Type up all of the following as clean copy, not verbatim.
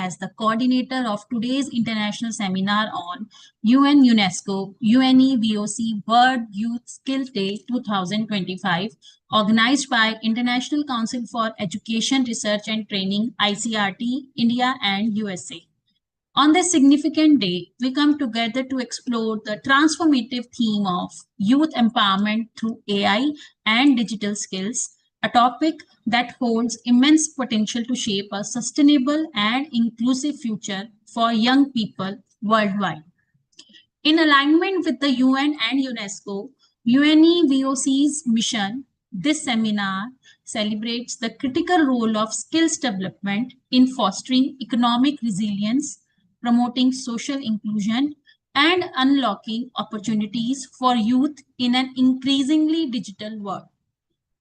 as the coordinator of today's international seminar on UN UNESCO UNEVOC World Youth Skill Day 2025, organized by International Council for Education, Research and Training, ICRT, India and USA. On this significant day, we come together to explore the transformative theme of youth empowerment through AI and digital skills, a topic that holds immense potential to shape a sustainable and inclusive future for young people worldwide. In alignment with the UN and UNESCO, UNEVOC's mission, this seminar celebrates the critical role of skills development in fostering economic resilience, promoting social inclusion, and unlocking opportunities for youth in an increasingly digital world.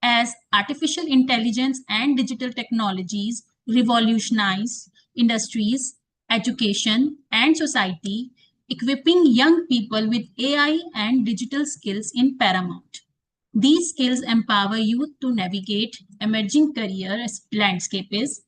As artificial intelligence and digital technologies revolutionize industries, education, and society, equipping young people with AI and digital skills is paramount. These skills empower youth to navigate emerging career landscapes,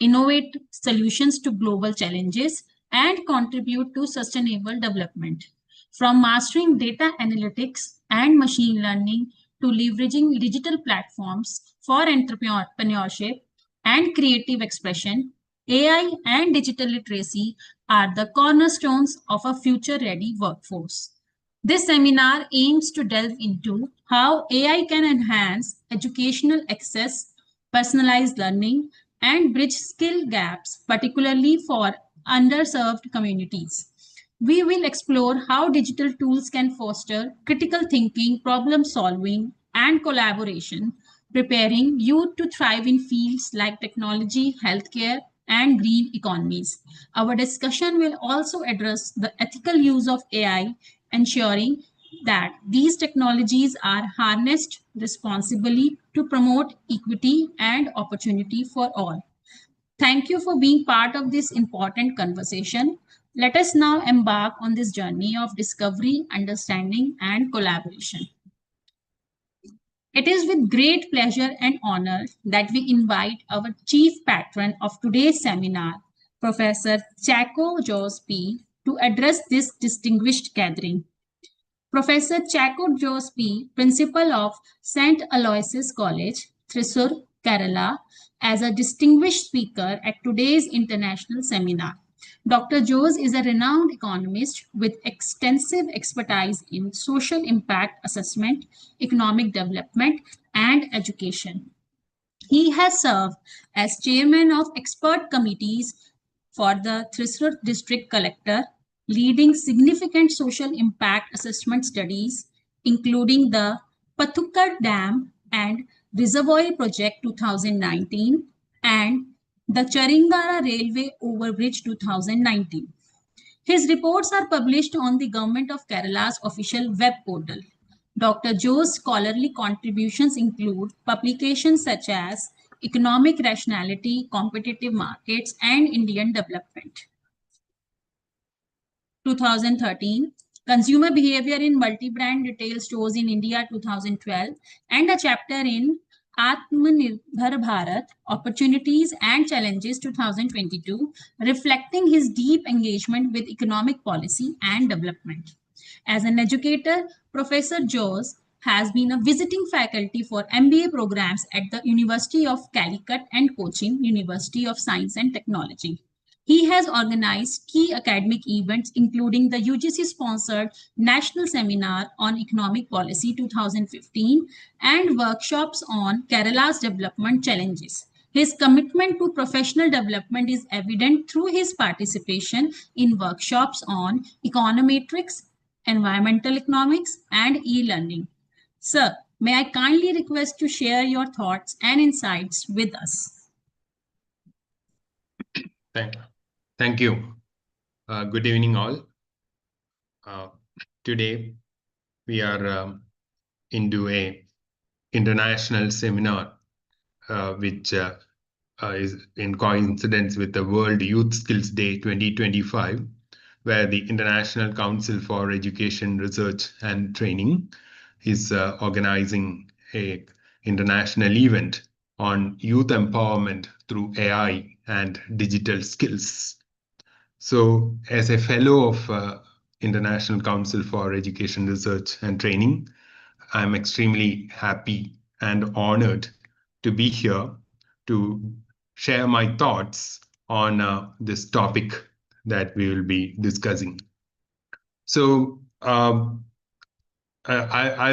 innovate solutions to global challenges, and contribute to sustainable development. From mastering data analytics and machine learning to leveraging digital platforms for entrepreneurship and creative expression, AI and digital literacy are the cornerstones of a future-ready workforce. This seminar aims to delve into how AI can enhance educational access, personalized learning, and bridge skill gaps, particularly for underserved communities. We will explore how digital tools can foster critical thinking, problem solving, and collaboration, preparing youth to thrive in fields like technology, healthcare, and green economies. Our discussion will also address the ethical use of AI, ensuring that these technologies are harnessed responsibly to promote equity and opportunity for all. Thank you for being part of this important conversation. Let us now embark on this journey of discovery, understanding, and collaboration. It is with great pleasure and honor that we invite our chief patron of today's seminar, Professor Chaco Jose P., to address this distinguished gathering. Professor Chaco Jose P., Principal of St. Aloysius College, Thrissur, Kerala, as a distinguished speaker at today's international seminar. Dr. Jose is a renowned economist with extensive expertise in social impact assessment, economic development, and education. He has served as chairman of expert committees for the Thrissur District Collector, leading significant social impact assessment studies, including the Pathukkad Dam and Reservoir Project 2019 and the Charingara Railway Overbridge 2019. His reports are published on the Government of Kerala's official web portal. Dr. Joe's scholarly contributions include publications such as Economic Rationality, Competitive Markets, and Indian Development. 2013, Consumer Behavior in Multi-Brand Retail Stores in India 2012, and a chapter in Atmanirbhar Bharat, Opportunities and Challenges 2022, reflecting his deep engagement with economic policy and development. As an educator, Professor Jose has been a visiting faculty for MBA programs at the University of Calicut and Cochin University of Science and Technology. He has organized key academic events, including the UGC-sponsored National Seminar on Economic Policy 2015 and workshops on Kerala's development challenges. His commitment to professional development is evident through his participation in workshops on econometrics, environmental economics, and e-learning. Sir, may I kindly request to share your thoughts and insights with us? Thank you. Good evening, all. Today, we are into a international seminar, which is in coincidence with the World Youth Skills Day 2025, where the International Council for Education, Research and Training is organizing an international event on youth empowerment through AI and digital skills. So, as a fellow of International Council for Education Research and Training, I'm extremely happy and honored to be here to share my thoughts on this topic that we will be discussing. So, I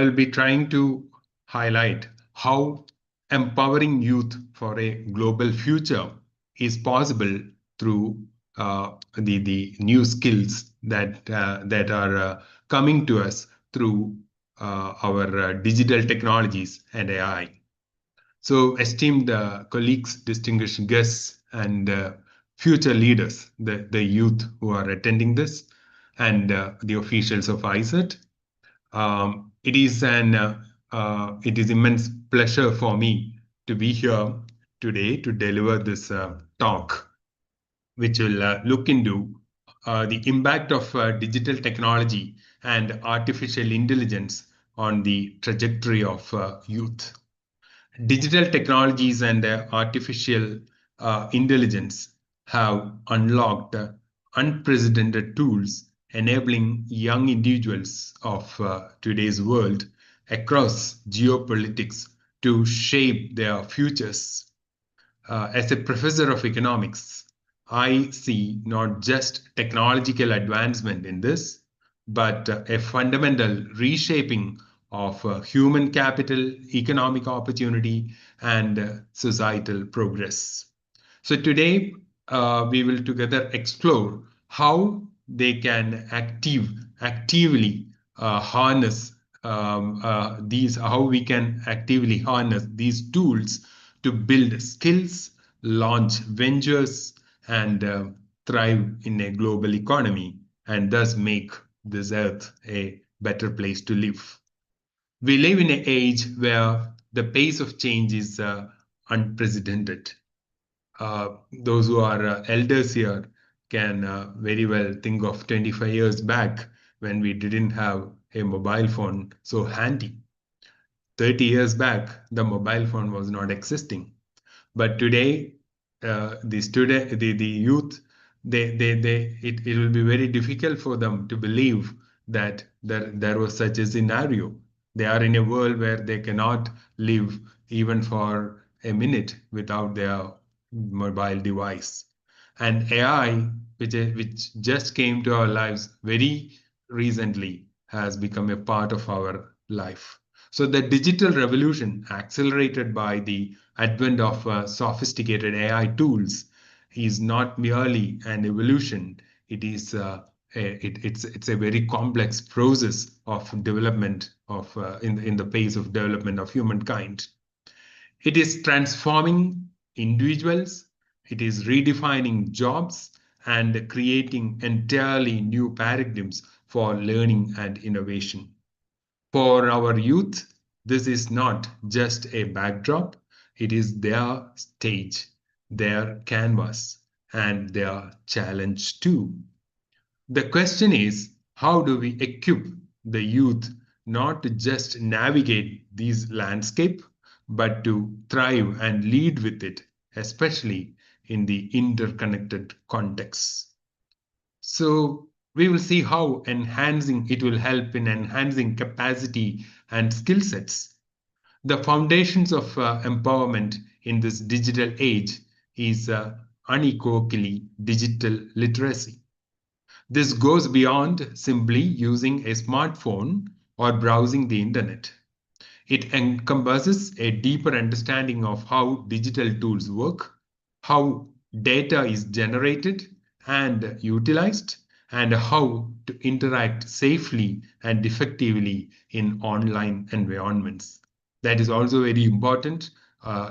will be trying to highlight how empowering youth for a global future is possible through the new skills that are coming to us through our digital technologies and AI. So, esteemed colleagues, distinguished guests, and future leaders, the youth who are attending this, and the officials of ICERT, it is immense pleasure for me to be here today to deliver this talk, which will look into the impact of digital technology and artificial intelligence on the trajectory of youth. Digital technologies and artificial intelligence have unlocked unprecedented tools enabling young individuals of today's world across geopolitics to shape their futures. As a professor of economics, I see not just technological advancement in this, but a fundamental reshaping of human capital, economic opportunity, and societal progress. So today, we will together explore how they can actively harness how we can actively harness these tools to build skills, launch ventures, and thrive in a global economy, and thus make this earth a better place to live. We live in an age where the pace of change is unprecedented. Those who are elders here can very well think of 25 years back when we didn't have a mobile phone so handy. 30 years back, the mobile phone was not existing. But today, the youth, it will be very difficult for them to believe that there was such a scenario. They are in a world where they cannot live even for a minute without their mobile device. And AI, which just came to our lives very recently, has become a part of our life. So the digital revolution, accelerated by the advent of sophisticated AI tools, is not merely an evolution. It is it's a very complex process of development of in the pace of development of humankind. It is transforming individuals. It is redefining jobs and creating entirely new paradigms for learning and innovation. For our youth, this is not just a backdrop, it is their stage, their canvas, and their challenge too. The question is, how do we equip the youth not to just navigate these landscape, but to thrive and lead with it, especially in the interconnected context? So we will see how enhancing it will help in enhancing capacity and skill sets. The foundations of empowerment in this digital age is unequivocally digital literacy. This goes beyond simply using a smartphone or browsing the internet. It encompasses a deeper understanding of how digital tools work, how data is generated and utilized, and how to interact safely and effectively in online environments. That is also very important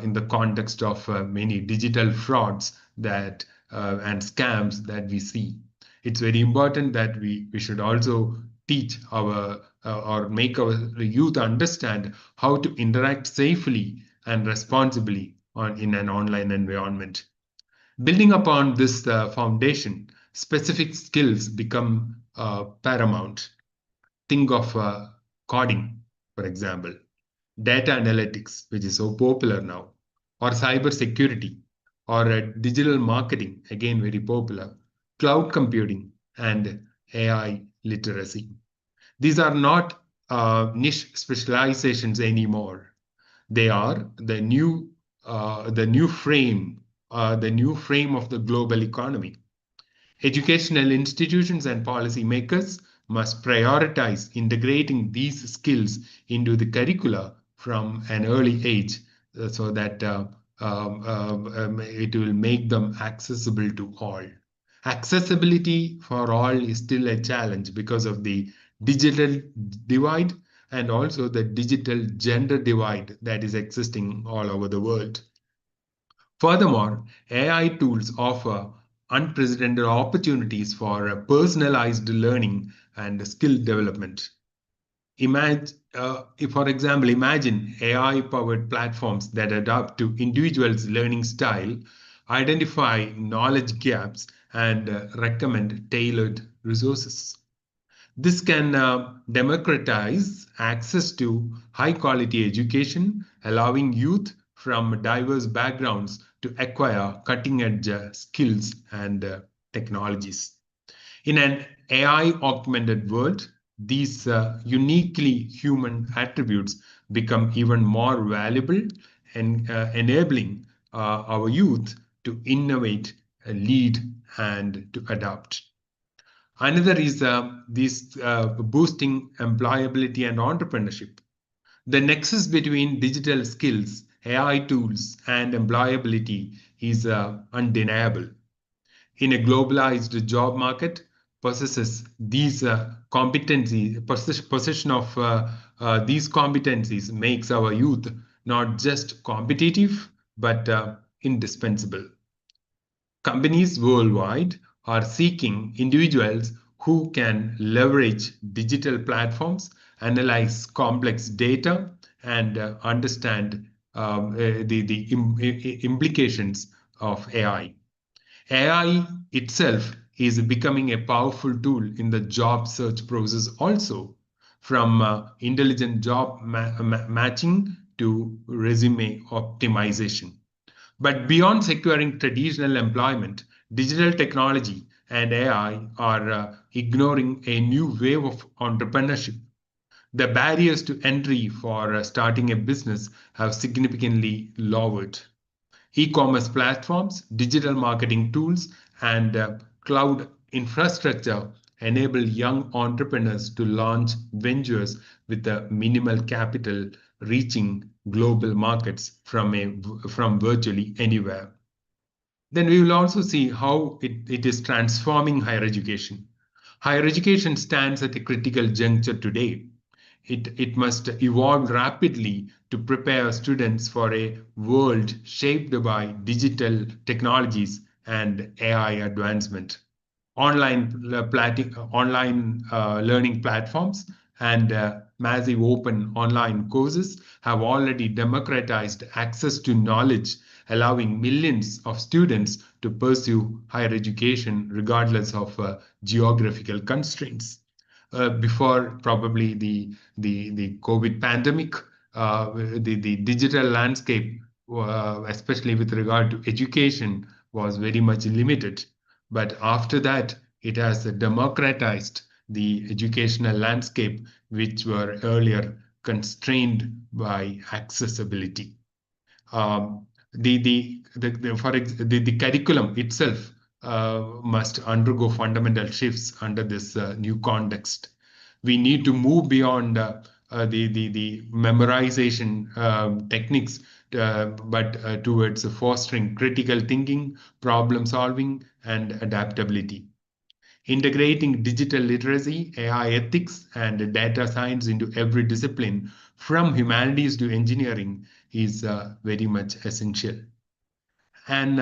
in the context of many digital frauds that and scams that we see. It's very important that we should also teach our or make our youth understand how to interact safely and responsibly in an online environment. Building upon this foundation, specific skills become paramount. Think of coding, for example, data analytics, which is so popular now, or cyber security, or digital marketing, again very popular, cloud computing, and AI literacy. These are not niche specializations anymore. They are the new frame of the global economy. Educational institutions and policymakers must prioritize integrating these skills into the curricula from an early age so that it will make them accessible to all. Accessibility for all is still a challenge because of the digital divide and also the digital gender divide that is existing all over the world. Furthermore, AI tools offer unprecedented opportunities for personalized learning and skill development. For example, imagine AI-powered platforms that adapt to individuals' learning style, identify knowledge gaps, and recommend tailored resources. This can democratize access to high quality education, allowing youth from diverse backgrounds to acquire cutting edge skills and technologies. In an AI augmented world, these uniquely human attributes become even more valuable and enabling our youth to innovate, lead, and to adapt. Another is this boosting employability and entrepreneurship. The nexus between digital skills, AI tools, and employability is undeniable. In a globalized job market, possesses these possession of these competencies makes our youth not just competitive but indispensable. Companies worldwide are seeking individuals who can leverage digital platforms, analyze complex data, and understand the implications of AI. AI itself is becoming a powerful tool in the job search process also, from intelligent job matching to resume optimization. But beyond securing traditional employment, digital technology and AI are ignoring a new wave of entrepreneurship. The barriers to entry for starting a business have significantly lowered. E-commerce platforms, digital marketing tools, and cloud infrastructure enable young entrepreneurs to launch ventures with a minimal capital, reaching global markets from virtually anywhere. Then we will also see how it is transforming higher education. Higher education stands at a critical juncture today. It must evolve rapidly to prepare students for a world shaped by digital technologies and AI advancement. Online learning platforms and massive open online courses have already democratized access to knowledge, allowing millions of students to pursue higher education regardless of geographical constraints. Before probably the COVID pandemic, the digital landscape, especially with regard to education, was very much limited. But after that, it has democratized the educational landscape, which were earlier constrained by accessibility. The curriculum itself must undergo fundamental shifts under this new context. We need to move beyond the memorization techniques, but towards fostering critical thinking, problem solving, and adaptability. Integrating digital literacy, AI ethics, and data science into every discipline, from humanities to engineering, is very much essential. And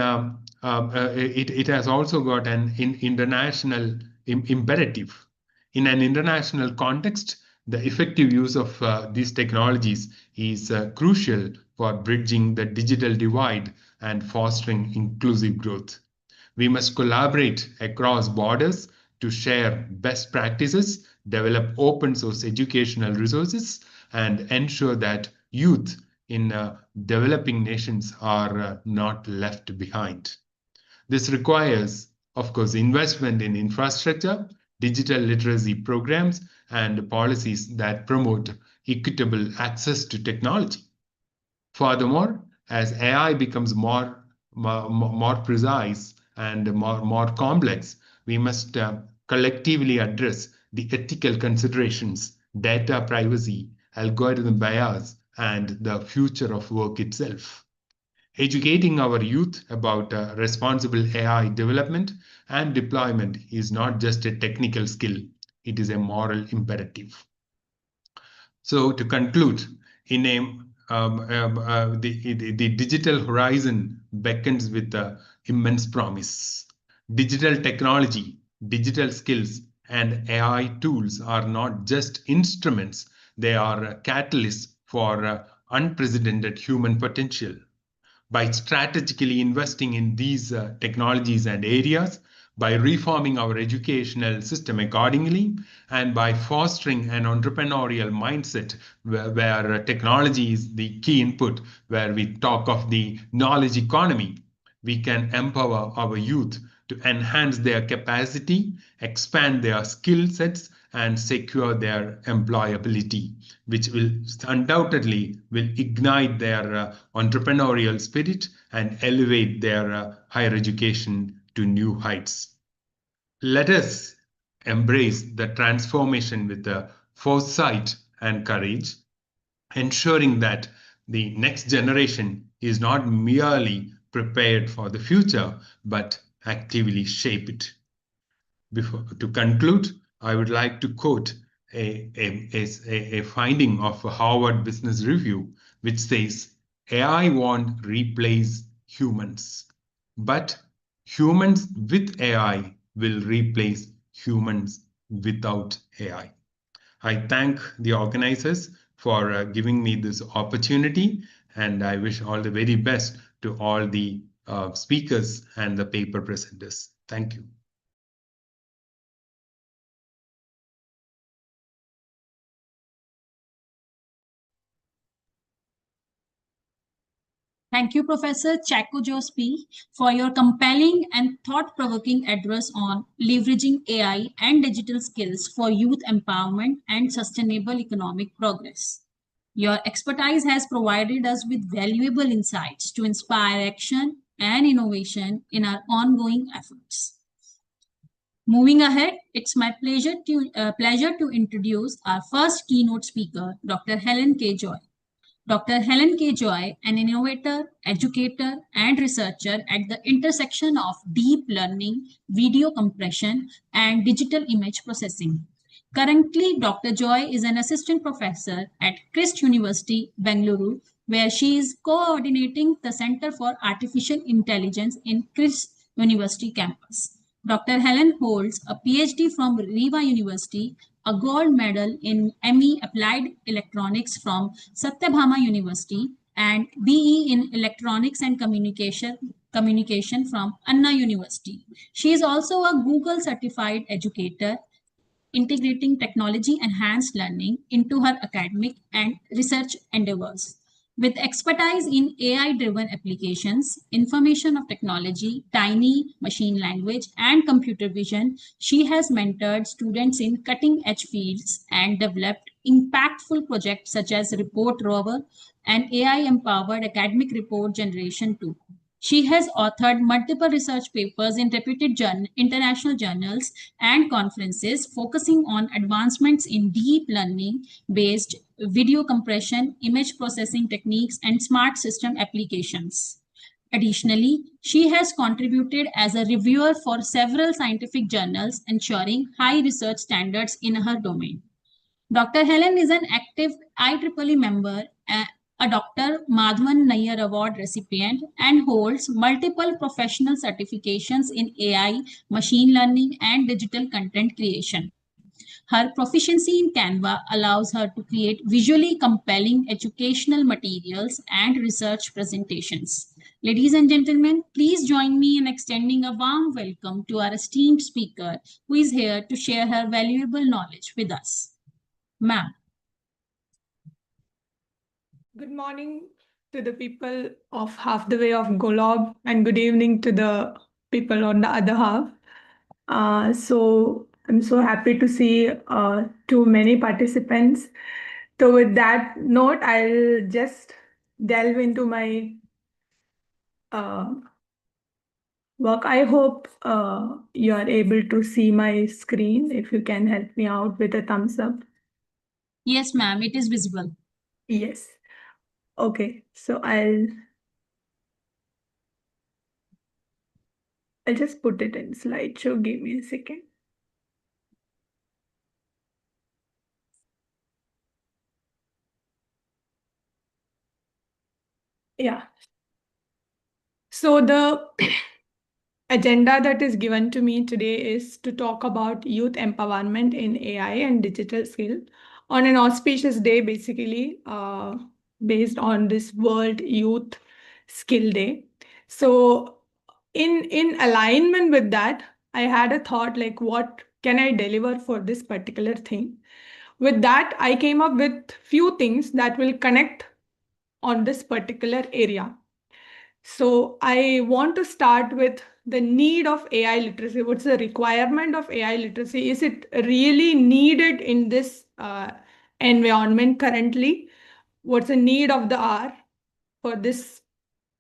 it has also got an international imperative. In an international context, the effective use of these technologies is crucial for bridging the digital divide and fostering inclusive growth. We must collaborate across borders to share best practices, develop open source educational resources, and ensure that youth in developing nations are not left behind. This requires, of course, investment in infrastructure, digital literacy programs, and policies that promote equitable access to technology. Furthermore, as AI becomes more precise and more complex, we must collectively address the ethical considerations, data privacy, algorithm bias, and the future of work itself. Educating our youth about responsible AI development and deployment is not just a technical skill, it is a moral imperative. So to conclude, in a the digital horizon beckons with immense promise. Digital technology, digital skills, and AI tools are not just instruments, they are catalysts for unprecedented human potential. By strategically investing in these technologies and areas, by reforming our educational system accordingly, and by fostering an entrepreneurial mindset where technology is the key input, where we talk of the knowledge economy, we can empower our youth to enhance their capacity, expand their skill sets, and secure their employability, which will undoubtedly will ignite their entrepreneurial spirit and elevate their higher education to new heights. Let us embrace the transformation with foresight and courage, ensuring that the next generation is not merely prepared for the future, but actively shape it. To conclude, I would like to quote a finding of a Harvard Business Review, which says, AI won't replace humans, but humans with AI will replace humans without AI. I thank the organizers for giving me this opportunity, and I wish all the very best to all the speakers and the paper presenters. Thank you. Thank you, Professor Chakojospi, for your compelling and thought-provoking address on leveraging AI and digital skills for youth empowerment and sustainable economic progress. Your expertise has provided us with valuable insights to inspire action and innovation in our ongoing efforts. Moving ahead, it's my pleasure to introduce our first keynote speaker, Dr. Helen K. Joy. Dr. Helen K. Joy, an innovator, educator, and researcher at the intersection of deep learning, video compression, and digital image processing. Currently, Dr. Joy is an assistant professor at Christ University, Bengaluru, where she is coordinating the Center for Artificial Intelligence in Christ University campus. Dr. Helen holds a PhD from Riva University, a gold medal in ME Applied Electronics from Satyabhama University, and BE in Electronics and Communication from Anna University. She is also a Google certified educator, integrating technology enhanced learning into her academic and research endeavors. With expertise in AI-driven applications, information of technology, tiny machine language, and computer vision, she has mentored students in cutting-edge fields and developed impactful projects such as Report Rover and AI-empowered academic report generation tool. She has authored multiple research papers in reputed international journals and conferences focusing on advancements in deep learning based video compression, image processing techniques, and smart system applications. Additionally, she has contributed as a reviewer for several scientific journals, ensuring high research standards in her domain. Dr. Helen is an active IEEE member, a Dr. Madhavan Nayyar Award recipient, and holds multiple professional certifications in AI, machine learning, and digital content creation. Her proficiency in Canva allows her to create visually compelling educational materials and research presentations. Ladies and gentlemen, please join me in extending a warm welcome to our esteemed speaker who is here to share her valuable knowledge with us. Ma'am. Good morning, to the people of half the way of Golob, and good evening to the people on the other half. So I'm so happy to see too many participants. So with that note, I'll just delve into my uh, work. I hope you are able to see my screen. If you can help me out with a thumbs up. Yes, ma'am, it is visible. Yes. Okay. So I'll just put it in slideshow. Give me a second. Yeah. So the agenda that is given to me today is to talk about youth empowerment in AI and digital skill on an auspicious day, basically, based on this World Youth Skill Day. So in alignment with that, I had a thought like, what can I deliver for this particular thing? With that, I came up with few things that will connect on this particular area. So I want to start with the need of AI literacy. What's the requirement of AI literacy? Is it really needed in this environment currently? What's the need of the hour for this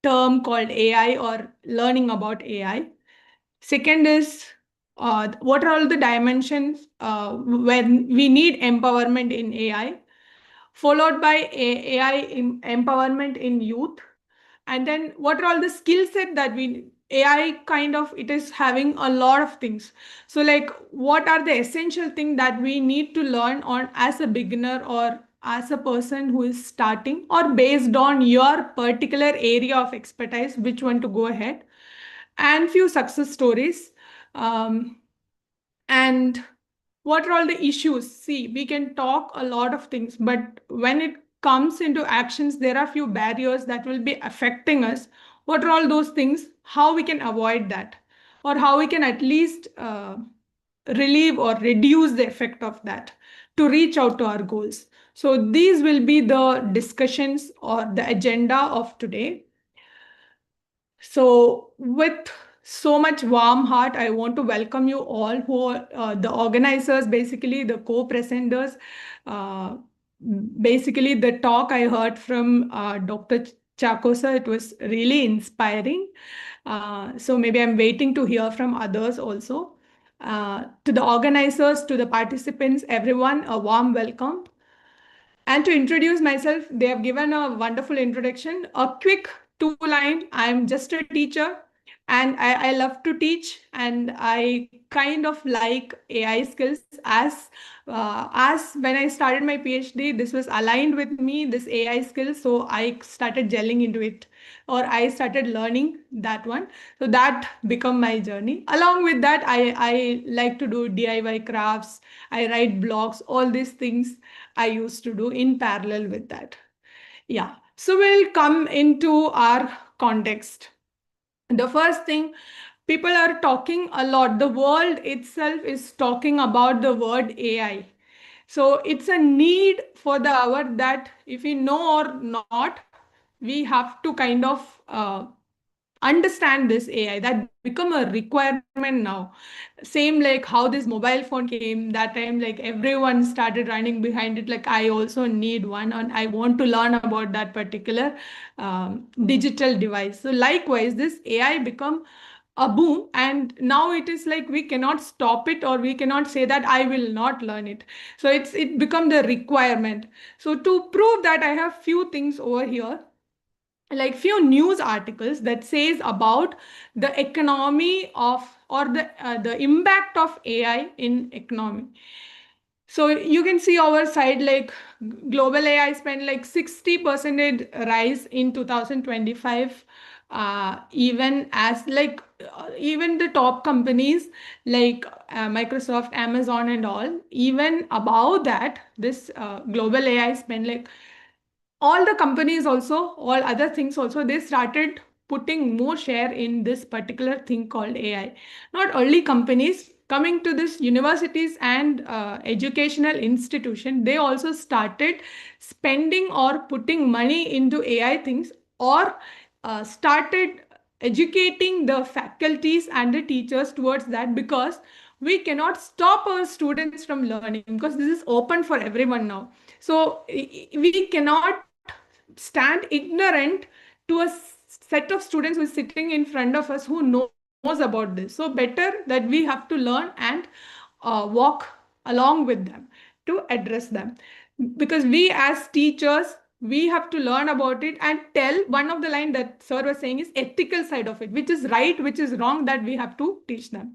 term called AI or learning about AI? Second is what are all the dimensions when we need empowerment in AI, followed by AI empowerment in youth, and then what are all the skill set that we AI kind of it is having a lot of things. So like what are the essential things that we need to learn on as a beginner or as a person who is starting, or based on your particular area of expertise, which one to go ahead, and few success stories. And what are all the issues? See, we can talk a lot of things, but when it comes into actions, there are few barriers that will be affecting us. What are all those things? How we can avoid that, or how we can at least relieve or reduce the effect of that to reach out to our goals. So these will be the discussions or the agenda of today. So, with so much warm heart, I want to welcome you all who are the organizers, basically the co-presenters. Uh, Basically, the talk I heard from Dr. Chakosa, it was really inspiring. So maybe I'm waiting to hear from others also. To the organizers, to the participants, everyone, a warm welcome. And to introduce myself, they have given a wonderful introduction. A quick two line, I'm just a teacher and I love to teach, and I kind of like AI skills as when I started my PhD, this was aligned with me, this AI skills. So I started gelling into it, or I started learning that one. So that become my journey. Along with that, I like to do DIY crafts. I write blogs, all these things I used to do in parallel with that. Yeah. So we'll come into our context. The first thing, people are talking a lot. The world itself is talking about the word AI. So it's a need for the hour that if we know or not, we have to kind of understand this AI. That become a requirement now. Same like how this mobile phone came, that time like everyone started running behind it, like I also need one and I want to learn about that particular digital device. So likewise, this AI become a boom, and now it is like we cannot stop it, or we cannot say that I will not learn it. So it become the requirement. So to prove that, I have few things over here, like few news articles that says about the economy of, or the impact of AI in economy. So you can see our side, like global AI spend like 60% rise in 2025. Even as like even the top companies like Microsoft, Amazon and all, even above that, this global AI spend, like all the companies also, all other things also, they started putting more share in this particular thing called AI. Not only companies, coming to this universities and educational institution, they also started spending or putting money into AI things, or started educating the faculties and the teachers towards that, because we cannot stop our students from learning, because this is open for everyone now. So we cannot stand ignorant to a set of students who is sitting in front of us who knows about this. So better that we have to learn and walk along with them to address them, because we as teachers, we have to learn about it and tell. One of the line that sir was saying is ethical side of it, which is right, which is wrong, that we have to teach them.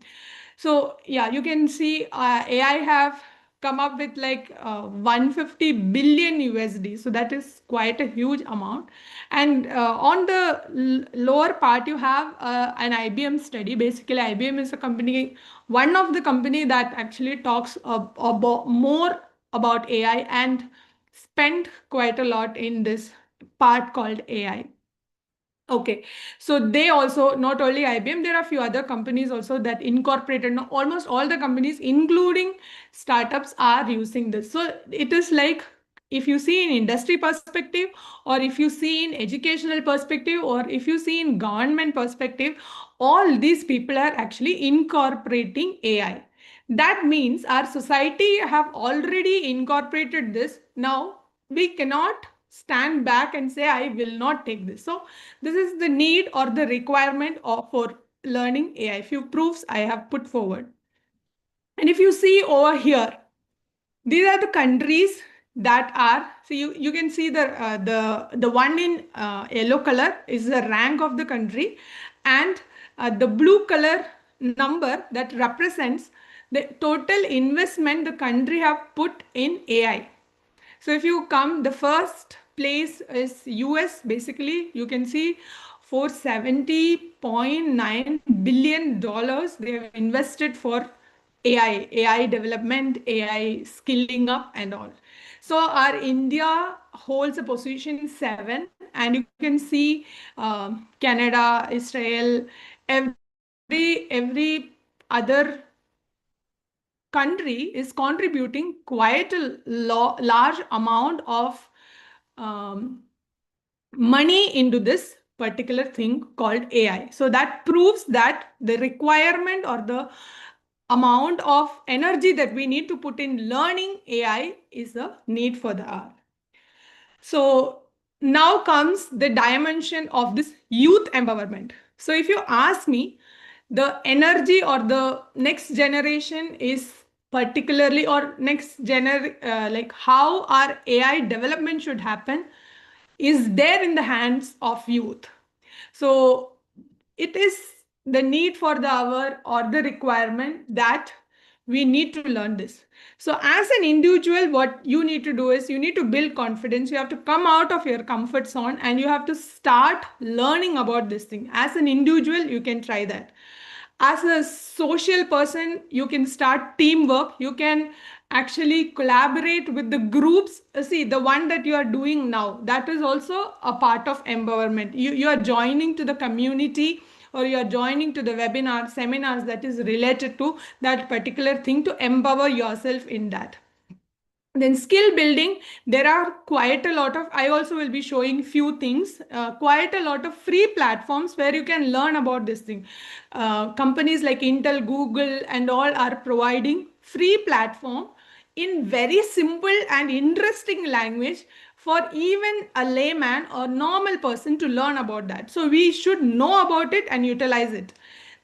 So yeah, you can see AI have come up with like 150 billion USD. So that is quite a huge amount. And on the lower part, you have an IBM study. Basically, IBM is a company, one of the company that actually talks about more about AI and spend quite a lot in this part called AI. Okay, so they also, not only IBM, there are a few other companies also that incorporated. Now, almost all the companies, including startups, are using this. So it is like, if you see in industry perspective, or if you see in educational perspective, or if you see in government perspective, all these people are actually incorporating AI. That means our society have already incorporated this. Now we cannot stand back and say, I will not take this. So this is the need or the requirement for learning AI. Few proofs I have put forward. And if you see over here, these are the countries that are, so you can see the one in yellow color is the rank of the country, and the blue color number that represents the total investment the country have put in AI. So if you come, the first place is US. Basically, you can see for $70.9 billion they have invested for AI development, AI skilling up and all. So our India holds a position 7, and you can see Canada, Israel, every other country is contributing quite a large amount of um, money into this particular thing called AI. So that proves that the requirement or the amount of energy that we need to put in learning AI is a need for the hour. So now comes the dimension of this youth empowerment. So if you ask me, the energy or the next generation is particularly, or like how our AI development should happen, is there in the hands of youth. So it is the need for the hour or the requirement that we need to learn this. So as an individual, what you need to do is you need to build confidence. You have to come out of your comfort zone and you have to start learning about this thing. As an individual, you can try that. As a social person, you can start teamwork. You can actually collaborate with the groups. See, the one that you are doing now, that is also a part of empowerment. You are joining to the community, or you are joining to the webinar seminars that is related to that particular thing to empower yourself in that. Then skill building, there are quite a lot of, I also will be showing few things, quite a lot of free platforms where you can learn about this thing. Companies like Intel, Google and all are providing free platform in very simple and interesting language for even a layman or normal person to learn about that. So we should know about it and utilize it.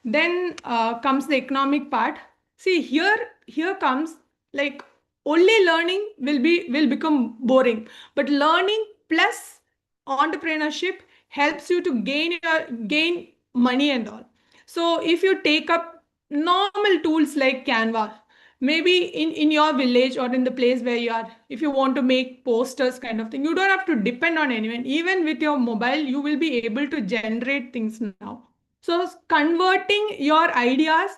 Then comes the economic part. See, here comes like only learning will become boring, but learning plus entrepreneurship helps you to gain money and all. So if you take up normal tools like Canva, maybe in your village or in the place where you are, if you want to make posters kind of thing, you don't have to depend on anyone. Even with your mobile, you will be able to generate things now. So converting your ideas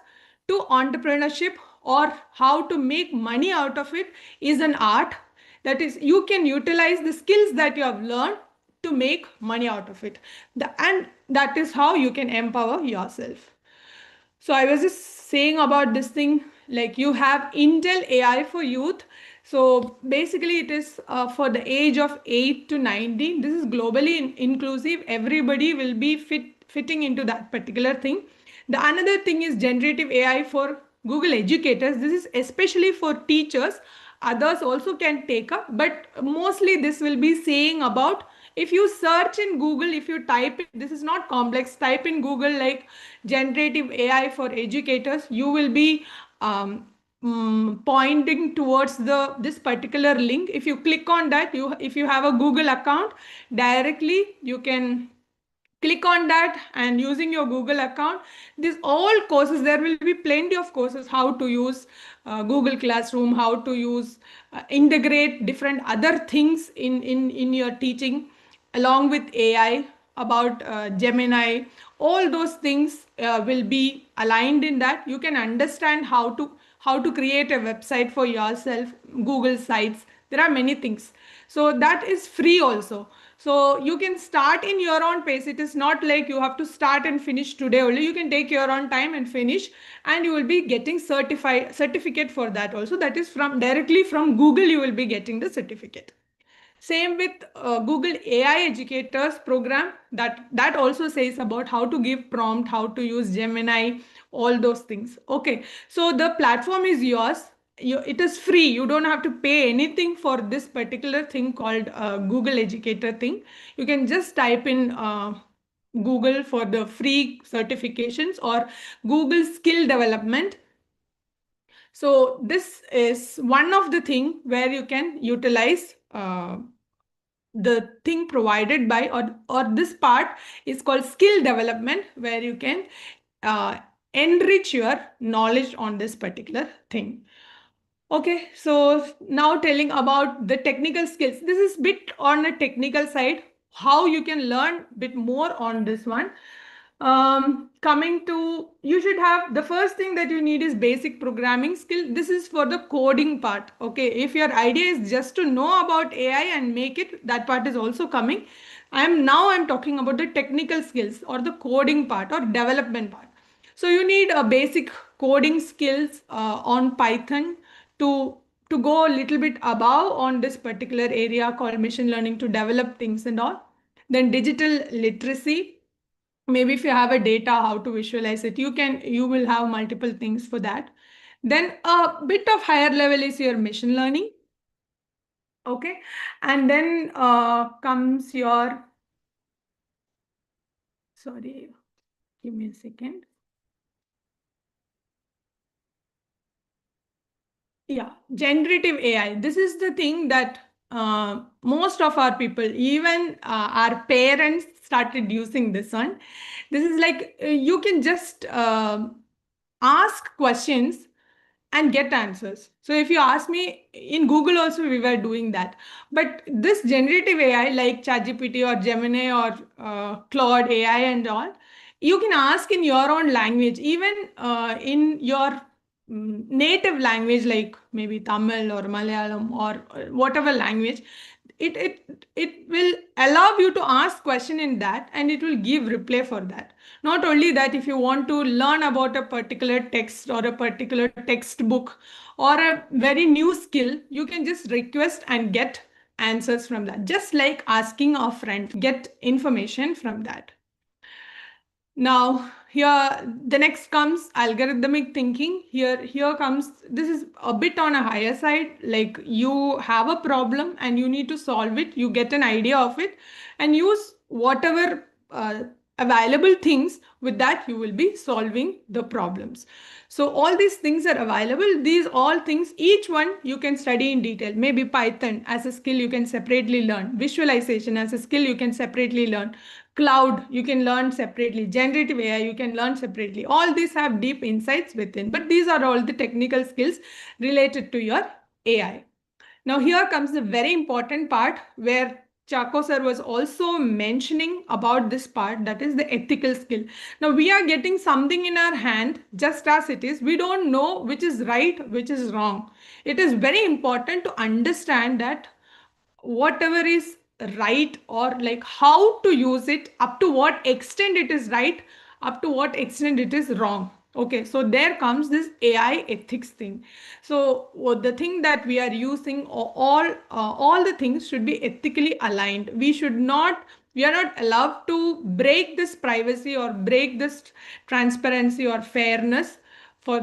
to entrepreneurship or how to make money out of it is an art. That is, you can utilize the skills that you have learned to make money out of it. And that is how you can empower yourself. So I was just saying about this thing, like you have Intel AI for youth. So basically it is for the age of 8 to 19. This is globally inclusive. Everybody will be fitting into that particular thing. The another thing is generative AI for Google educators. This is especially for teachers. Others also can take up, but mostly this will be saying about, if you search in Google, if you type in, this is not complex, type in Google like generative AI for educators, you will be pointing towards this particular link. If you click on that, if you have a Google account, directly you can click on that, and using your Google account, these all courses, there will be plenty of courses, how to use Google Classroom, how to use integrate different other things in your teaching along with AI, about Gemini. All those things will be aligned in that. You can understand how to create a website for yourself, Google sites. There are many things. So that is free also. So you can start in your own pace. It is not like you have to start and finish today only. You can take your own time and finish, and you will be getting certificate for that also. That is from directly from Google, you will be getting the certificate. Same with Google AI Educators program, that also says about how to give prompt, how to use Gemini, all those things. Okay, so the platform is yours. It is free. You don't have to pay anything for this particular thing called Google Educator thing. You can just type in Google for the free certifications or Google skill development. So this is one of the thing where you can utilize the thing provided by, or this part is called skill development, where you can uh, enrich your knowledge on this particular thing. Okay, so now telling about the technical skills. This is bit on a technical side, how you can learn bit more on this one. Coming to, you should have, the first thing that you need is basic programming skill. This is for the coding part. Okay, if your idea is just to know about AI and make it, that part is also coming. I'm talking about the technical skills or the coding part or development part. So you need a basic coding skills on Python to go a little bit above on this particular area called machine learning to develop things and all. Then digital literacy. Maybe if you have a data, how to visualize it, you will have multiple things for that. Then a bit of higher level is your machine learning. Okay, and then comes your, sorry, give me a second. Yeah, generative AI. This is the thing that most of our people, even our parents, started using this one. This is like you can just ask questions and get answers. So if you ask me, in Google also we were doing that. But this generative AI like ChatGPT or Gemini or Claude AI and all, you can ask in your own language, even in your native language, like maybe Tamil or Malayalam or whatever language. It will allow you to ask question in that, and it will give reply for that. Not only that, if you want to learn about a particular text or a particular textbook or a very new skill, you can just request and get answers from that, just like asking a friend, get information from that. Now here the next comes algorithmic thinking. Here comes, this is a bit on a higher side, like you have a problem and you need to solve it. You get an idea of it and use whatever available things. With that you will be solving the problems. So all these things are available. These all things, each one you can study in detail. Maybe Python as a skill you can separately learn. Visualization as a skill you can separately learn. Cloud you can learn separately. Generative AI you can learn separately. All these have deep insights within, but these are all the technical skills related to your AI. Now here comes the very important part where Chako sir was also mentioning about this part, that is the ethical skill. Now we are getting something in our hand just as it is. We don't know which is right, which is wrong. It is very important to understand that whatever is right, or like how to use it, up to what extent it is right, up to what extent it is wrong. Okay, so there comes this AI ethics thing. So the thing that we are using, all the things should be ethically aligned. We are not allowed to break this privacy or break this transparency or fairness for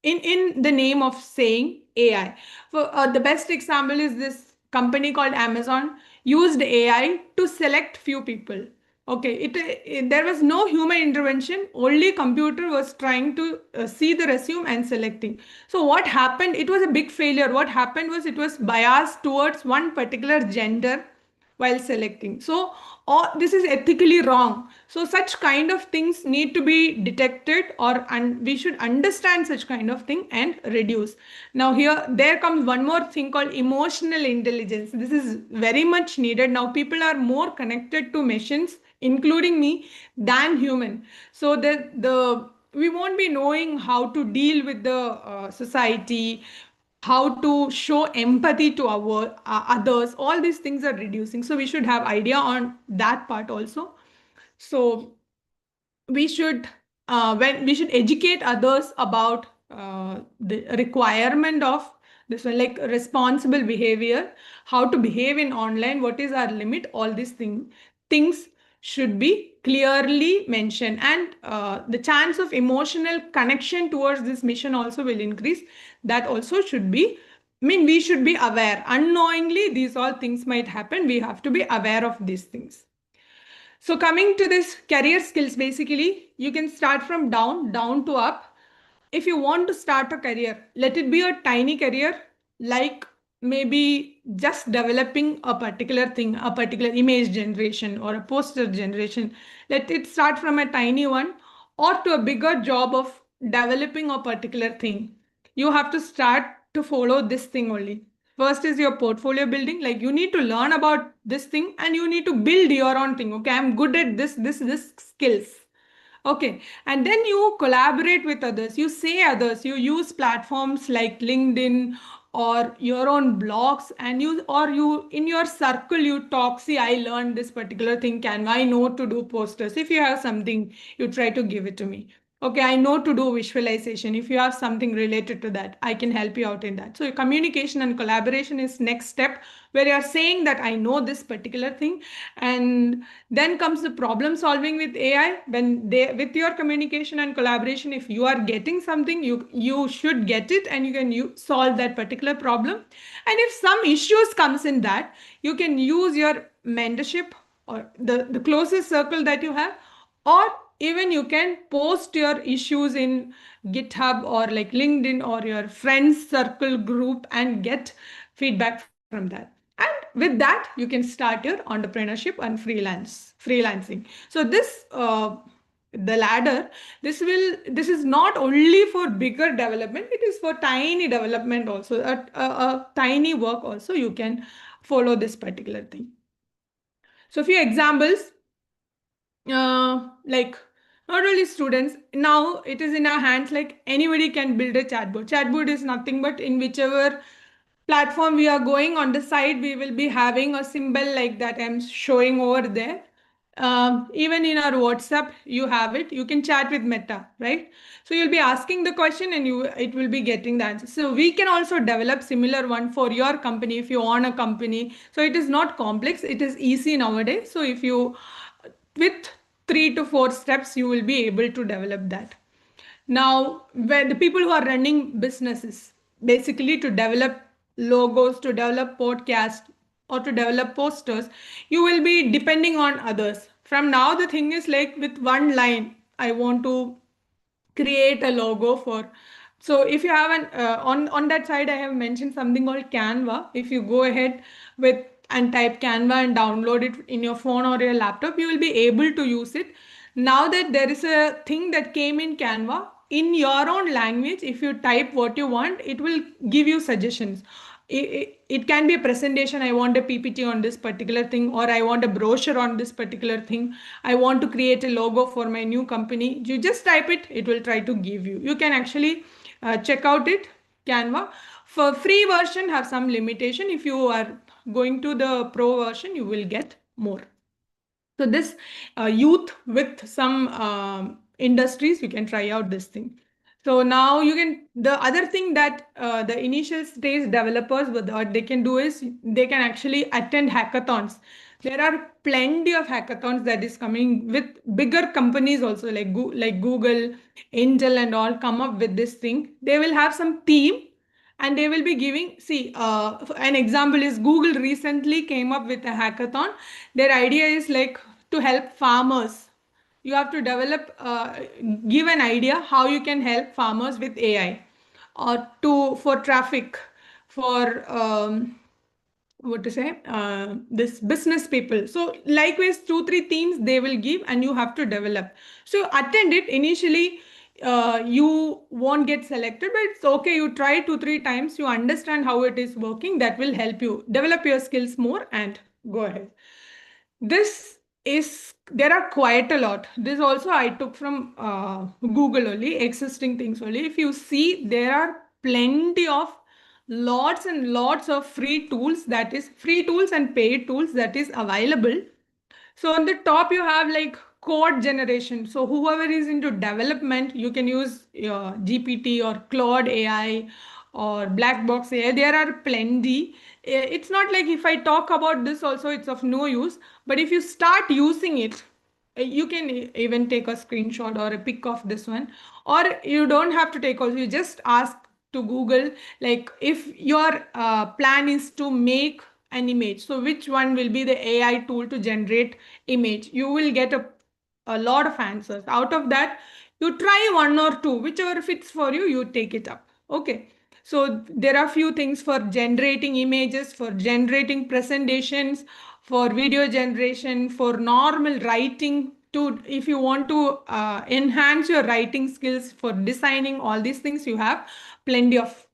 in the name of saying AI. The best example is this company called Amazon used AI to select few people. Okay, there was no human intervention. Only computer was trying to see the resume and selecting. So what happened? It was a big failure. What happened was it was biased towards one particular gender while selecting. So this is ethically wrong. So such kind of things need to be detected, and we should understand such kind of thing and reduce. Now there comes one more thing called emotional intelligence. This is very much needed. Now people are more connected to machines, including me, than human. So the we won't be knowing how to deal with the society, how to show empathy to our others. All these things are reducing, so we should have idea on that part also. So we should when we should educate others about the requirement of this one, like responsible behavior, how to behave in online, what is our limit, all these things should be clearly mentioned. And the chance of emotional connection towards this mission also will increase. That also should be, I mean, we should be aware. Unknowingly these all things might happen, we have to be aware of these things. So coming to this career skills, basically, you can start from down to up. If you want to start a career, let it be a tiny career, like maybe just developing a particular thing, a particular image generation or a poster generation. Let it start from a tiny one, or to a bigger job of developing a particular thing. You have to start to follow this thing only. First is your portfolio building. Like, you need to learn about this thing and you need to build your own thing. Okay, I'm good at this skills. Okay, and then you collaborate with others, you say others, you use platforms like LinkedIn or your own blogs, and you in your circle you talk, see, I learned this particular thing, can I know to do posters. If you have something, you try to give it to me. Okay, I know to do visualization. If you have something related to that, I can help you out in that. So communication and collaboration is next step, where you are saying that I know this particular thing. And then comes the problem solving with AI. With your communication and collaboration, if you are getting something, you should get it and you solve that particular problem. And if some issues comes in that, you can use your mentorship or the closest circle that you have, or even you can post your issues in GitHub or like LinkedIn or your friends circle group and get feedback from that. And with that, you can start your entrepreneurship and freelancing. So the ladder, this is not only for bigger development, it is for tiny development also, a tiny work also. You can follow this particular thing. So a few examples, like, not only students, now it is in our hands, like anybody can build a chatbot is nothing but, in whichever platform we are going, on the side we will be having a symbol like that I'm showing over there. Even in our WhatsApp you have it, you can chat with Meta, right? So you'll be asking the question and it will be getting the answer. So we can also develop similar one for your company if you own a company. So it is not complex, it is easy nowadays. So if you, with 3 to 4 steps, you will be able to develop that. Now, where the people who are running businesses, basically to develop logos, to develop podcasts, or to develop posters, you will be depending on others. From now, the thing is like, with one line, I want to create a logo for. So if you have an on that side, I have mentioned something called Canva. If you go ahead with and type Canva and download it in your phone or your laptop, you will be able to use it. Now that there is a thing that came in Canva, in your own language, if you type what you want, it will give you suggestions. It can be a presentation, I want a PPT on this particular thing, or I want a brochure on this particular thing, I want to create a logo for my new company. You just type it, it will try to give you. You can actually check out it, Canva. For free version have some limitation. If you are going to the pro version, you will get more. So this youth with some industries, you can try out this thing. So now the other thing that the initial stage developers, what they can do is they can actually attend hackathons. There are plenty of hackathons that is coming with bigger companies also, like Google, Intel and all come up with this thing. They will have some theme and they will be giving, see, an example is Google recently came up with a hackathon. Their idea is like to help farmers. You have to develop, give an idea how you can help farmers with AI, or for traffic, for what to say, this business people. So likewise, 2 3 themes they will give and you have to develop. So attend it initially. You won't get selected, but it's okay, you try 2 3 times, you understand how it is working. That will help you develop your skills more and go ahead. There are quite a lot. This also I took from Google only, existing things only. If you see, there are plenty of lots and lots of free tools, that is free tools and paid tools, that is available. So on the top you have like code generation. So whoever is into development, you can use GPT or Claude AI or Black Box AI. There are plenty. It's not like if I talk about this also, it's of no use. But if you start using it, you can even take a screenshot or a pic of this one, or you don't have to take also. You just ask to Google, like if your plan is to make an image, so which one will be the AI tool to generate image? You will get a lot of answers. Out of that, you try one or two, whichever fits for you, you take it up. Okay. So there are few things for generating images, for generating presentations, for video generation, for normal writing, to if you want to enhance your writing skills, for designing, all these things, you have plenty of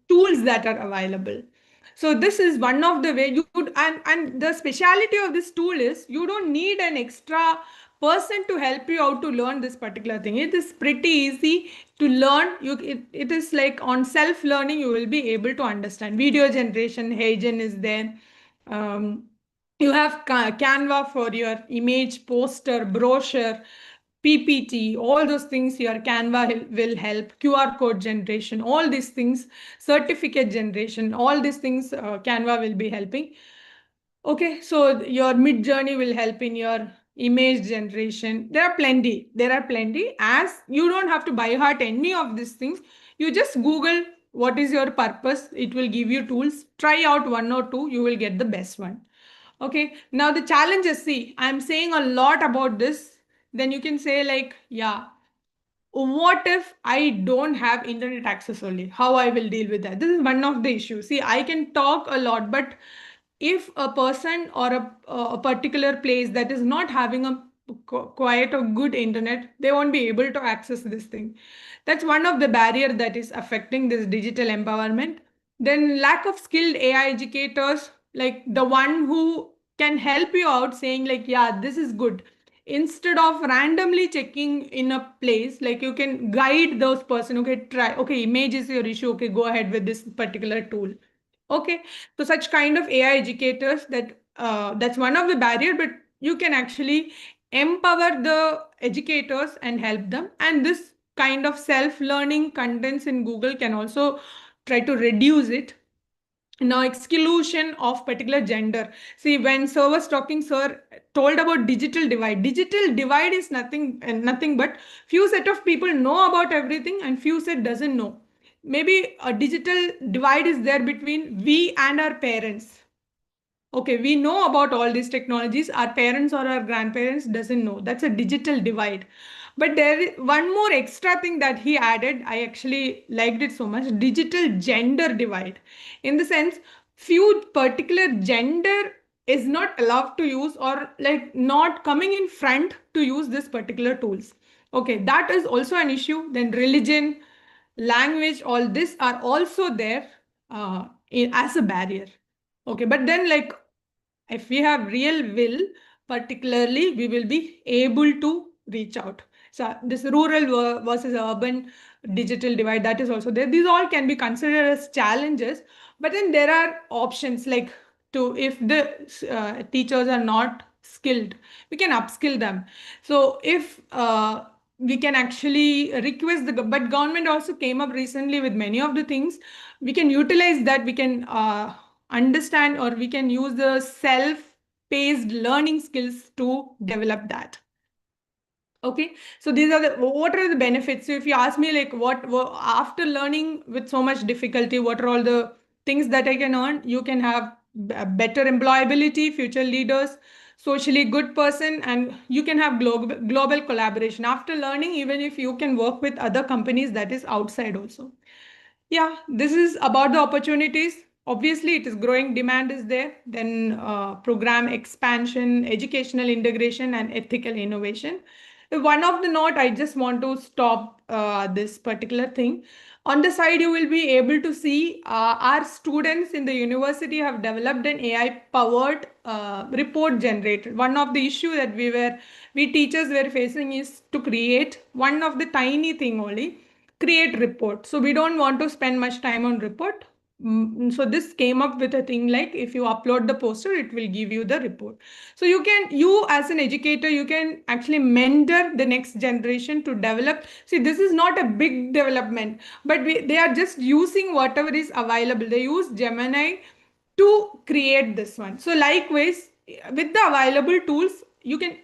tools that are available. So this is one of the way you could, and the speciality of this tool is you don't need an extra person to help you out to learn this particular thing. It is pretty easy to learn. It is like on self learning, you will be able to understand. Video generation, Hagen is there. You have Canva for your image, poster, brochure, PPT, all those things. Your Canva will help. QR code generation, all these things, certificate generation, all these things, Canva will be helping. Okay, so your mid journey will help in your image generation. There are plenty. As you don't have to by heart any of these things. You just Google what is your purpose. It will give you tools. Try out one or two. You will get the best one. Okay, now the challenges. See, I'm saying a lot about this. Then you can say like, yeah, what if I don't have internet access only? How I will deal with that? This is one of the issues. See, I can talk a lot, but if a person or a particular place that is not having a quite a good internet, they won't be able to access this thing. That's one of the barrier that is affecting this digital empowerment. Then lack of skilled AI educators, like the one who can help you out saying like, yeah, this is good. Instead of randomly checking in a place, like you can guide those person. Okay, try. Okay, image is your issue. Okay, go ahead with this particular tool. Okay, so such kind of AI educators, that's one of the barrier, but you can actually empower the educators and help them. And this kind of self-learning contents in Google can also try to reduce it. Now, exclusion of particular gender. See, when sir was talking, sir told about digital divide. Digital divide is nothing but few set of people know about everything and few set doesn't know. Maybe a digital divide is there between we and our parents. Okay, we know about all these technologies. Our parents or our grandparents doesn't know. That's a digital divide. But there is one more extra thing that he added. I actually liked it so much. Digital gender divide. In the sense, few particular gender is not allowed to use, or like not coming in front to use this particular tools. Okay, that is also an issue. Then religion, language, all this are also there as a barrier. Okay, but then like if we have real will, particularly, we will be able to reach out. So this rural versus urban digital divide, that is also there. These all can be considered as challenges, but then there are options like to, if the teachers are not skilled, we can upskill them. So if we can actually request but government also came up recently with many of the things. We can utilize that, we can understand, or we can use the self-paced learning skills to develop that. Okay, so these are what are the benefits? So if you ask me like what after learning with so much difficulty, what are all the things that I can earn? You can have better employability, future leaders, socially good person, and you can have global collaboration. After learning, even if you can work with other companies that is outside also. Yeah, this is about the opportunities. Obviously, it is growing, demand is there. Then program expansion, educational integration, and ethical innovation. One of the note, I just want to stop this particular thing. On the side, you will be able to see our students in the university have developed an AI-powered report generator. One of the issue that we teachers were facing is to create one of the tiny thing only, create report. So we don't want to spend much time on report. So this came up with a thing like if you upload the poster, it will give you the report. So you as an educator, you can actually mentor the next generation to develop. See, this is not a big development, but they are just using whatever is available. They use Gemini to create this one. So likewise, with the available tools, you can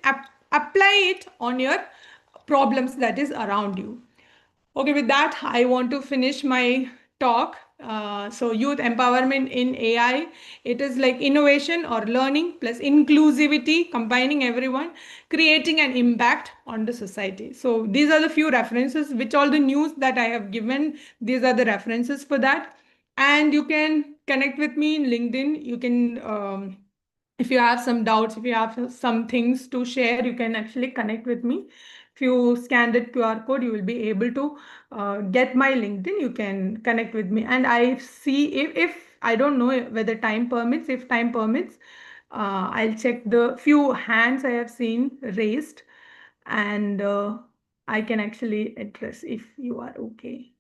apply it on your problems that is around you. Okay, with that, I want to finish my talk. So youth empowerment in AI, it is like innovation or learning plus inclusivity, combining everyone, creating an impact on the society. So these are the few references, which all the news that I have given, these are the references for that. And you can connect with me in LinkedIn. You can, if you have some doubts, if you have some things to share, you can actually connect with me. If you scan the QR code, you will be able to get my LinkedIn. You can connect with me. And I see if I don't know whether time permits, if time permits, I'll check the few hands I have seen raised, and I can actually address if you are okay.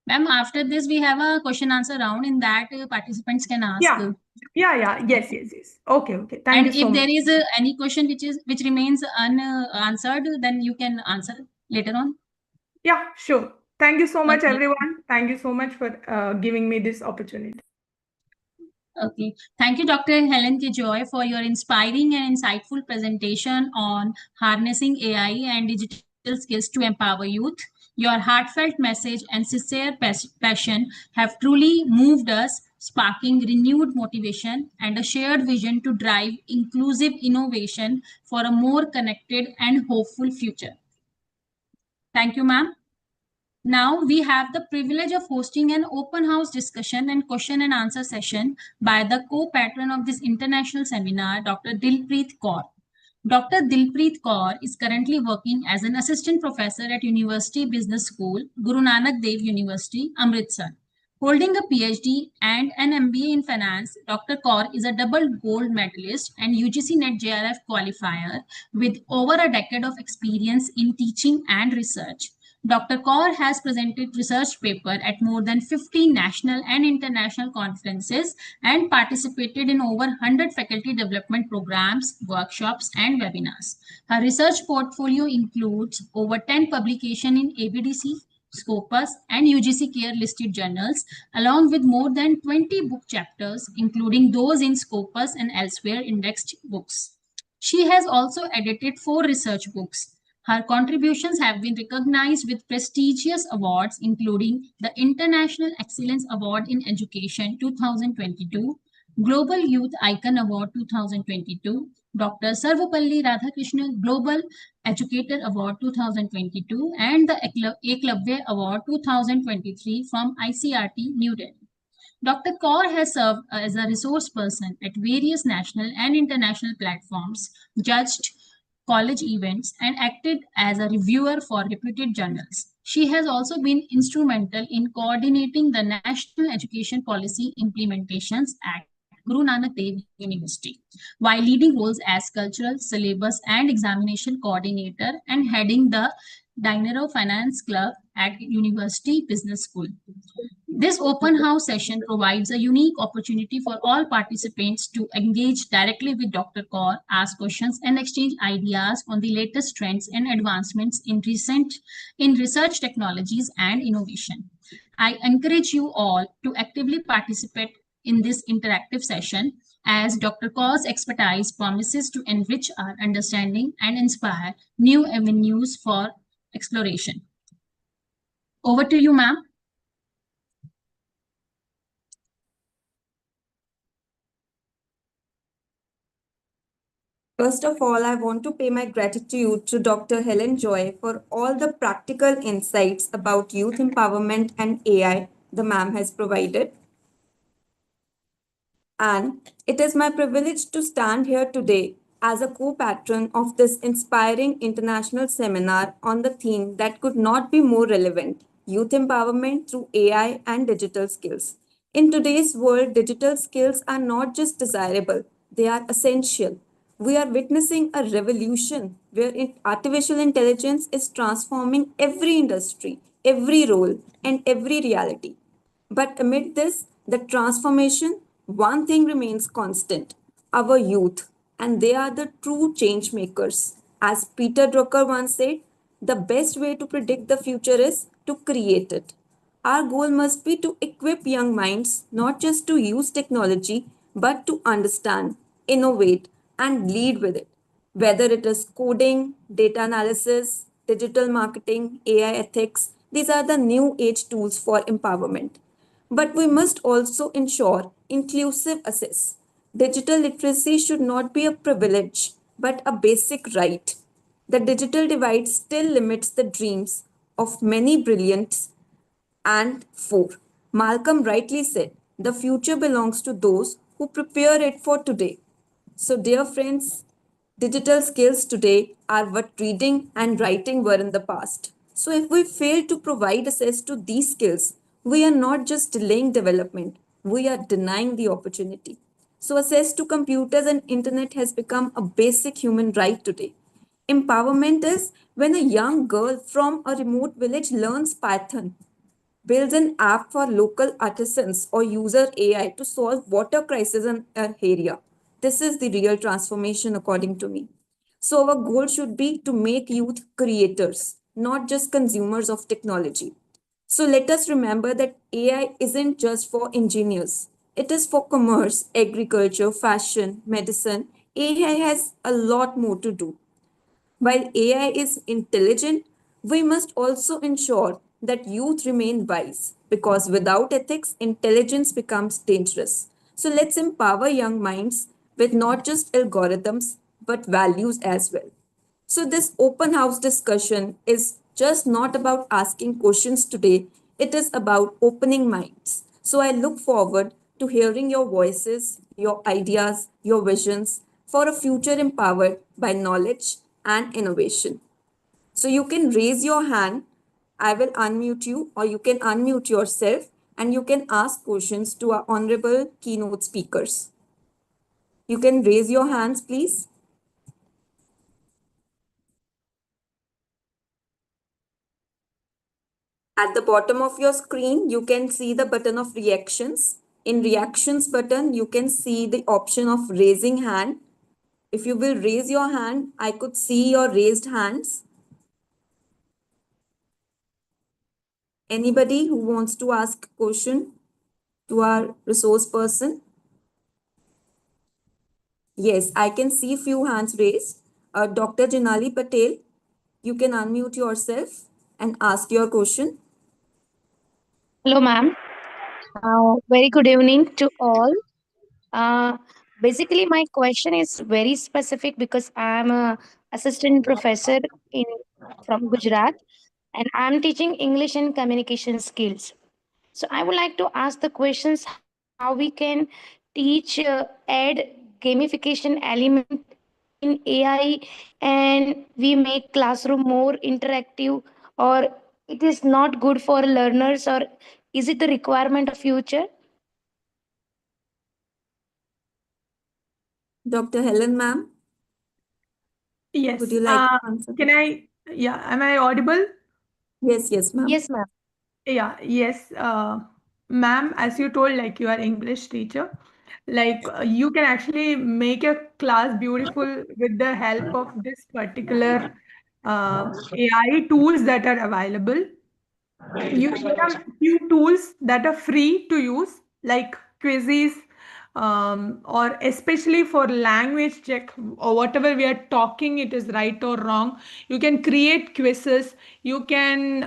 Ma'am, after this, we have a question answer round. In that, participants can ask. Yeah. Yes. Okay. Thank you so And if much. there is any question which remains unanswered, then you can answer later on. Yeah, sure. Thank you so much, Okay. everyone. Thank you so much for giving me this opportunity. Okay. Thank you, Dr. Helen K. Joy, for your inspiring and insightful presentation on harnessing AI and digital skills to empower youth. Your heartfelt message and sincere passion have truly moved us, sparking renewed motivation and a shared vision to drive inclusive innovation for a more connected and hopeful future. Thank you, ma'am. Now we have the privilege of hosting an open house discussion and question and answer session by the co-patron of this international seminar, Dr. Dilpreet Kaur. Dr. Dilpreet Kaur is currently working as an assistant professor at University Business School, Guru Nanak Dev University, Amritsar. Holding a PhD and an MBA in finance, Dr. Kaur is a double gold medalist and UGC NET JRF qualifier with over a decade of experience in teaching and research. Dr. Kaur has presented research paper at more than 50 national and international conferences and participated in over 100 faculty development programs, workshops, and webinars. Her research portfolio includes over 10 publications in ABDC, Scopus, and UGC Care listed journals, along with more than 20 book chapters, including those in Scopus and elsewhere indexed books. She has also edited 4 research books. Her contributions have been recognized with prestigious awards, including the International Excellence Award in Education 2022, Global Youth Icon Award 2022, Dr. Sarvapalli Radhakrishnan Global Educator Award 2022, and the Eklavya Award 2023 from ICERT New Delhi. Dr. Kaur has served as a resource person at various national and international platforms, judged college events, and acted as a reviewer for reputed journals. She has also been instrumental in coordinating the National Education Policy implementations at Guru Nanak Dev University, while leading roles as cultural, syllabus, and examination coordinator and heading the Dinero Finance Club at University Business School. This open house session provides a unique opportunity for all participants to engage directly with Dr. Kaur, ask questions, and exchange ideas on the latest trends and advancements in research technologies and innovation. I encourage you all to actively participate in this interactive session as Dr. Kaur's expertise promises to enrich our understanding and inspire new avenues for exploration. Over to you, ma'am. First of all, I want to pay my gratitude to Dr. Helen Joy for all the practical insights about youth empowerment and AI the ma'am has provided. And it is my privilege to stand here today as a co-patron of this inspiring international seminar on the theme that could not be more relevant: youth empowerment through AI and digital skills. In today's world, digital skills are not just desirable, they are essential. We are witnessing a revolution where artificial intelligence is transforming every industry, every role, and every reality. But amid this, the transformation, one thing remains constant: our youth, and they are the true change makers. As Peter Drucker once said, the best way to predict the future is to create it. Our goal must be to equip young minds not just to use technology, but to understand, innovate, and lead with it. Whether it is coding, data analysis, digital marketing, AI ethics, these are the new age tools for empowerment. But we must also ensure inclusive access. Digital literacy should not be a privilege, but a basic right. The digital divide still limits the dreams of many brilliant. And 4. Malcolm rightly said, the future belongs to those who prepare it for today. So, dear friends, digital skills today are what reading and writing were in the past. So, if we fail to provide access to these skills, we are not just delaying development, we are denying the opportunity. So, access to computers and internet has become a basic human right today. Empowerment is when a young girl from a remote village learns Python, builds an app for local artisans, or user AI to solve water crisis in an area. This is the real transformation according to me. So our goal should be to make youth creators, not just consumers of technology. So let us remember that AI isn't just for engineers. It is for commerce, agriculture, fashion, medicine. AI has a lot more to do. While AI is intelligent, we must also ensure that youth remain wise, because without ethics, intelligence becomes dangerous. So let's empower young minds with not just algorithms but values as well. So, this open house discussion is just not about asking questions today, it is about opening minds. So, I look forward to hearing your voices, your ideas, your visions for a future empowered by knowledge and innovation. So, you can raise your hand, I will unmute you, or you can unmute yourself and you can ask questions to our honorable keynote speakers. You can raise your hands, please. At the bottom of your screen, you can see the button of reactions. In reactions button, you can see the option of raising hand. If you will raise your hand, I could see your raised hands. Anybody who wants to ask a question to our resource person? Yes, I can see few hands raised. Dr. Janali Patel, you can unmute yourself and ask your question. Hello, ma'am. Very good evening to all. Uh, Basically, my question is very specific because I'm a assistant professor in from Gujarat, and I'm teaching English and communication skills. So I would like to ask the questions how we can teach, add gamification element in AI, and we make classroom more interactive, or it is not good for learners, or is it the requirement of future? Dr. Helen, ma'am, Yes. would you like to answer? Yeah, am I audible? Yes, ma'am. Yes, ma'am. Yeah, yes. Ma'am, as you told, like you are English teacher, like you can actually make a class beautiful with the help of this particular AI tools that are available. There are few tools that are free to use, like quizzes, or especially for language check or whatever we are talking, it is right or wrong. You can create quizzes. You can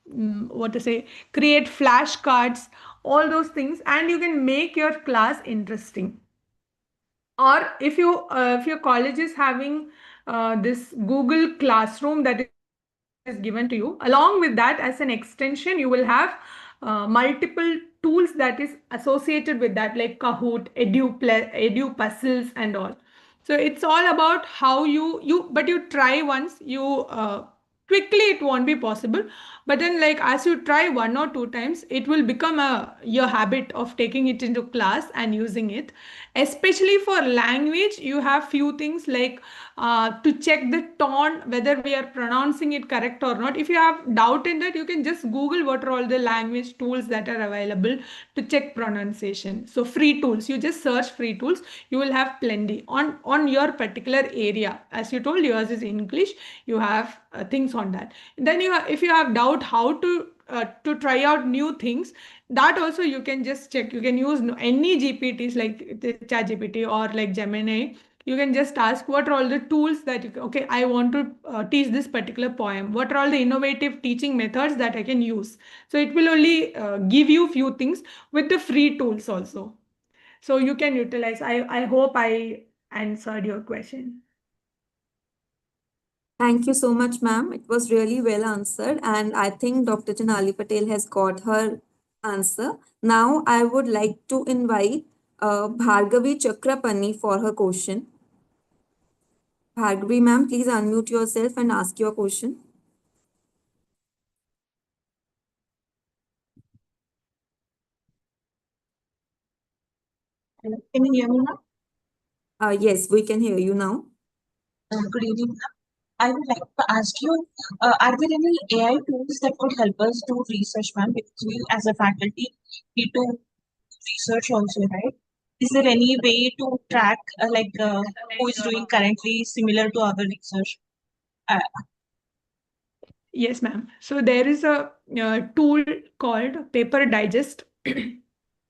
what to say, create flashcards, all those things, and you can make your class interesting. Or if your college is having this Google Classroom that is given to you, along with that, as an extension, you will have multiple tools that is associated with that, like Kahoot, Edu Puzzles, and all. So it's all about how but you try once, quickly it won't be possible, but then like as you try 1 or 2 times, it will become your habit of taking it into class and using it. Especially for language, you have few things like to check the tone, whether we are pronouncing it correct or not. If you have doubt in that, you can just Google what are all the language tools that are available to check pronunciation. So free tools, you just search free tools, you will have plenty on your particular area. As you told, yours is English, you have things on that. Then if you have doubt how to try out new things, that also you can just check. You can use any GPTs like the ChatGPT or like Gemini. You can just ask what are all the tools that okay, I want to teach this particular poem. What are all the innovative teaching methods that I can use? So it will only give you few things with the free tools also. So you can utilize. I hope I answered your question. Thank you so much, ma'am. It was really well answered, and I think Dr. Janali Patel has got her answer. Now, I would like to invite Bhargavi Chakrapani for her question. Bhargavi, ma'am, please unmute yourself and ask your question. Hello, can you hear me now? Yes, we can hear you now. Good evening, ma'am. I would like to ask you, are there any AI tools that could help us do research, ma'am? Because we as a faculty need to research also, right? Is there any way to track who is doing currently similar to our research? Uh, Yes, ma'am. So there is a tool called Paper Digest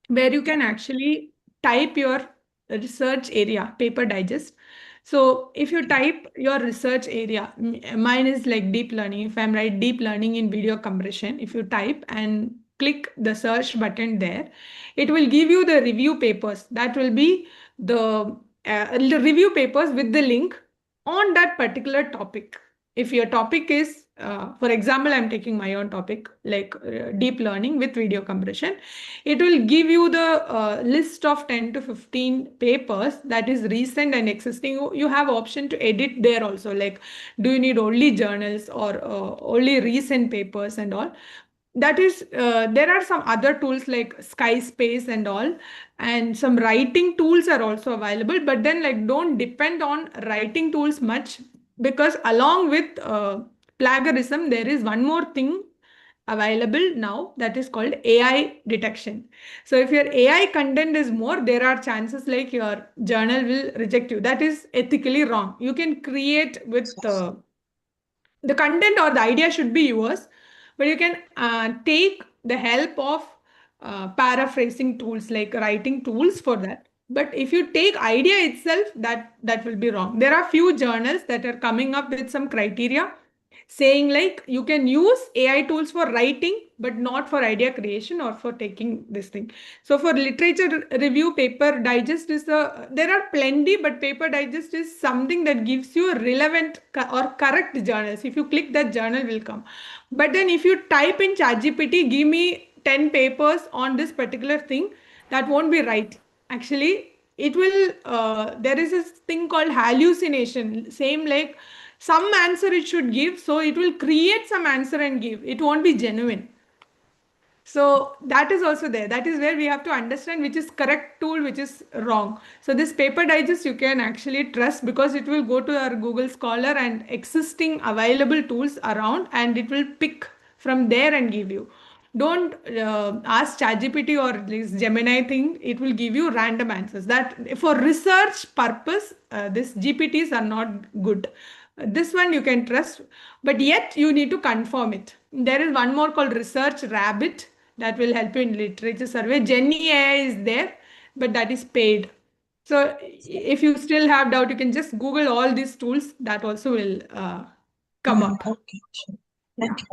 where you can actually type your research area, Paper Digest. So if you type your research area, mine is like deep learning. If I'm right, deep learning in video compression, if you type and click the search button there, it will give you the review papers. That will be the review papers with the link on that particular topic. If your topic is, for example, I'm taking my own topic like deep learning with video compression, it will give you the list of 10 to 15 papers that is recent and existing. You have option to edit there also, like do you need only journals or only recent papers and all. That is there are some other tools like Skyspace and all, and some writing tools are also available, but then like don't depend on writing tools much, because along with plagiarism there is one more thing available now that is called AI detection. So if your AI content is more, there are chances like your journal will reject you. That is ethically wrong. You can create with the content, or the idea should be yours, but you can take the help of paraphrasing tools like writing tools for that. But if you take idea itself, that will be wrong. There are few journals that are coming up with some criteria saying like you can use AI tools for writing, but not for idea creation or for taking this thing. So for literature review, Paper Digest is there are plenty, but Paper Digest is something that gives you relevant or correct journals. If you click, that journal will come. But then if you type in ChatGPT, give me 10 papers on this particular thing, that won't be right. Actually, it will, there is this thing called hallucination, same like some answer it should give, so it will create some answer and give, it won't be genuine. So that is also there. That is where we have to understand which is correct tool, which is wrong. So this Paper Digest you can actually trust, because it will go to our Google Scholar and existing available tools around, and it will pick from there and give you. don't ask ChatGPT or this Gemini thing. It will give you random answers. That for research purpose, this GPTs are not good. This one you can trust, but yet you need to confirm it. There is one more called Research Rabbit that will help you in literature survey. Jenny AI is there, but that is paid. So if you still have doubt, you can just Google all these tools. That also will come up. Okay, sure. Thank you.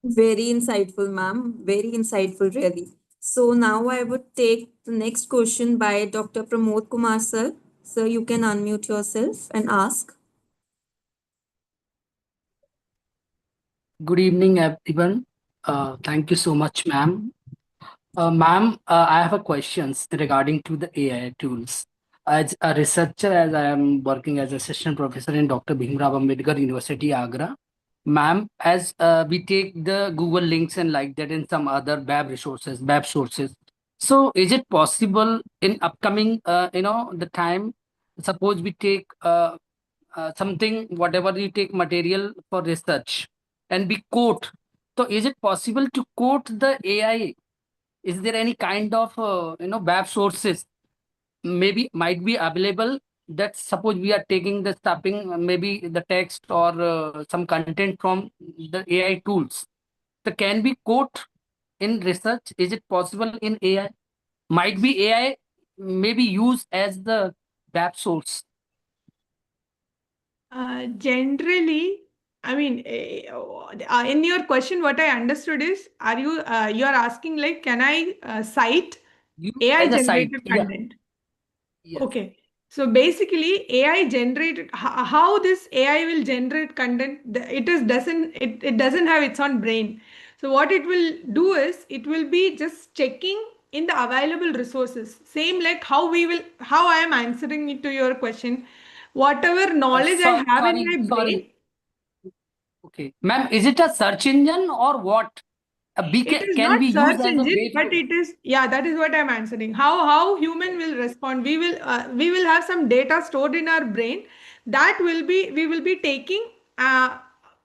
Very insightful, ma'am. Very insightful, really. So now I would take the next question by Dr. Pramod Kumar, sir. Sir, you can unmute yourself and ask. Good evening, everyone. Thank you so much, ma'am. Ma'am, I have a questions regarding to the AI tools. As a researcher, as I am working as assistant professor in Dr. Bhimrao Ambedkar University, Agra. Ma'am, as we take the Google links and like that in some other web sources. So is it possible in upcoming, the time, suppose we take something, whatever you take material for research and we quote. So is it possible to quote the AI? Is there any kind of web sources maybe might be available that suppose we are taking the stuffing maybe the text or some content from the AI tools? So can we quote in research? Is it possible in AI? Might be AI maybe used as the web source. Generally, I mean, in your question, what I understood is, you are asking like, can I cite Used AI as a site. generated Yeah. content? Yes. Okay. So basically, AI generated how this AI will generate content. It doesn't have its own brain. So what it will do is it will be just checking in the available resources. Same like how I am answering it to your question. Whatever knowledge I have in my brain, Sorry. Okay, ma'am, is it a search engine or what? it is Can not be used search as a engine, way but to. it is, yeah, that is what I'm answering. How human will respond. We will have some data stored in our brain that we will be taking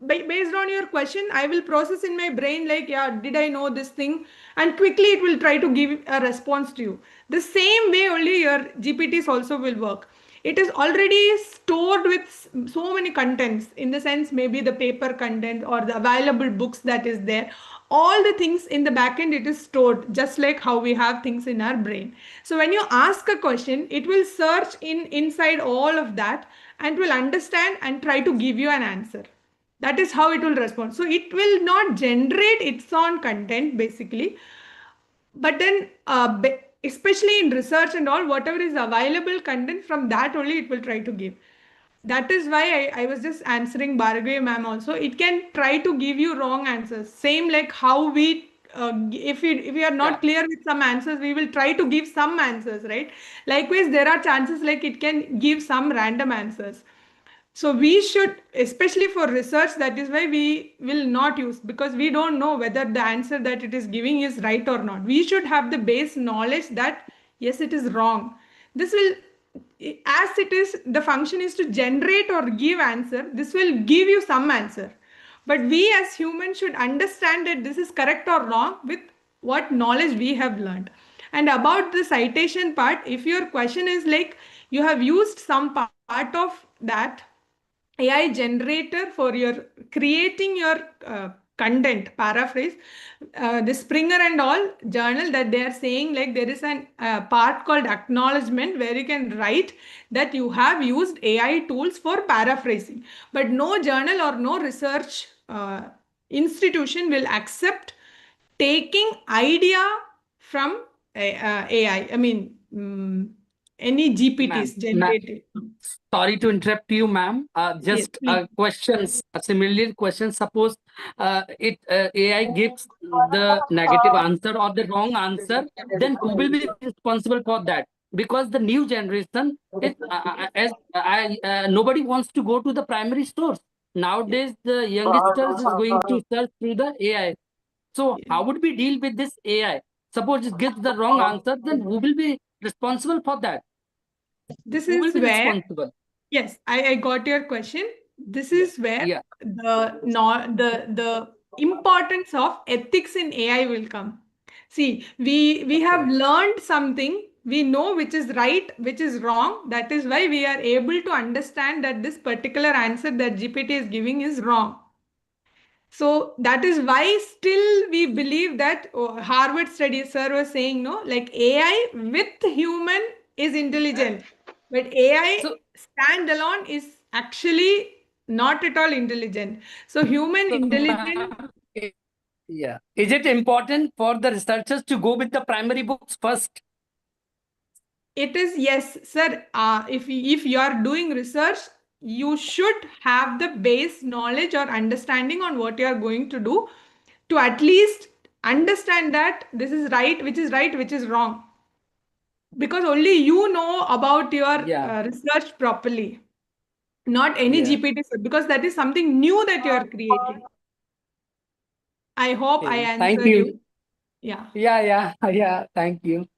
based on your question. I will process in my brain like, yeah, did I know this thing? And quickly it will try to give a response to you. The same way only your GPTs also will work. It is already stored with so many contents, in the sense maybe the paper content or the available books that is there. All the things in the backend, it is stored just like how we have things in our brain. So when you ask a question, it will search inside all of that and will understand and try to give you an answer. That is how it will respond. So it will not generate its own content basically, but then especially in research and all, whatever is available content, from that only it will try to give. That is why I was just answering Bhargavi ma'am also. It can try to give you wrong answers. Same like how we, if we are not clear with some answers, we will try to give some answers, right? Likewise, there are chances like it can give some random answers. So we should, especially for research, that is why we will not use, because we don't know whether the answer that it is giving is right or not. We should have the base knowledge that yes, it is wrong. This will, as it is, the function is to generate or give answer. This will give you some answer. But we as humans should understand that this is correct or wrong with what knowledge we have learned. And about the citation part, if your question is like you have used some part of that AI generator for your creating your content, paraphrase, the Springer and all journal, that they are saying like there is an part called acknowledgement where you can write that you have used AI tools for paraphrasing. But no journal or no research institution will accept taking idea from AI. I mean, any GPTs Ma'am, generated. sorry to interrupt you, ma'am. Yes, Just please. questions, a similar question. Suppose it AI gives the negative answer or the wrong answer, then who will be responsible for that? Because the new generation is as I nobody wants to go to the primary stores nowadays. The youngsters is going to search through the AI. So how would we deal with this AI? Suppose it gives the wrong answer, then who will be responsible for that? This Who will is be where, responsible? yes, I got your question. This Yeah, is where yeah. the no, the importance of ethics in AI will come. See, we have learned something. We know which is right, which is wrong. That is why we are able to understand that this particular answer that GPT is giving is wrong. So that is why still we believe that Harvard study sir was saying no, like AI with human is intelligent, but AI So, standalone is actually not at all intelligent. So human so intelligence, ma'am, yeah. Is it important for the researchers to go with the primary books first? it is yes, sir. If you are doing research, you should have the base knowledge or understanding on what you are going to do to at least understand that this is right, which is wrong. Because only you know about your Yeah, research properly, not any yeah. GPT, sir, because that is something new that you are creating. I hope I Okay. Thank answered you. you. Yeah. Yeah. Yeah. Thank you.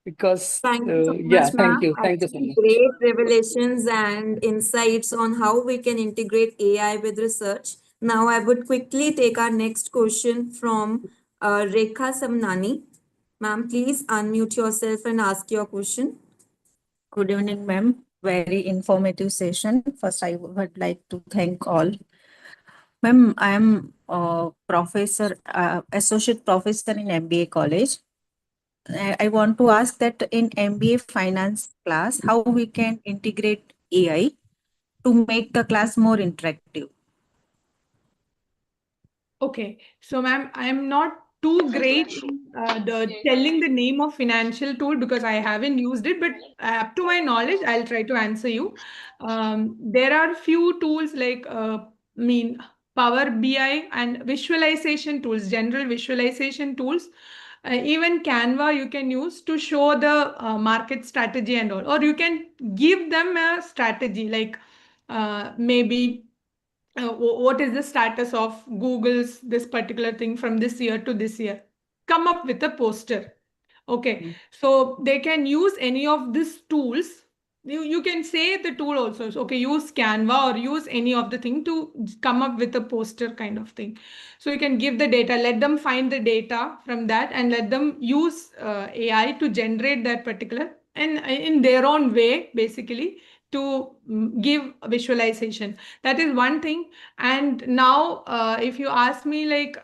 Because, Thank you so yeah, much, thank ma'am. you. Thank you so Actually, much. great revelations and insights on how we can integrate AI with research. Now, I would quickly take our next question from Rekha Samnani. Ma'am, please unmute yourself and ask your question. Good evening, ma'am. Very informative session. First, I would like to thank all. Ma'am, I am associate professor in MBA college. I want to ask that in MBA finance class, how we can integrate AI to make the class more interactive. Okay, so ma'am, I am not too great in the telling the name of financial tool because I haven't used it, but up to my knowledge, I'll try to answer you. There are few tools like Power BI and visualization tools, general visualization tools. Even Canva you can use to show the market strategy and all, or you can give them a strategy like maybe what is the status of Google's this particular thing from this year to this year. Come up with a poster. Okay, so they can use any of these tools. You can say the tool also. So, okay, use Canva or use any of the thing to come up with a poster kind of thing. So you can give the data, let them find the data from that and let them use AI to generate that particular and in their own way, basically, to give visualization. That is one thing. And now, if you ask me like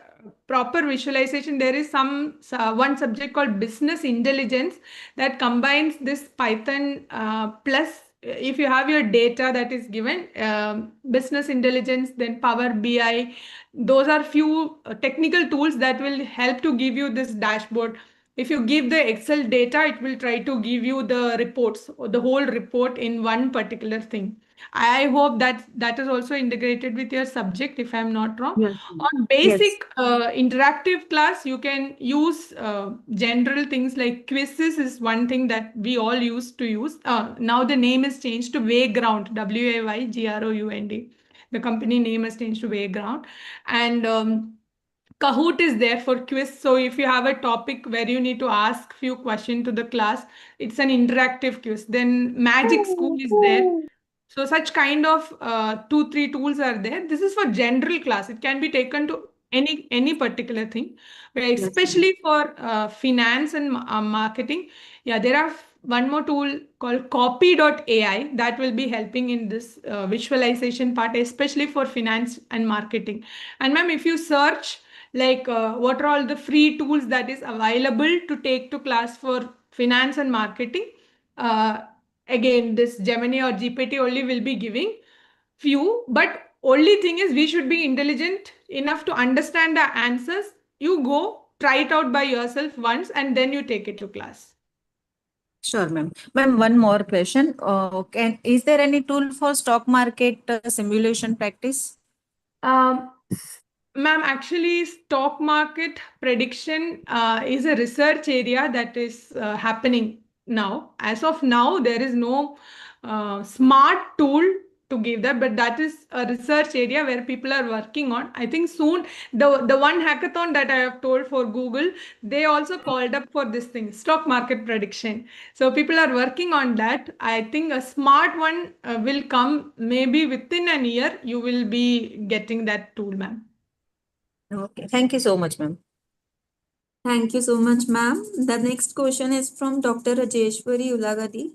proper visualization, there is one subject called business intelligence that combines this Python plus if you have your data that is given business intelligence, then Power BI, those are few technical tools that will help to give you this dashboard. If you give the Excel data, it will try to give you the reports or the whole report in one particular thing. I hope that that is also integrated with your subject, if I'm not wrong. Yes. On Yes. basic interactive class, you can use general things like quizzes is one thing that we all used to use. Now the name is changed to Wayground, Wayground. The company name has changed to Wayground. And Kahoot is there for quiz. So if you have a topic where you need to ask few questions to the class, it's an interactive quiz. Then Magic School is there. So such kind of 2, 3 tools are there. This is for general class. It can be taken to any particular thing, but Yes, ma'am. especially for finance and marketing. Yeah, there are one more tool called copy.ai that will be helping in this visualization part, especially for finance and marketing. And ma'am, if you search like what are all the free tools that is available to take to class for finance and marketing, uh, again this Gemini or GPT only will be giving few, but only thing is we should be intelligent enough to understand the answers. You go try it out by yourself once and then you take it to class. Sure, ma'am. Ma'am, one more question. Is there any tool for stock market simulation practice? Um, Ma'am, actually, stock market prediction is a research area that is happening now. As of now, there is no smart tool to give that, but that is a research area where people are working on. I think soon the one hackathon that I have told for Google, they also called up for this thing, stock market prediction. So people are working on that. I think a smart one will come maybe within an year. You will be getting that tool, ma'am. Okay, thank you so much, ma'am. Thank you so much, ma'am. The next question is from Dr. Rajeshwari Ulagadi.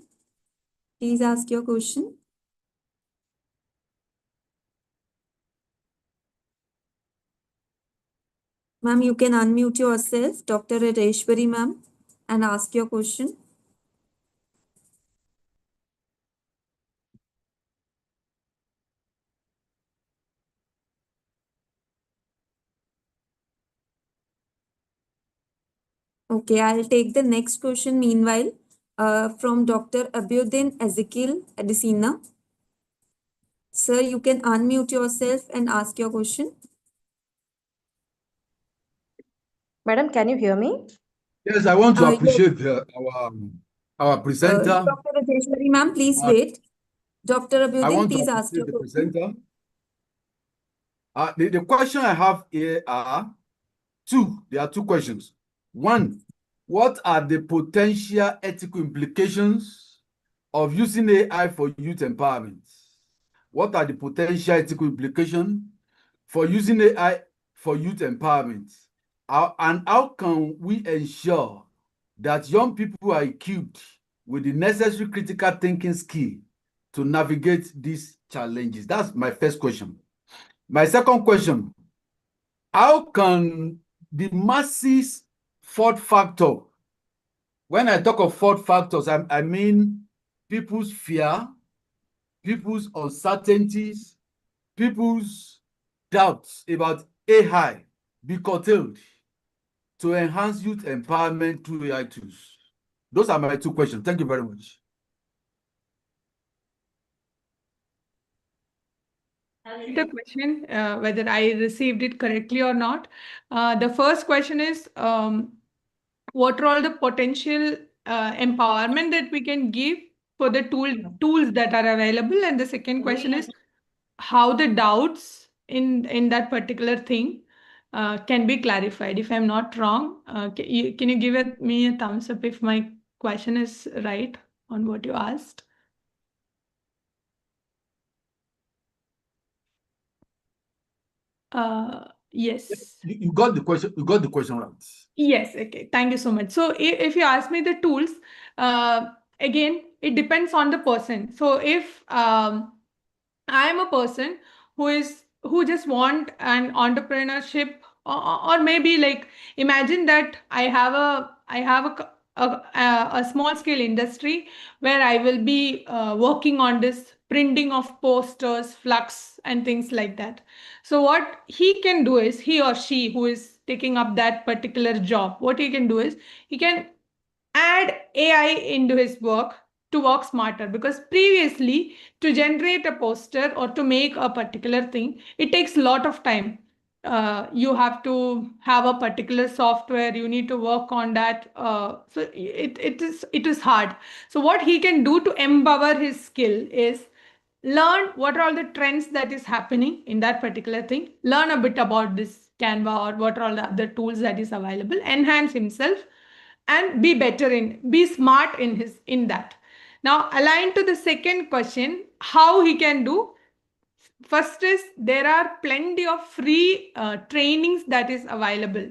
Please ask your question. Ma'am, you can unmute yourself, Dr. Rajeshwari, ma'am, and ask your question. Okay, I'll take the next question meanwhile from Dr. Abiuddin Ezekiel Adesina. Sir, you can unmute yourself and ask your question. Madam, can you hear me? Yes, I want to Yes. appreciate our presenter. Dr. Rajeshwari, ma'am, please wait. Dr. I Abiuddin, want to please ask your appreciate the question. presenter. The question I have here are two. There are two questions. One, what are the potential ethical implications of using AI for youth empowerment? What are the potential ethical implications for using AI for youth empowerment? And how can we ensure that young people are equipped with the necessary critical thinking skill to navigate these challenges? That's my first question. My second question, how can the masses fault factor, when I talk of fault factors, I mean people's fear, people's uncertainties, people's doubts about AI be curtailed to enhance youth empowerment through AI tools? Those are my two questions. Thank you very much. The question, whether I received it correctly or not. The first question is, what are all the potential empowerment that we can give for the tools that are available? And the second question is, how the doubts in that particular thing can be clarified. If I'm not wrong, can you give me a thumbs up if my question is right on what you asked? Yes. You got the question. You got the question right. Yes. Okay. Thank you so much. So if you ask me the tools, again, it depends on the person. So if I am a person who just want an entrepreneurship, or maybe like, imagine that I have a small scale industry where I will be working on this printing of posters, flux, and things like that. So what he can do is, he or she who is taking up that particular job, what he can do is, he can add AI into his work to work smarter, because previously, to generate a poster or to make a particular thing, it takes a lot of time. You have to have a particular software, you need to work on that. So it is hard. So what he can do to empower his skill is learn what are all the trends that is happening in that particular thing, learn a bit about this Canva or what are all the other tools that is available, enhance himself, and be smart in that. Now, aligned to the second question, how he can do. First is, there are plenty of free trainings that is available.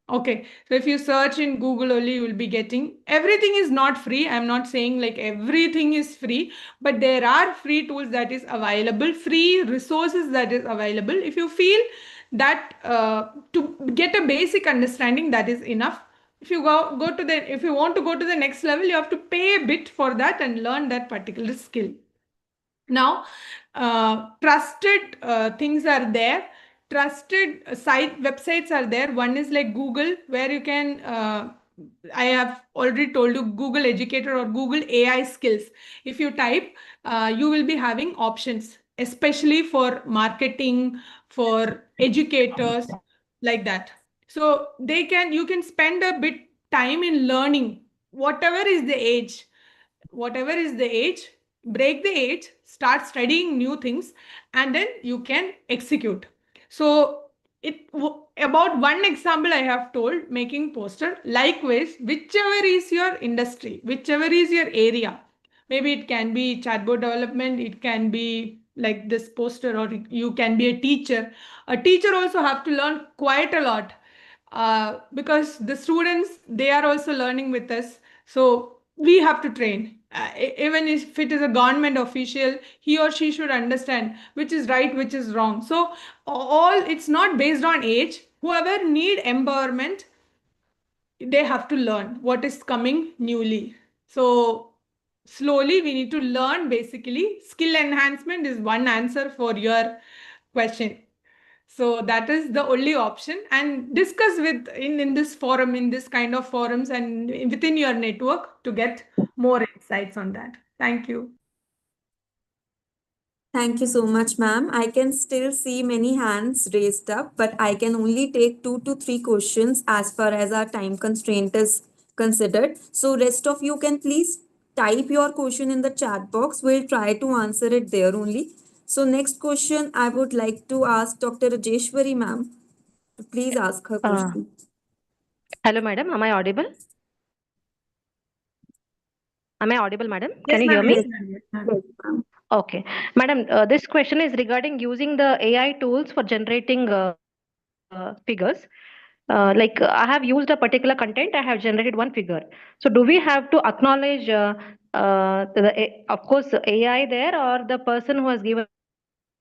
Okay, so if you search in Google only, you will be getting, everything is not free. I'm not saying like everything is free, but there are free tools that is available, free resources that is available. If you feel that to get a basic understanding, that is enough. If you if you want to go to the next level, you have to pay a bit for that and learn that particular skill. Now, trusted things are there. Trusted websites are there. One is like Google, where you can, I have already told you, Google Educator or Google AI skills. If you type, you will be having options, especially for marketing, for educators, like that. So you can spend a bit time in learning, whatever is the age. Whatever is the age, break the age, start studying new things, and then you can execute. So about one example I have told, making poster. Likewise, whichever is your industry, whichever is your area, maybe it can be chatbot development, it can be like this poster, or you can be a teacher. A teacher also have to learn quite a lot, because the students, they are also learning with us. So we have to train. Even if it is a government official, he or she should understand which is right, which is wrong. So all, it's not based on age. Whoever need empowerment, they have to learn what is coming newly. So slowly we need to learn. Basically, skill enhancement is one answer for your question. So that is the only option, and discuss with in this forum, in this kind of forums, and within your network to get more insights on that. Thank you. Thank you so much, ma'am. I can still see many hands raised up, but I can only take 2 to 3 questions as far as our time constraint is considered. So rest of you can please type your question in the chat box. We'll try to answer it there only. So next question, I would like to ask Dr. Rajeshwari ma'am to please ask her question. Hello, madam. Am I audible? Am I audible, madam? Yes, Can you hear ma'am. me? Yes, ma'am. Yes, ma'am. Yes, ma'am. Okay. Madam, this question is regarding using the AI tools for generating figures. I have used a particular content, I have generated one figure. So do we have to acknowledge, of course, AI there, or the person who has given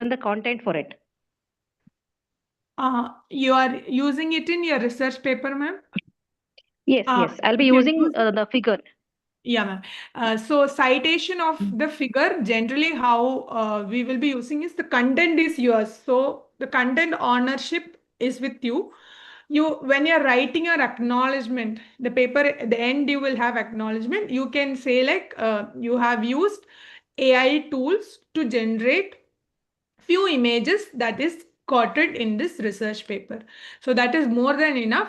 the content for it? You are using it in your research paper, ma'am? Yes, yes. I'll be You can using use the figure. Yeah, ma'am. So citation of the figure, generally how we will be using is the content is yours. So the content ownership is with you. When you're writing your acknowledgement, the paper at the end you will have acknowledgement. You can say like you have used AI tools to generate few images that is quoted in this research paper. So that is more than enough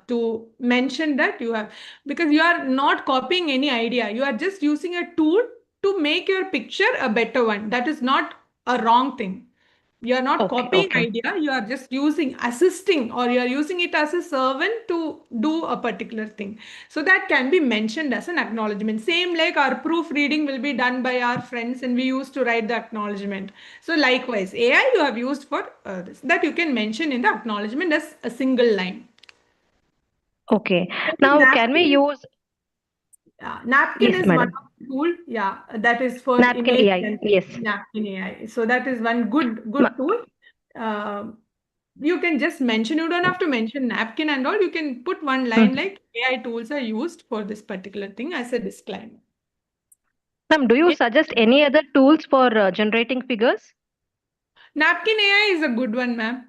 to mention that you have, because you are not copying any idea. You are just using a tool to make your picture a better one. That is not a wrong thing. You are not copying idea, you are just assisting, or you are using it as a servant to do a particular thing. So that can be mentioned as an acknowledgement. Same like our proofreading will be done by our friends and we used to write the acknowledgement. So likewise, AI you have used for this, that you can mention in the acknowledgement as a single line. Okay. Now, can we use... Napkin Yes, is madam. one of the tool. Yeah, that is for Napkin image AI. Yes. Napkin AI. So that is one good tool. You can just mention, you don't have to mention napkin and all. You can put one line like AI tools are used for this particular thing as a disclaimer. Ma'am, do you suggest any other tools for generating figures? Napkin AI is a good one, ma'am.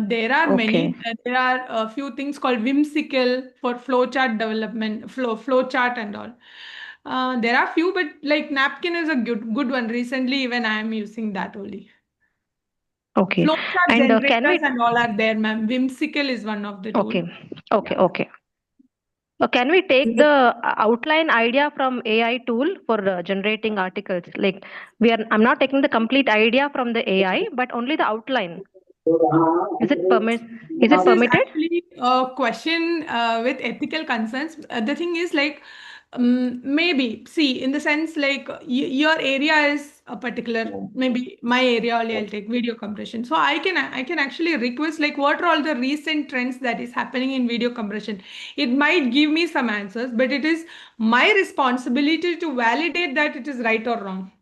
There are many. There are a few things called Whimsical for flowchart development, flowchart and all. There are few, but like Napkin is a good one. Recently, even I am using that only. Okay. Flowchart And generators and all are there, ma'am. Whimsical is one of the tools. Okay. Can we take the outline idea from AI tool for generating articles? Like I'm not taking the complete idea from the AI, but only the outline. Is it permitted? This is actually a question with ethical concerns. The thing is like, maybe see, in the sense like your area is a particular, maybe my area only I'll take video compression. So I can actually request like what are all the recent trends that is happening in video compression. It might give me some answers, but it is my responsibility to validate that it is right or wrong.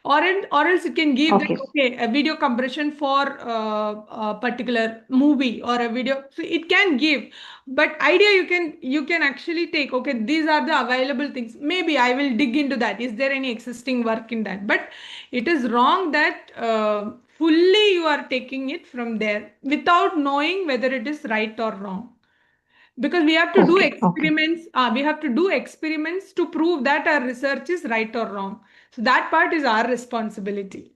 Or else it can give that, okay, a video compression for a particular movie or a video. So it can give, but idea you can actually take, okay, these are the available things. Maybe I will dig into that. Is there any existing work in that? But it is wrong that fully you are taking it from there without knowing whether it is right or wrong. Because we have to do experiments. We have to do experiments to prove that our research is right or wrong. So that part is our responsibility.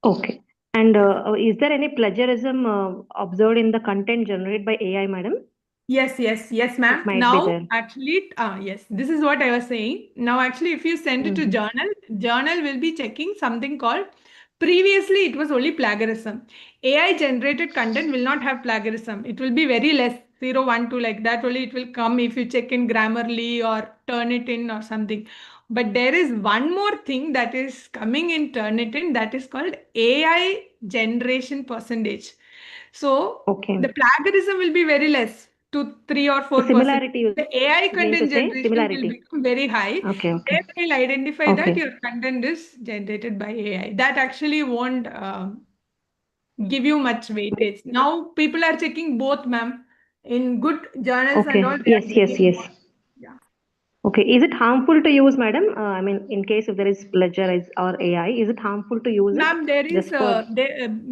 Okay. And is there any plagiarism observed in the content generated by AI, madam? Yes, ma'am. Now, actually, yes, this is what I was saying. Now, actually, if you send it to journal will be checking something called, previously it was only plagiarism. AI generated content will not have plagiarism. It will be very less, 0, 1, 2, like that only it will come if you check in Grammarly or Turnitin or something. But there is one more thing that is coming in Turnitin that is called AI generation percentage. So Okay. the plagiarism will be very less, to 3 or 4%. Similarity, you The AI mean to content say? generation will Similarity. become very high. Okay, okay. They will identify that Okay. your content is generated by AI. That actually won't give you much weightage. Now people are checking both, ma'am. In good journals and all, Okay. they are Yes, yes, checking yes. both. Yeah. Okay. Is it harmful to use, madam? I mean, in case if there is plagiarism or AI, is it harmful to use it? Ma'am, there is Just for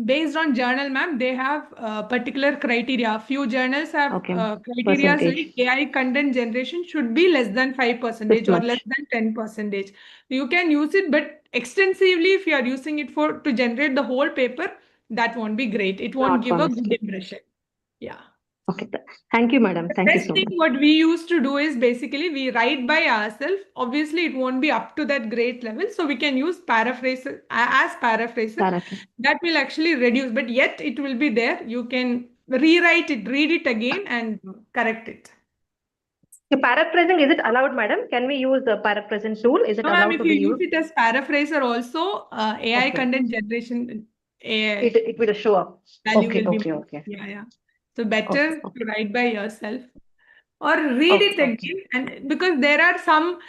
based on journal, ma'am, they have particular criteria. Few journals have okay criteria percentage like AI content generation should be less than 5% this or less much. than 10%. You can use it, but extensively, if you are using it for to generate the whole paper, that won't be great. It won't Not give for a good mistake. impression. Yeah. Okay. Thank you, madam. The Thank you best so thing much. what we used to do is basically we write by ourselves. Obviously, it won't be up to that great level. So we can use paraphrases as paraphraser. Correct. That will actually reduce, but yet it will be there. You can rewrite it, read it again and correct it. Okay, paraphrasing, is it allowed, madam? Can we use the paraphrasing tool? Is it No, ma'am, allowed if to you be use used? it as paraphraser also, AI Okay. content generation It will show up. value Okay, will be okay, more. okay. Yeah, yeah. So Okay, better okay. to write by yourself or read it Okay, okay. again. And because there are some,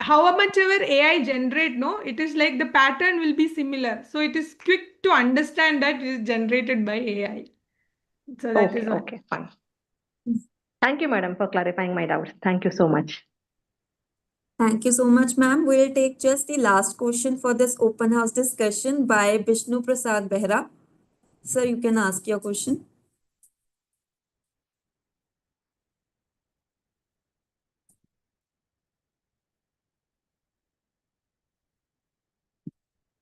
how much ever AI generate, no, it is like the pattern will be similar. So it is quick to understand that it is generated by AI. So that Okay, is one. okay, fine. Thank you, madam, for clarifying my doubts. Thank you so much. Thank you so much, ma'am. We'll take just the last question for this open house discussion by Bishnu Prasad Behra. Sir, you can ask your question.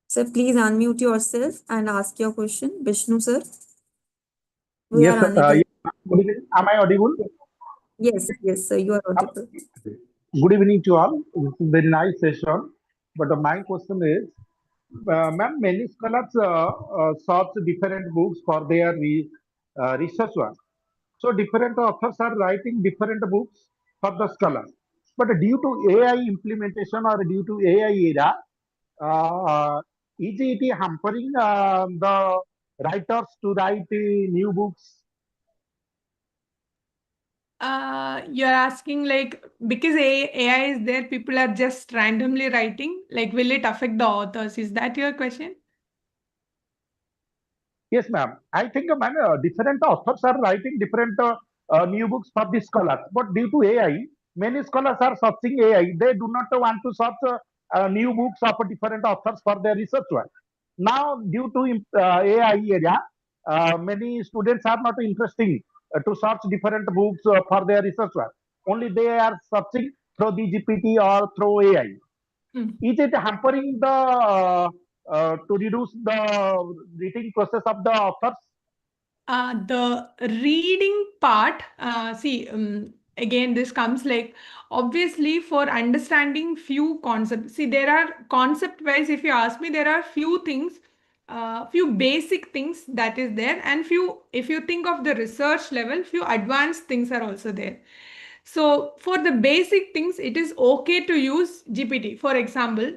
Sir, please unmute yourself and ask your question. Vishnu, sir. We Yes, are unable. good evening. Am I audible? Yes, yes, sir, you are audible. Good evening to all. This is a very nice session. But my question is, ma'am, many scholars search different books for their research work. So different authors are writing different books for the scholars. But due to AI implementation or due to AI era, is it hampering the writers to write new books? You're asking like because AI is there, people are just randomly writing. Like, will it affect the authors? Is that your question? Yes, ma'am. I think, ma'am, different authors are writing different new books for the scholars. But due to AI, many scholars are searching AI. They do not want to search new books of different authors for their research work. Now, due to AI area, many students are not interested to search different books for their research work. Only they are searching through the GPT or through AI. Is it hampering the to reduce the reading process of the authors? The reading part, again, this comes like obviously for understanding few concepts. See, there are concept wise, if you ask me, there are few things, few basic things that is there, and few, if you think of the research level, few advanced things are also there. So for the basic things, it is okay to use GPT. For example,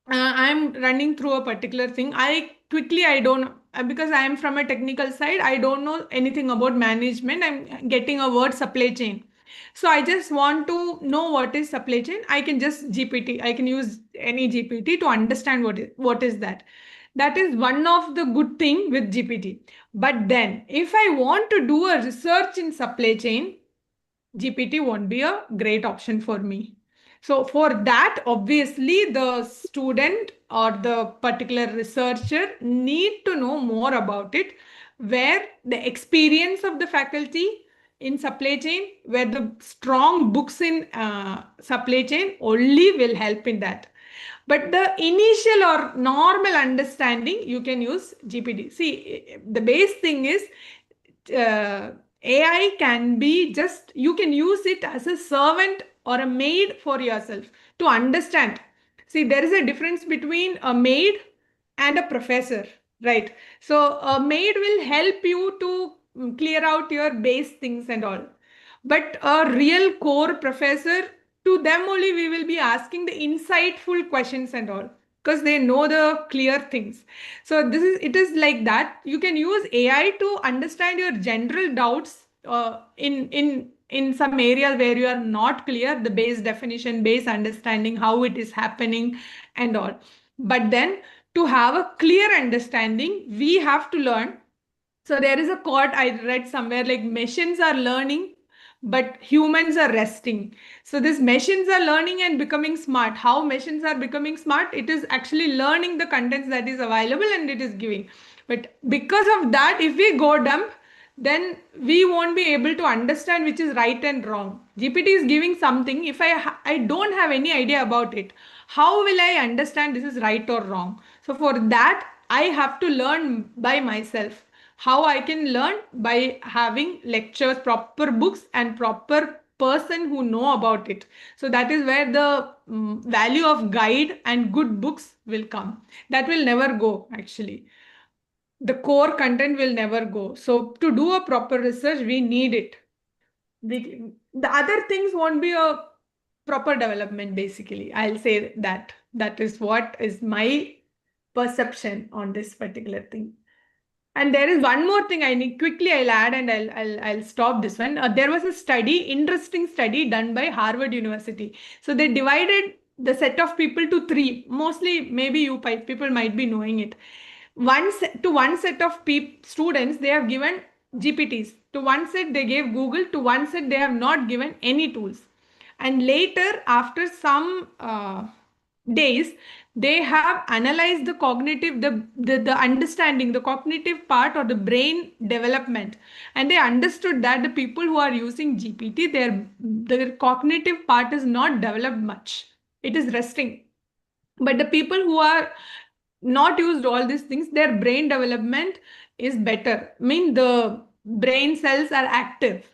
I'm running through a particular thing. I don't, because I am from a technical side, I don't know anything about management. I'm getting a word supply chain. So I just want to know what is supply chain. I can just GPT, I can use any GPT to understand what is that. That is one of the good thing with GPT. But then if I want to do a research in supply chain, GPT won't be a great option for me. So for that, obviously the student or the particular researcher need to know more about it, where the experience of the faculty in supply chain, where the strong books in supply chain only will help in that. But the initial or normal understanding, you can use GPT. See, the base thing is AI can be just, you can use it as a servant or a maid for yourself to understand. See, there is a difference between a maid and a professor, right? So a maid will help you to clear out your base things and all. But a real core professor to them only we will be asking the insightful questions and all, because they know the clear things. So it is like that. You can use AI to understand your general doubts in some areas where you are not clear, the base definition, base understanding, how it is happening and all. But then to have a clear understanding, we have to learn. So there is a quote I read somewhere, like machines are learning, but humans are resting. So these machines are learning and becoming smart. How machines are becoming smart? It is actually learning the contents that is available and it is giving. But because of that, if we go dumb, then we won't be able to understand which is right and wrong. GPT is giving something. If I don't have any idea about it, how will I understand this is right or wrong? So for that, I have to learn by myself. How I can learn? By having lectures, proper books and proper person who know about it. So that is where the value of guide and good books will come. That will never go actually. The core content will never go. So to do a proper research, we need it. The other things won't be a proper development, basically. I'll say that. That is what is my perception on this particular thing. And there is one more thing I need quickly. I'll add and I'll stop this one. There was a study, interesting study done by Harvard University. So they divided the set of people to three. Mostly, maybe you people might be knowing it. One set of students, they have given GPTs. To one set they gave Google. To one set they have not given any tools. And later, after some days, they have analyzed the cognitive, the understanding, the cognitive part or the brain development, and they understood that the people who are using GPT, their cognitive part is not developed much. It is resting. But the people who are not used all these things, their brain development is better. I mean, the brain cells are active.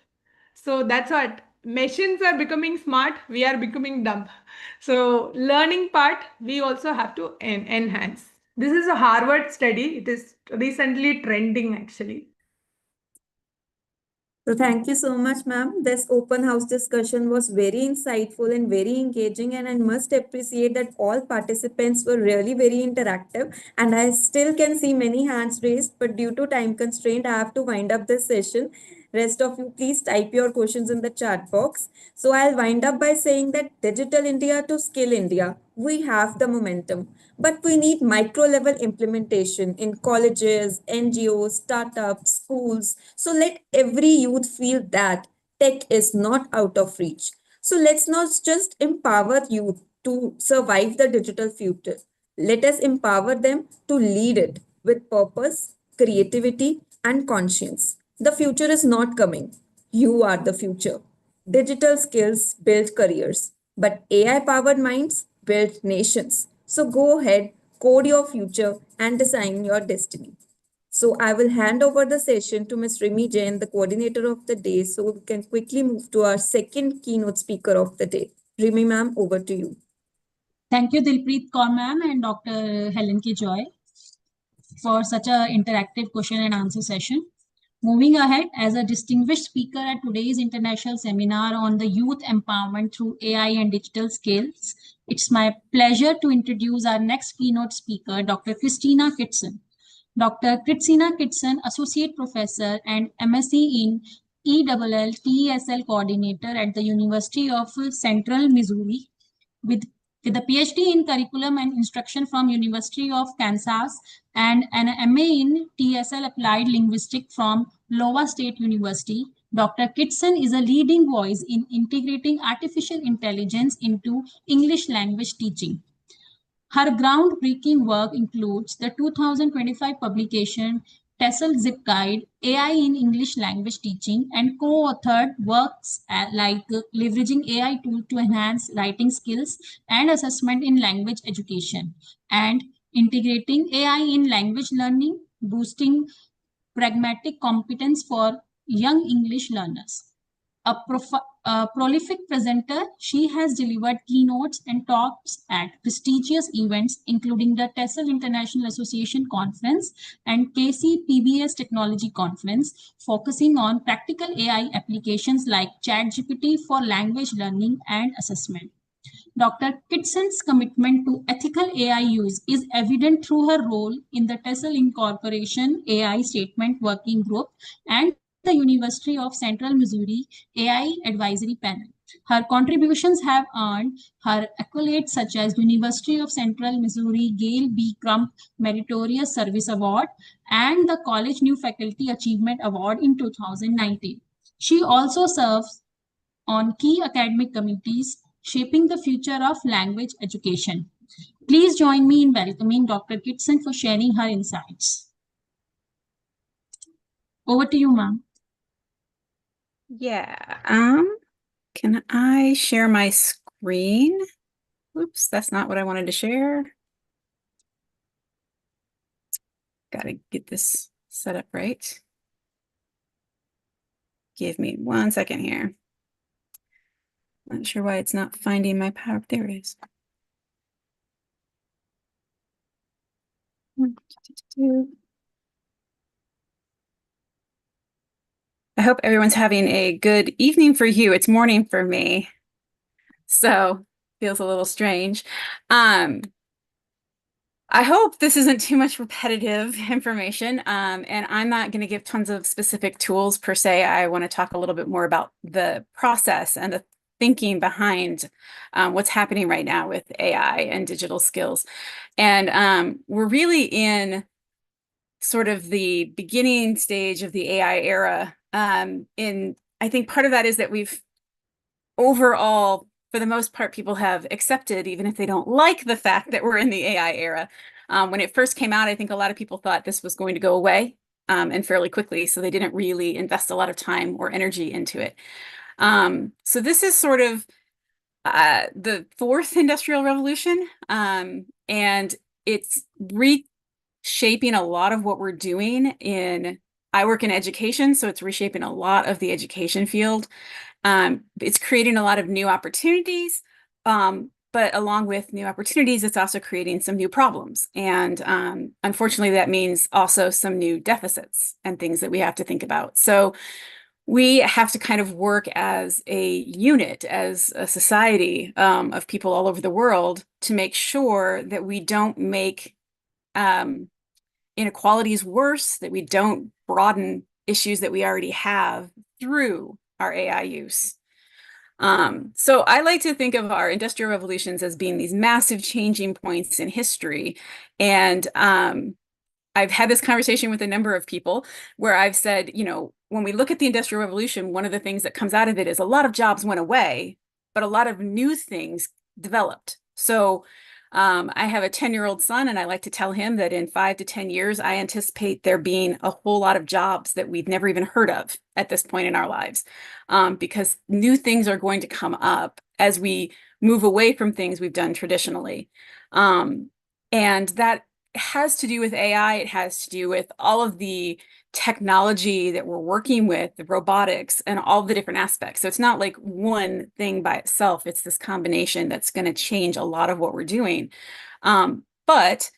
So that's what. Machines are becoming smart, we are becoming dumb. So learning part, we also have to enhance. This is a Harvard study. It is recently trending actually. So thank you so much, ma'am. This open house discussion was very insightful and very engaging, and I must appreciate that all participants were really very interactive. And I still can see many hands raised, but due to time constraint, I have to wind up this session. Rest of you, please type your questions in the chat box. So I'll wind up by saying that Digital India to Skill India, we have the momentum, but we need micro level implementation in colleges, NGOs, startups, schools. So let every youth feel that tech is not out of reach. So let's not just empower youth to survive the digital future. Let us empower them to lead it with purpose, creativity, and conscience. The future is not coming. You are the future. Digital skills build careers, but AI powered minds build nations. So go ahead, code your future, and design your destiny. So I will hand over the session to Ms. Rimi Jain, the coordinator of the day, so we can quickly move to our second keynote speaker of the day. Rimi ma'am, over to you. Thank you, Dilpreet Kaur ma'am and Dr. Helen K. Joy for such an interactive question and answer session. Moving ahead, as a distinguished speaker at today's international seminar on the youth empowerment through AI and digital skills, it's my pleasure to introduce our next keynote speaker, Dr. Christina Kitson. Dr. Christina Kitson, Associate Professor and MSc in ELL TESL Coordinator at the University of Central Missouri, with a PhD in Curriculum and Instruction from University of Kansas and an MA in TSL Applied Linguistics from Iowa State University. Dr. Kitson is a leading voice in integrating artificial intelligence into English language teaching. Her groundbreaking work includes the 2025 publication TESL Zip Guide, AI in English Language Teaching, and co-authored works like leveraging AI tools to enhance writing skills and assessment in language education, and integrating AI in language learning, boosting pragmatic competence for young English learners. A A prolific presenter, she has delivered keynotes and talks at prestigious events, including the TESOL International Association Conference and KC-PBS Technology Conference, focusing on practical AI applications like ChatGPT for language learning and assessment. Dr. Kitson's commitment to ethical AI use is evident through her role in the TESOL Incorporation AI Statement Working Group and the University of Central Missouri AI Advisory Panel. Her contributions have earned her accolades such as University of Central Missouri Gail B. Crump Meritorious Service Award and the College New Faculty Achievement Award in 2019. She also serves on key academic committees shaping the future of language education. Please join me in welcoming Dr. Kitson for sharing her insights. Over to you, ma'am. Yeah. Can I share my screen? Oops, that's not what I wanted to share. Got to get this set up right. Give me 1 second here. Not sure why it's not finding my power. There it is. I hope everyone's having a good evening for you. It's morning for me, so feels a little strange. I hope this isn't too much repetitive information, and I'm not going to give tons of specific tools per se. I want to talk a little bit more about the process and the thinking behind what's happening right now with AI and digital skills. And we're really in sort of the beginning stage of the AI era. I think part of that is that we've overall, for the most part, people have accepted, even if they don't like the fact that we're in the AI era. When it first came out, I think a lot of people thought this was going to go away and fairly quickly, so they didn't really invest a lot of time or energy into it. So this is sort of the fourth industrial revolution, and it's reshaping a lot of what we're doing I work in education, so it's reshaping a lot of the education field. It's creating a lot of new opportunities, but along with new opportunities, it's also creating some new problems. And unfortunately, that means also some new deficits and things that we have to think about. So we have to kind of work as a unit, as a society of people all over the world to make sure that we don't make inequalities worse, that we don't broaden issues that we already have through our AI use. So I like to think of our industrial revolutions as being these massive changing points in history. And I've had this conversation with a number of people where I've said, when we look at the Industrial Revolution, one of the things that comes out of it is a lot of jobs went away, but a lot of new things developed. So I have a 10-year-old son, and I like to tell him that in 5 to 10 years, I anticipate there being a whole lot of jobs that we've never even heard of at this point in our lives, because new things are going to come up as we move away from things we've done traditionally. And that has to do with AI. It has to do with all of the technology that we're working with, the robotics and all the different aspects. So it's not like one thing by itself. It's this combination that's going to change a lot of what we're doing. But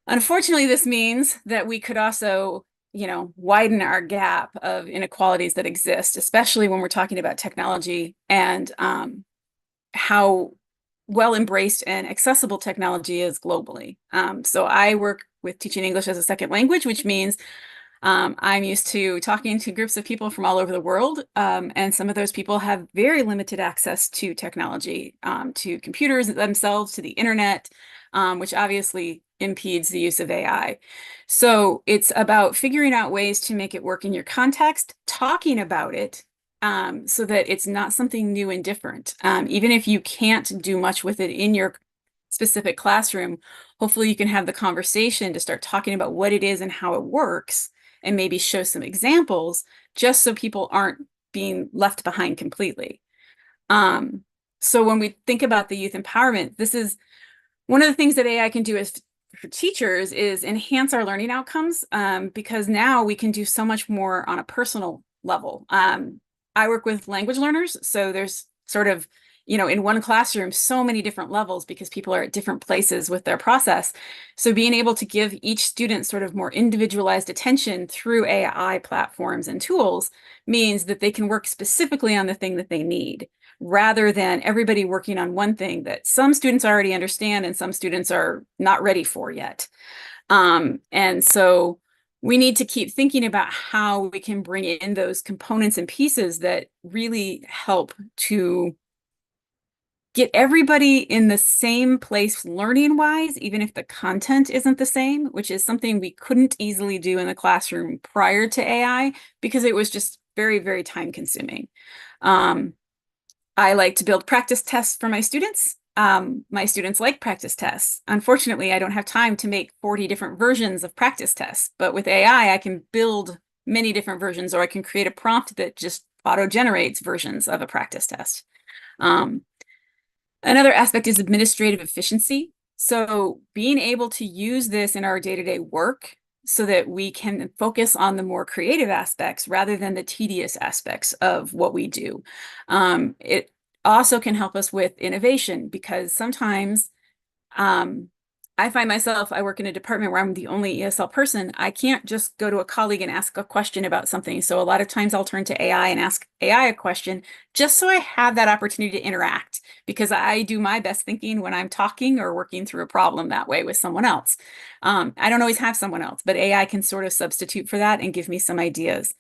unfortunately, this means that we could also, widen our gap of inequalities that exist, especially when we're talking about technology and how well embraced and accessible technology is globally. So I work with teaching English as a second language, which means I'm used to talking to groups of people from all over the world, and some of those people have very limited access to technology, to computers themselves, to the internet, which obviously impedes the use of AI. So it's about figuring out ways to make it work in your context, talking about it, so that it's not something new and different. Even if you can't do much with it in your specific classroom, hopefully you can have the conversation to start talking about what it is and how it works, and maybe show some examples just so people aren't being left behind completely. So when we think about the youth empowerment, this is one of the things that AI can do for teachers is enhance our learning outcomes, because now we can do so much more on a personal level. I work with language learners, so there's sort of, in one classroom, so many different levels because people are at different places with their process. So being able to give each student sort of more individualized attention through AI platforms and tools means that they can work specifically on the thing that they need, rather than everybody working on one thing that some students already understand and some students are not ready for yet. And so we need to keep thinking about how we can bring in those components and pieces that really help to get everybody in the same place learning wise, even if the content isn't the same, which is something we couldn't easily do in the classroom prior to AI because it was just very, very time consuming. I like to build practice tests for my students. My students like practice tests. Unfortunately, I don't have time to make 40 different versions of practice tests, but with AI, I can build many different versions, or I can create a prompt that just auto-generates versions of a practice test. Another aspect is administrative efficiency. So being able to use this in our day-to-day work so that we can focus on the more creative aspects rather than the tedious aspects of what we do. It also can help us with innovation because sometimes I find myself, I work in a department where I'm the only ESL person. I can't just go to a colleague and ask a question about something. So a lot of times I'll turn to AI and ask AI a question just so I have that opportunity to interact, because I do my best thinking when I'm talking or working through a problem that way with someone else. I don't always have someone else, but AI can sort of substitute for that and give me some ideas.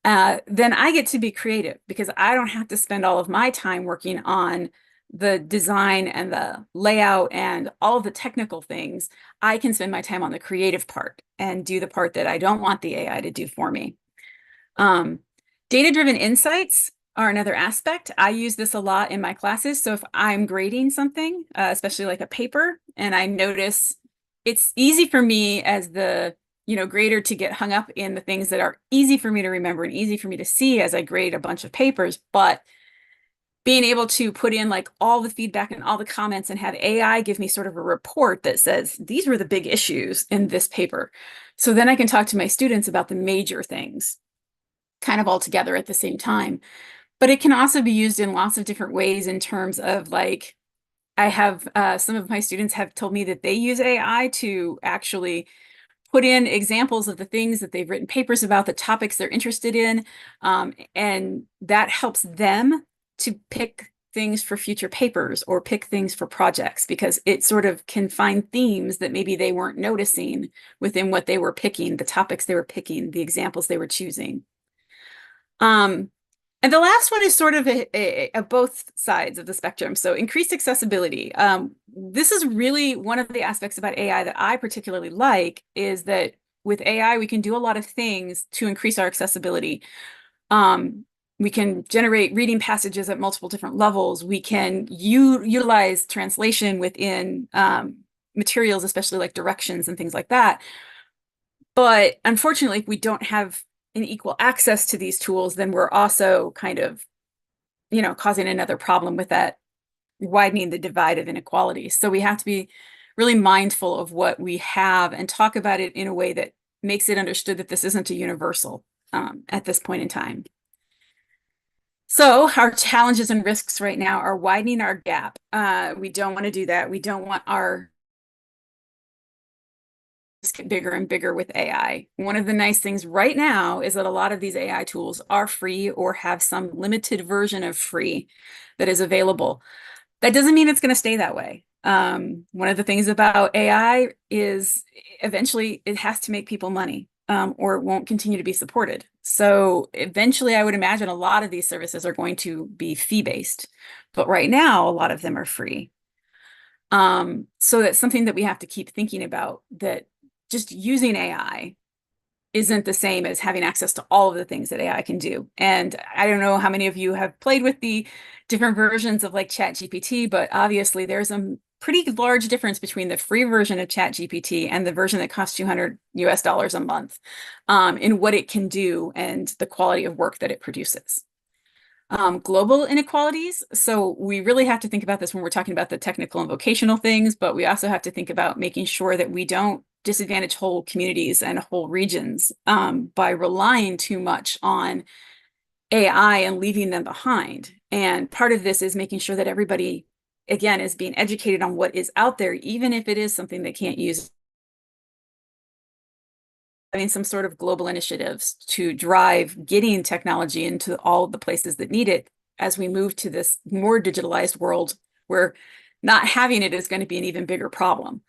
Then I get to be creative because I don't have to spend all of my time working on the design and the layout and all of the technical things. I can spend my time on the creative part and do the part that I don't want the AI to do for me. Data-driven insights are another aspect. I use this a lot in my classes. So if I'm grading something, especially like a paper, and I notice it's easy for me as the grader to get hung up in the things that are easy for me to remember and easy for me to see as I grade a bunch of papers, but being able to put in like all the feedback and all the comments and have AI give me sort of a report that says, these were the big issues in this paper. So then I can talk to my students about the major things kind of all together at the same time. But it can also be used in lots of different ways in terms of like, I have some of my students have told me that they use AI to actually put in examples of the things that they've written papers about, the topics they're interested in, and that helps them to pick things for future papers or pick things for projects, because it sort of can find themes that maybe they weren't noticing within what they were picking, the topics they were picking, the examples they were choosing. And the last one is sort of a both sides of the spectrum. So increased accessibility. This is really one of the aspects about AI that I particularly like, is that with AI, we can do a lot of things to increase our accessibility. We can generate reading passages at multiple different levels. We can utilize translation within materials, especially like directions and things like that. But unfortunately, if we don't have an equal access to these tools, then we're also kind of, causing another problem with that, widening the divide of inequality. So we have to be really mindful of what we have and talk about it in a way that makes it understood that this isn't a universal at this point in time. So our challenges and risks right now are widening our gap. We don't want to do that. We don't want our get bigger and bigger with AI. One of the nice things right now is that a lot of these AI tools are free or have some limited version of free that is available. That doesn't mean it's going to stay that way. One of the things about AI is eventually it has to make people money, or it won't continue to be supported. So eventually I would imagine a lot of these services are going to be fee-based, but right now a lot of them are free. So that's something that we have to keep thinking about, that just using AI isn't the same as having access to all of the things that AI can do. And I don't know how many of you have played with the different versions of like ChatGPT, but obviously there's a pretty large difference between the free version of ChatGPT and the version that costs $200 US a month in what it can do and the quality of work that it produces. Global inequalities. So we really have to think about this when we're talking about the technical and vocational things, but we also have to think about making sure that we don't disadvantage whole communities and whole regions by relying too much on AI and leaving them behind. And part of this is making sure that everybody, again, is being educated on what is out there, even if it is something they can't use. Having some sort of global initiatives to drive getting technology into all of the places that need it as we move to this more digitalized world where not having it is going to be an even bigger problem.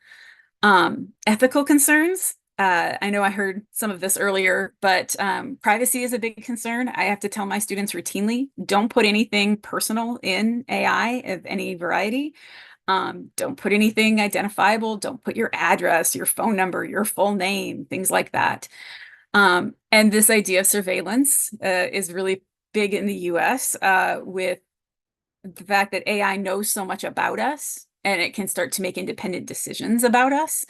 Ethical concerns. I know I heard some of this earlier, but privacy is a big concern. I have to tell my students routinely, don't put anything personal in AI of any variety. Don't put anything identifiable. Don't put your address, your phone number, your full name, things like that. And this idea of surveillance is really big in the US with the fact that AI knows so much about us and it can start to make independent decisions about us.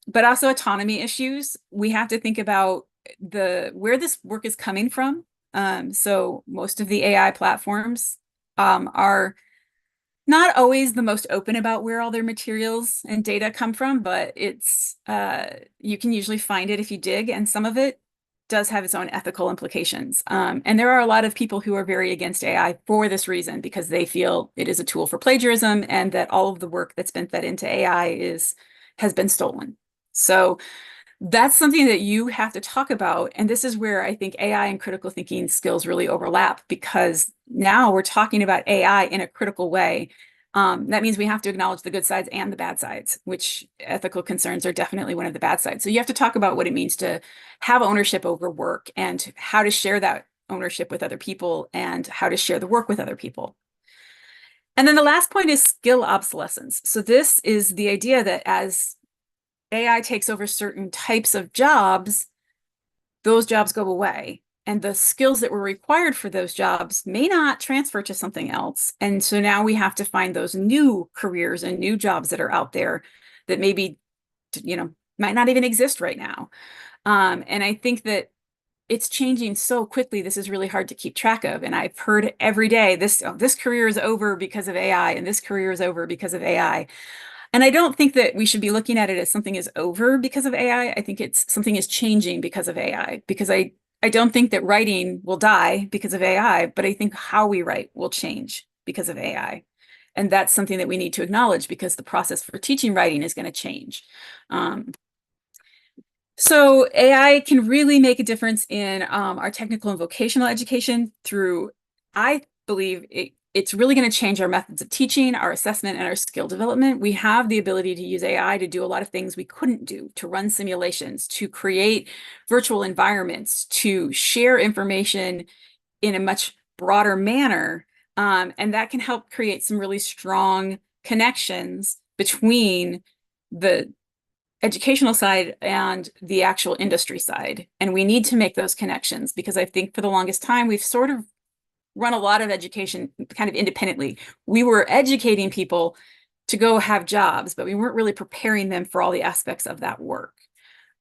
But also autonomy issues. We have to think about where this work is coming from. So most of the AI platforms are not always the most open about where all their materials and data come from, but it's you can usually find it if you dig, and some of it does have its own ethical implications. And there are a lot of people who are very against AI for this reason, because they feel it is a tool for plagiarism and that all of the work that's been fed into AI has been stolen. So that's something that you have to talk about. And this is where I think AI and critical thinking skills really overlap, because now we're talking about AI in a critical way. That means we have to acknowledge the good sides and the bad sides, which ethical concerns are definitely one of the bad sides. So you have to talk about what it means to have ownership over work and how to share that ownership with other people and how to share the work with other people. And then the last point is skill obsolescence. So this is the idea that as AI takes over certain types of jobs, those jobs go away. And the skills that were required for those jobs may not transfer to something else. And so now we have to find those new careers and new jobs that are out there that maybe, might not even exist right now. And I think that it's changing so quickly. This is really hard to keep track of. And I've heard every day, this career is over because of AI, and this career is over because of AI. And I don't think that we should be looking at it as something is over because of AI. I think it's something is changing because of AI, because I don't think that writing will die because of AI, but I think how we write will change because of AI. And that's something that we need to acknowledge, because the process for teaching writing is going to change. So AI can really make a difference in our technical and vocational education through, I believe, it's really going to change our methods of teaching, our assessment, and our skill development. We have the ability to use AI to do a lot of things we couldn't do, to run simulations, to create virtual environments, to share information in a much broader manner. And that can help create some really strong connections between the educational side and the actual industry side. And we need to make those connections, because I think for the longest time, we've sort of run a lot of education kind of independently. We were educating people to go have jobs, but we weren't really preparing them for all the aspects of that work.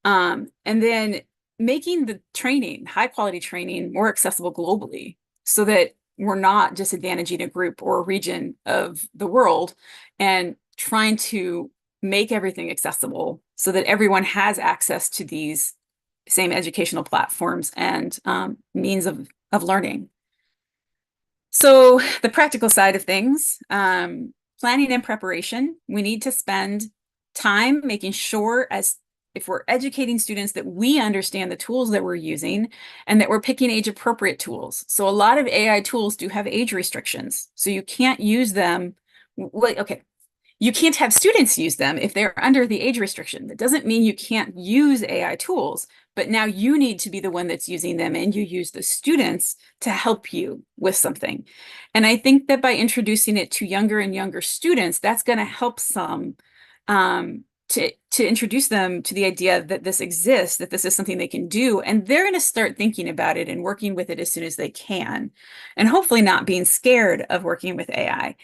And then making the training, high quality training, more accessible globally, so that we're not disadvantaging a group or a region of the world, and trying to make everything accessible so that everyone has access to these same educational platforms and means of learning. So the practical side of things, planning and preparation, we need to spend time making sure, as if we're educating students, that we understand the tools that we're using and that we're picking age appropriate tools. So a lot of AI tools do have age restrictions. So you can't use them. Well, okay, you can't have students use them if they're under the age restriction. That doesn't mean you can't use AI tools, but now you need to be the one that's using them, and you use the students to help you with something. And I think that by introducing it to younger and younger students, that's going to help some to introduce them to the idea that this exists, that this is something they can do, and they're going to start thinking about it and working with it as soon as they can, and hopefully not being scared of working with AI.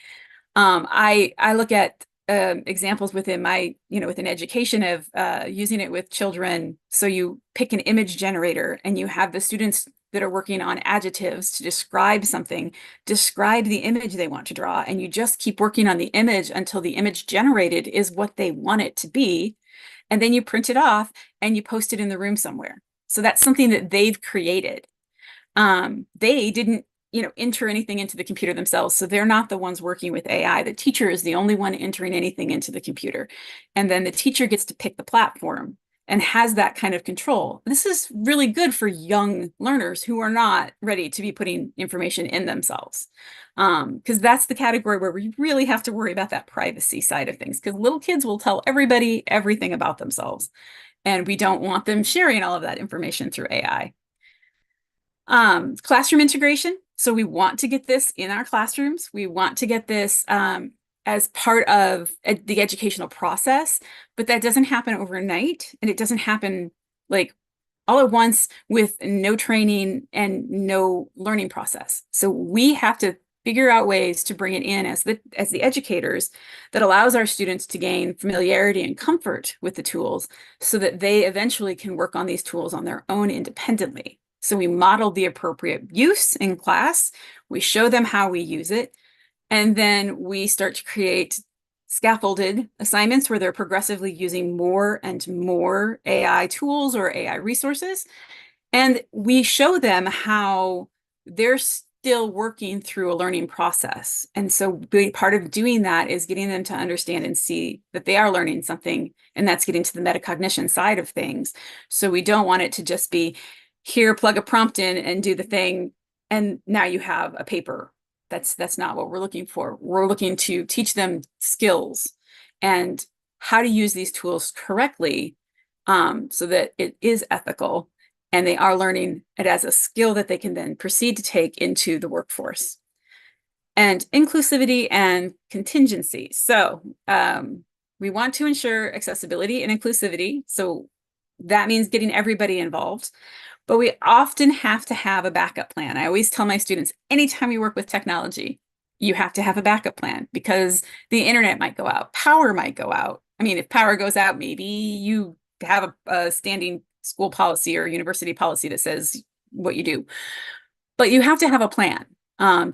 I look at examples within my, within education of using it with children. So you pick an image generator and you have the students that are working on adjectives to describe something, describe the image they want to draw, and you just keep working on the image until the image generated is what they want it to be. And then you print it off and you post it in the room somewhere. So that's something that they've created. they didn't, enter anything into the computer themselves. So they're not the ones working with AI. The teacher is the only one entering anything into the computer. And then the teacher gets to pick the platform and has that kind of control. This is really good for young learners who are not ready to be putting information in themselves. Because that's the category where we really have to worry about that privacy side of things, because little kids will tell everybody everything about themselves. And we don't want them sharing all of that information through AI. Classroom integration. So we want to get this in our classrooms. We want to get this as part of the educational process, but that doesn't happen overnight, and it doesn't happen like all at once with no training and no learning process. So we have to figure out ways to bring it in as the educators that allows our students to gain familiarity and comfort with the tools so that they eventually can work on these tools on their own independently. So we model the appropriate use in class, we show them how we use it, and then we start to create scaffolded assignments where they're progressively using more and more AI tools or AI resources. And we show them how they're still working through a learning process. And so part of doing that is getting them to understand and see that they are learning something, and that's getting to the metacognition side of things. So we don't want it to just be, here, plug a prompt in and do the thing, and now you have a paper. That's not what we're looking for. We're looking to teach them skills and how to use these tools correctly, so that it is ethical and they are learning it as a skill that they can then proceed to take into the workforce. And inclusivity and contingency. So we want to ensure accessibility and inclusivity. So that means getting everybody involved. But we often have to have a backup plan. I always tell my students, anytime you work with technology, you have to have a backup plan, because the internet might go out, power might go out. I mean, if power goes out, maybe you have a standing school policy or university policy that says what you do. But you have to have a plan.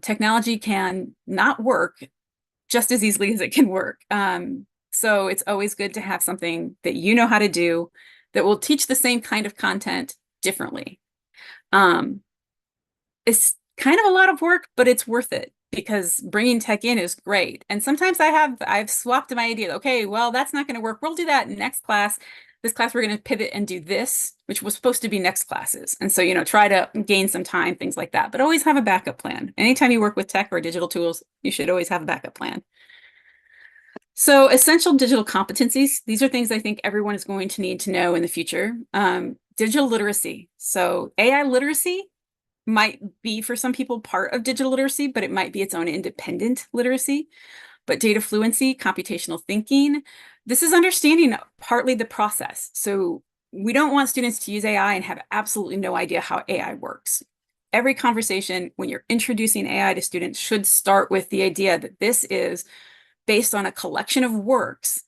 Technology can not work just as easily as it can work. So it's always good to have something that you know how to do that will teach the same kind of content differently. It's kind of a lot of work, but it's worth it, because bringing tech in is great. And sometimes I've swapped my idea. Okay, well, that's not going to work. We'll do that in next class. This class, we're going to pivot and do this, which was supposed to be next classes. And so, try to gain some time, things like that, but always have a backup plan. Anytime you work with tech or digital tools, you should always have a backup plan. So essential digital competencies, these are things I think everyone is going to need to know in the future. Digital literacy. So AI literacy might be, for some people, part of digital literacy, but it might be its own independent literacy. But data fluency, computational thinking, this is understanding partly the process. So we don't want students to use AI and have absolutely no idea how AI works. Every conversation, when you're introducing AI to students, should start with the idea that this is based on a collection of works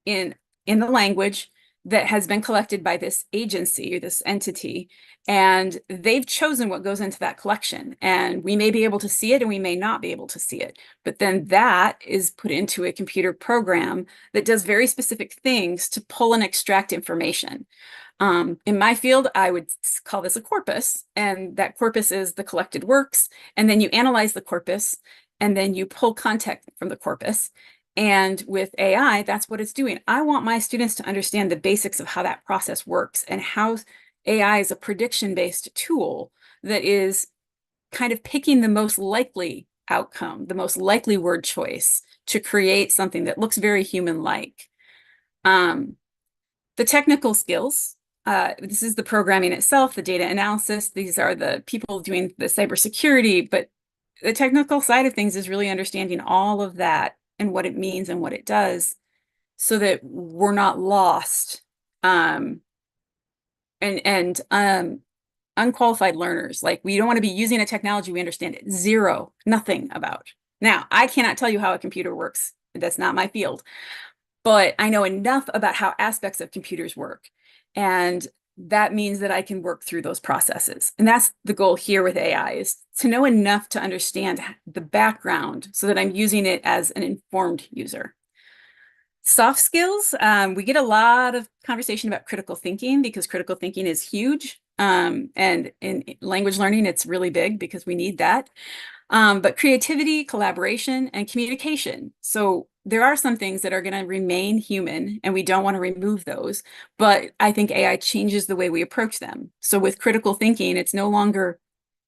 in the language that has been collected by this agency or this entity, and they've chosen what goes into that collection. And we may be able to see it and we may not be able to see it, but then that is put into a computer program that does very specific things to pull and extract information. In my field, I would call this a corpus, and that corpus is the collected works, and then you analyze the corpus, and then you pull content from the corpus. And with AI, that's what it's doing. I want my students to understand the basics of how that process works, and how AI is a prediction-based tool that is kind of picking the most likely outcome, the most likely word choice to create something that looks very human-like. The technical skills, this is the programming itself, the data analysis. These are the people doing the cybersecurity, but the technical side of things is really understanding all of that and what it means and what it does, so that we're not lost and unqualified learners. Like, we don't want to be using a technology we understand nothing about. Now, I cannot tell you how a computer works. That's not my field, but I know enough about how aspects of computers work. And that means that I can work through those processes. And that's the goal here with AI, is to know enough to understand the background so that I'm using it as an informed user. Soft skills, we get a lot of conversation about critical thinking, because critical thinking is huge. And in language learning, it's really big because we need that. But creativity, collaboration, and communication. So there are some things that are going to remain human, and we don't want to remove those. But I think AI changes the way we approach them. So with critical thinking, it's no longer,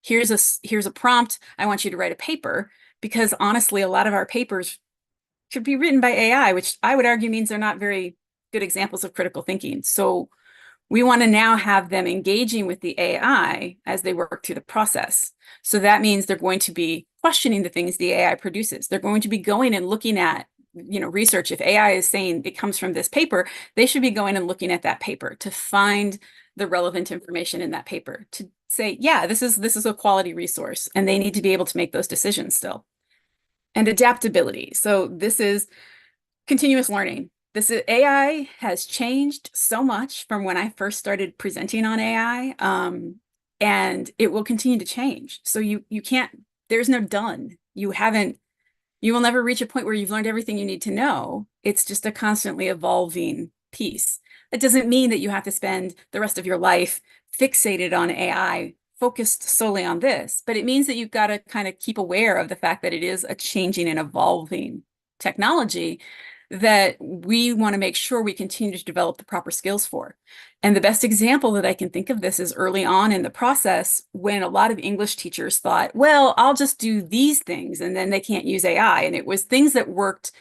here's a prompt, I want you to write a paper, because honestly, a lot of our papers could be written by AI, which I would argue means they're not very good examples of critical thinking. So we want to now have them engaging with the AI as they work through the process. So that means they're going to be questioning the things the AI produces. They're going to be going and looking at, research. If AI is saying it comes from this paper, they should be going and looking at that paper to find the relevant information in that paper to say, yeah, this is a quality resource, and they need to be able to make those decisions still. And adaptability. So this is continuous learning. AI has changed so much from when I first started presenting on AI, and it will continue to change. So you can't, there's no done. You will never reach a point where you've learned everything you need to know. It's just a constantly evolving piece. That doesn't mean that you have to spend the rest of your life fixated on AI, focused solely on this, but it means that you've got to kind of keep aware of the fact that it is a changing and evolving technology that we want to make sure we continue to develop the proper skills for. And the best example that I can think of this is early on in the process when a lot of English teachers thought, well, I'll just do these things and then they can't use AI. And it was things that worked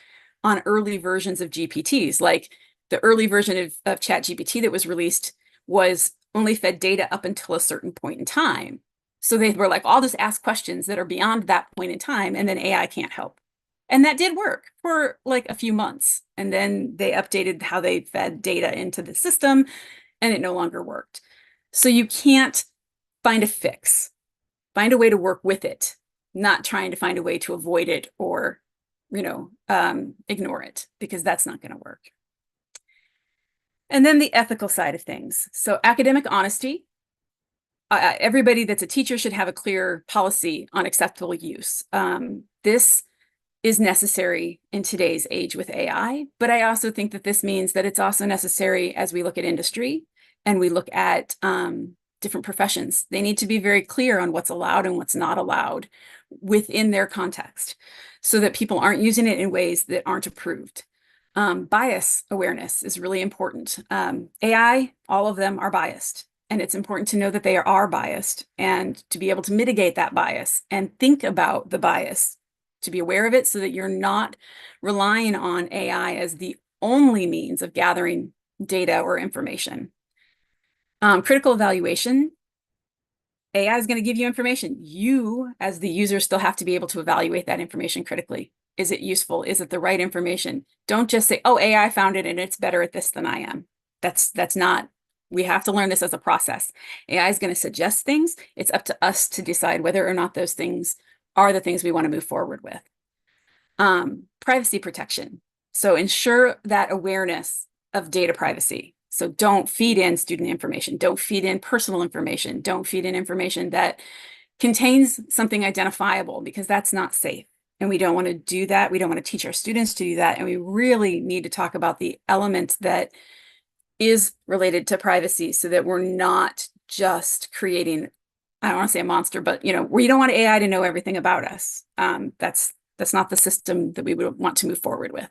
on early versions of GPTs, like the early version of ChatGPT that was released was only fed data up until a certain point in time. So they were like, I'll just ask questions that are beyond that point in time, and then AI can't help. And that did work for like a few months. And then they updated how they fed data into the system, and it no longer worked. So you can't find a fix. Find a way to work with it, not trying to find a way to avoid it or, ignore it, because that's not going to work. And then the ethical side of things. So academic honesty. Everybody that's a teacher should have a clear policy on acceptable use. This is necessary in today's age with AI, but I also think that this means that it's also necessary as we look at industry and we look at different professions. They need to be very clear on what's allowed and what's not allowed within their context so that people aren't using it in ways that aren't approved. Bias awareness is really important. AI, all of them are biased, and it's important to know that they are biased and to be able to mitigate that bias and think about the bias, to be aware of it so that you're not relying on AI as the only means of gathering data or information. Critical evaluation. AI is going to give you information. You, as the user, still have to be able to evaluate that information critically. Is it useful? Is it the right information? Don't just say, oh, AI found it and it's better at this than I am. That's not, we have to learn this as a process. AI is going to suggest things. It's up to us to decide whether or not those things are the things we want to move forward with. Privacy protection. So ensure that awareness of data privacy. So don't feed in student information. Don't feed in personal information. Don't feed in information that contains something identifiable, because that's not safe. And we don't want to do that. We don't want to teach our students to do that. And we really need to talk about the element that is related to privacy so that we're not just creating, I don't want to say a monster, but we don't want AI to know everything about us. That's not the system that we would want to move forward with.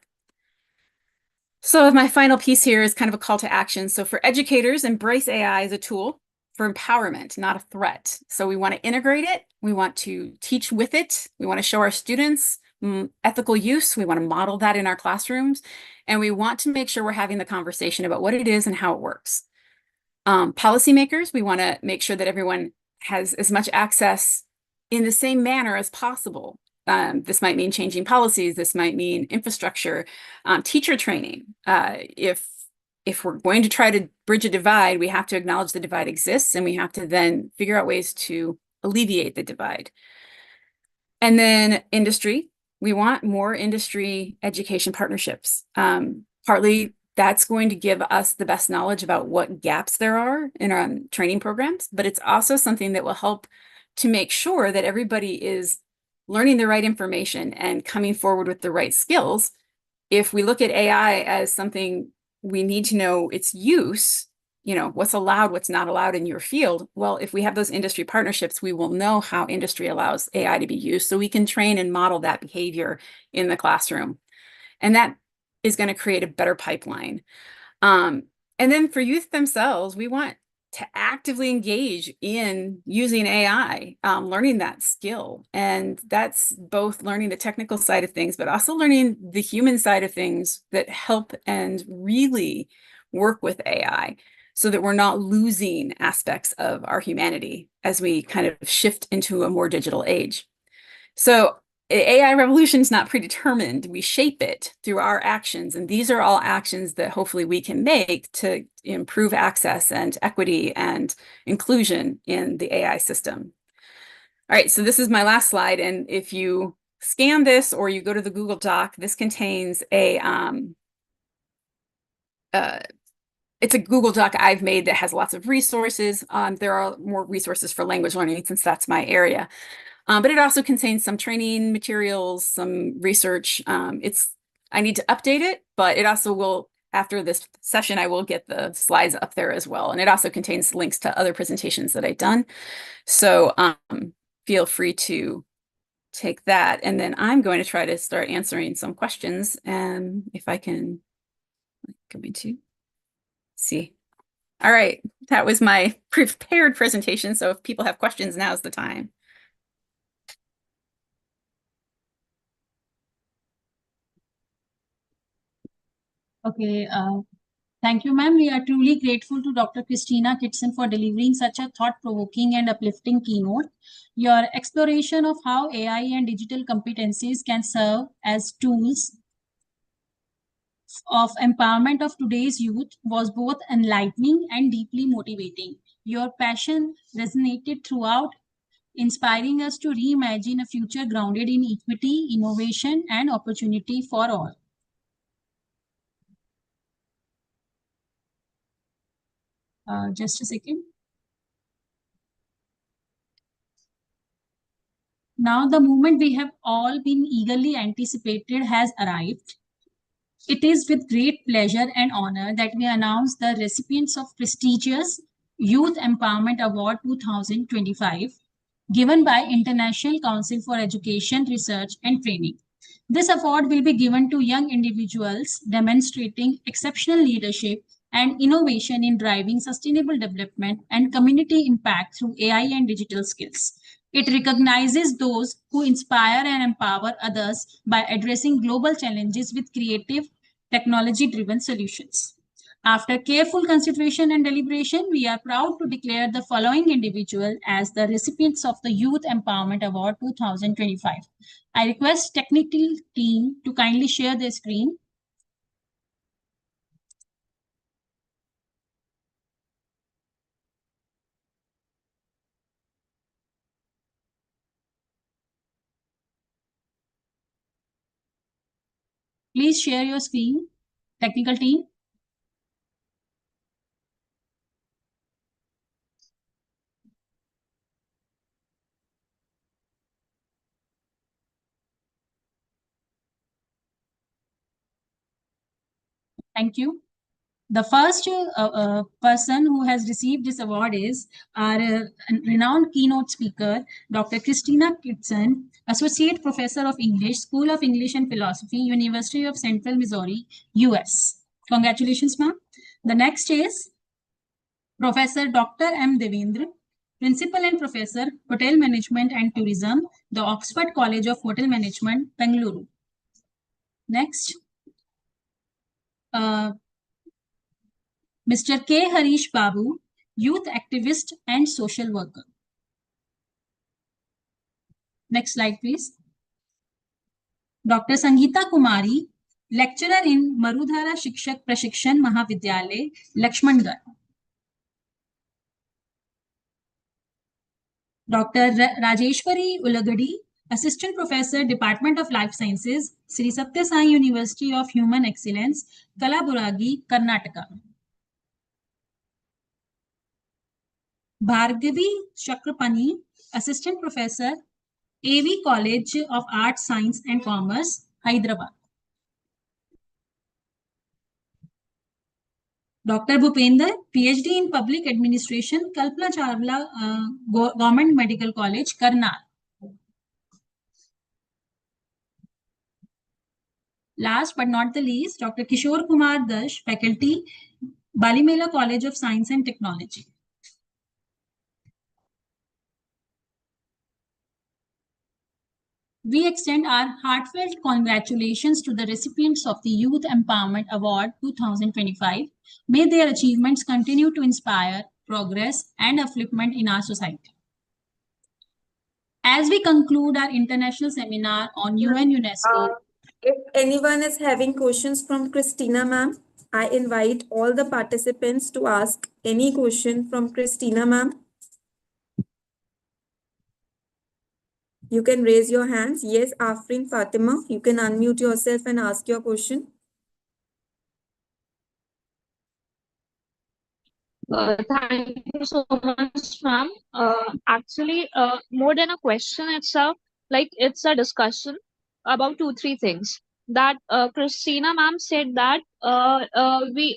So my final piece here is kind of a call to action. So for educators, embrace AI as a tool for empowerment, not a threat. So we want to integrate it. We want to teach with it. We want to show our students ethical use. We want to model that in our classrooms. And we want to make sure we're having the conversation about what it is and how it works. Policymakers, we want to make sure that everyone has as much access in the same manner as possible. This might mean changing policies. This might mean infrastructure, teacher training. If we're going to try to bridge a divide, we have to acknowledge the divide exists, and we have to then figure out ways to alleviate the divide. And then industry, we want more industry education partnerships. Partly that's going to give us the best knowledge about what gaps there are in our training programs, but it's also something that will help to make sure that everybody is learning the right information and coming forward with the right skills. If we look at AI as something we need to know its use, what's allowed, what's not allowed in your field. Well, if we have those industry partnerships, we will know how industry allows AI to be used, so we can train and model that behavior in the classroom. And that is going to create a better pipeline. And then for youth themselves, we want to actively engage in using AI, learning that skill. And that's both learning the technical side of things, but also learning the human side of things that help and really work with AI, so that we're not losing aspects of our humanity as we kind of shift into a more digital age. So AI revolution is not predetermined. We shape it through our actions. And these are all actions that hopefully we can make to improve access and equity and inclusion in the AI system. All right, so this is my last slide. And if you scan this or you go to the Google Doc, this contains it's a Google Doc I've made that has lots of resources. There are more resources for language learning, since that's my area. But it also contains some training materials, some research. I need to update it, but it also will, after this session, I will get the slides up there as well. And it also contains links to other presentations that I've done. So feel free to take that. And then I'm going to try to start answering some questions. And if I can, going to see. All right, that was my prepared presentation. So if people have questions, now's the time. Okay, thank you, ma'am. We are truly grateful to Dr. Christina Kitson for delivering such a thought-provoking and uplifting keynote. Your exploration of how AI and digital competencies can serve as tools of empowerment of today's youth was both enlightening and deeply motivating. Your passion resonated throughout, inspiring us to reimagine a future grounded in equity, innovation, and opportunity for all. Just a second. Now, the moment we have all been eagerly anticipated has arrived. It is with great pleasure and honor that we announce the recipients of prestigious Youth Empowerment Award 2025, given by International Council for Education, Research and Training. This award will be given to young individuals demonstrating exceptional leadership and innovation in driving sustainable development and community impact through AI and digital skills. It recognizes those who inspire and empower others by addressing global challenges with creative, technology-driven solutions. After careful consideration and deliberation, we are proud to declare the following individual as the recipients of the Youth Empowerment Award 2025. I request technical team to kindly share their screen. Please share your screen, technical team. Thank you. The first person who has received this award is our renowned keynote speaker, Dr. Christina Kitson, Associate Professor of English, School of English and Philosophy, University of Central Missouri, US. Congratulations, ma'am. The next is Professor Dr. M. Devendra, Principal and Professor, Hotel Management and Tourism, the Oxford College of Hotel Management, Bengaluru. Next, Mr. K. Harish Babu, youth activist and social worker. Next slide, please. Dr. Sangeeta Kumari, lecturer in Marudhara Shikshak Prashikshan Mahavidyalay, Lakshmangarh. Dr. Rajeshwari Ulagadi, Assistant Professor, Department of Life Sciences, Sri Satya Sai University of Human Excellence, Kalaburagi, Karnataka. Bhargavi Chakrapani, Assistant Professor, AV College of Arts, Science and Commerce, Hyderabad. Dr. Bhupender, PhD in Public Administration, Kalpana Chawla Government Medical College, Karnal. Last but not the least, Dr. Kishore Kumar Dash, Faculty, Balimela College of Science and Technology. We extend our heartfelt congratulations to the recipients of the Youth Empowerment Award 2025. May their achievements continue to inspire progress and upliftment in our society. As we conclude our international seminar on UN UNESCO, If anyone is having questions from Christina ma'am, I invite all the participants to ask any question from Christina ma'am. You can raise your hands. Yes, Afrin Fatima, you can unmute yourself and ask your question. Thank you so much, ma'am. Actually, more than a question, it's a discussion about 2-3 things. That Christina ma'am said that we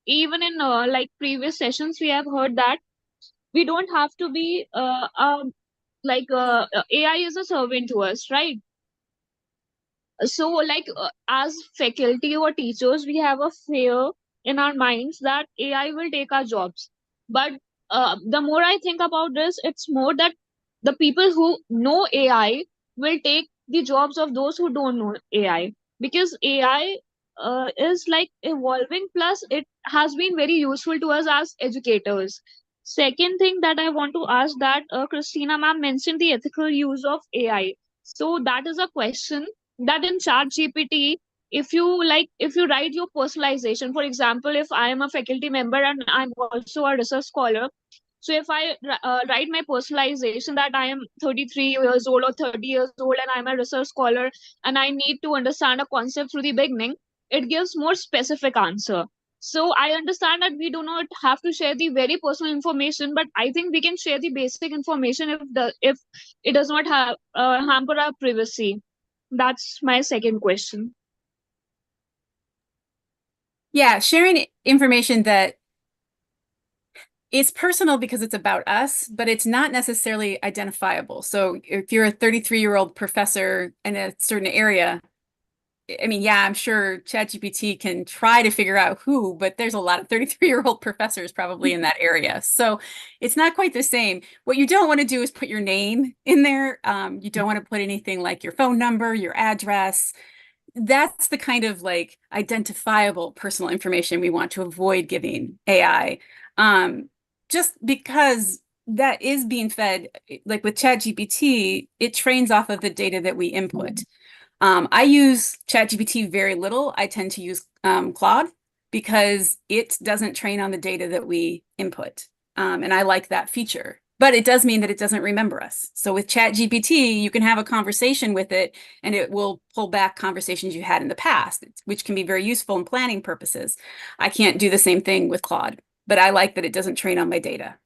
even in previous sessions we have heard that we don't have to be AI is a servant to us, right? So as faculty or teachers, we have a fear in our minds that AI will take our jobs. But the more I think about this, it's more that the people who know AI will take the jobs of those who don't know AI, because AI is evolving, plus it has been very useful to us as educators. Second thing that I want to ask, that Christina ma'am mentioned the ethical use of AI. So that is a question that in chat gpt, if you write your personalization, for example, if I am a faculty member and I'm also a research scholar, so if I write my personalization that I am 33 years old or 30 years old and I'm a research scholar and I need to understand a concept through the beginning, it gives more specific answer. So I understand that we do not have to share the very personal information, but I think we can share the basic information if it does not have hamper our privacy. That's my second question. Yeah, sharing information that it's personal because it's about us, but it's not necessarily identifiable. So if you're a 33-year-old professor in a certain area, I mean, yeah, I'm sure ChatGPT can try to figure out who, but there's a lot of 33-year-old professors probably in that area. So it's not quite the same. What you don't want to do is put your name in there. You don't want to put anything like your phone number, your address. That's the kind of identifiable personal information we want to avoid giving AI. Just because that is being fed, like with ChatGPT, it trains off of the data that we input. I use ChatGPT very little. I tend to use Claude because it doesn't train on the data that we input. And I like that feature. But it does mean that it doesn't remember us. So with ChatGPT, you can have a conversation with it and it will pull back conversations you had in the past, which can be very useful in planning purposes. I can't do the same thing with Claude, but I like that it doesn't train on my data.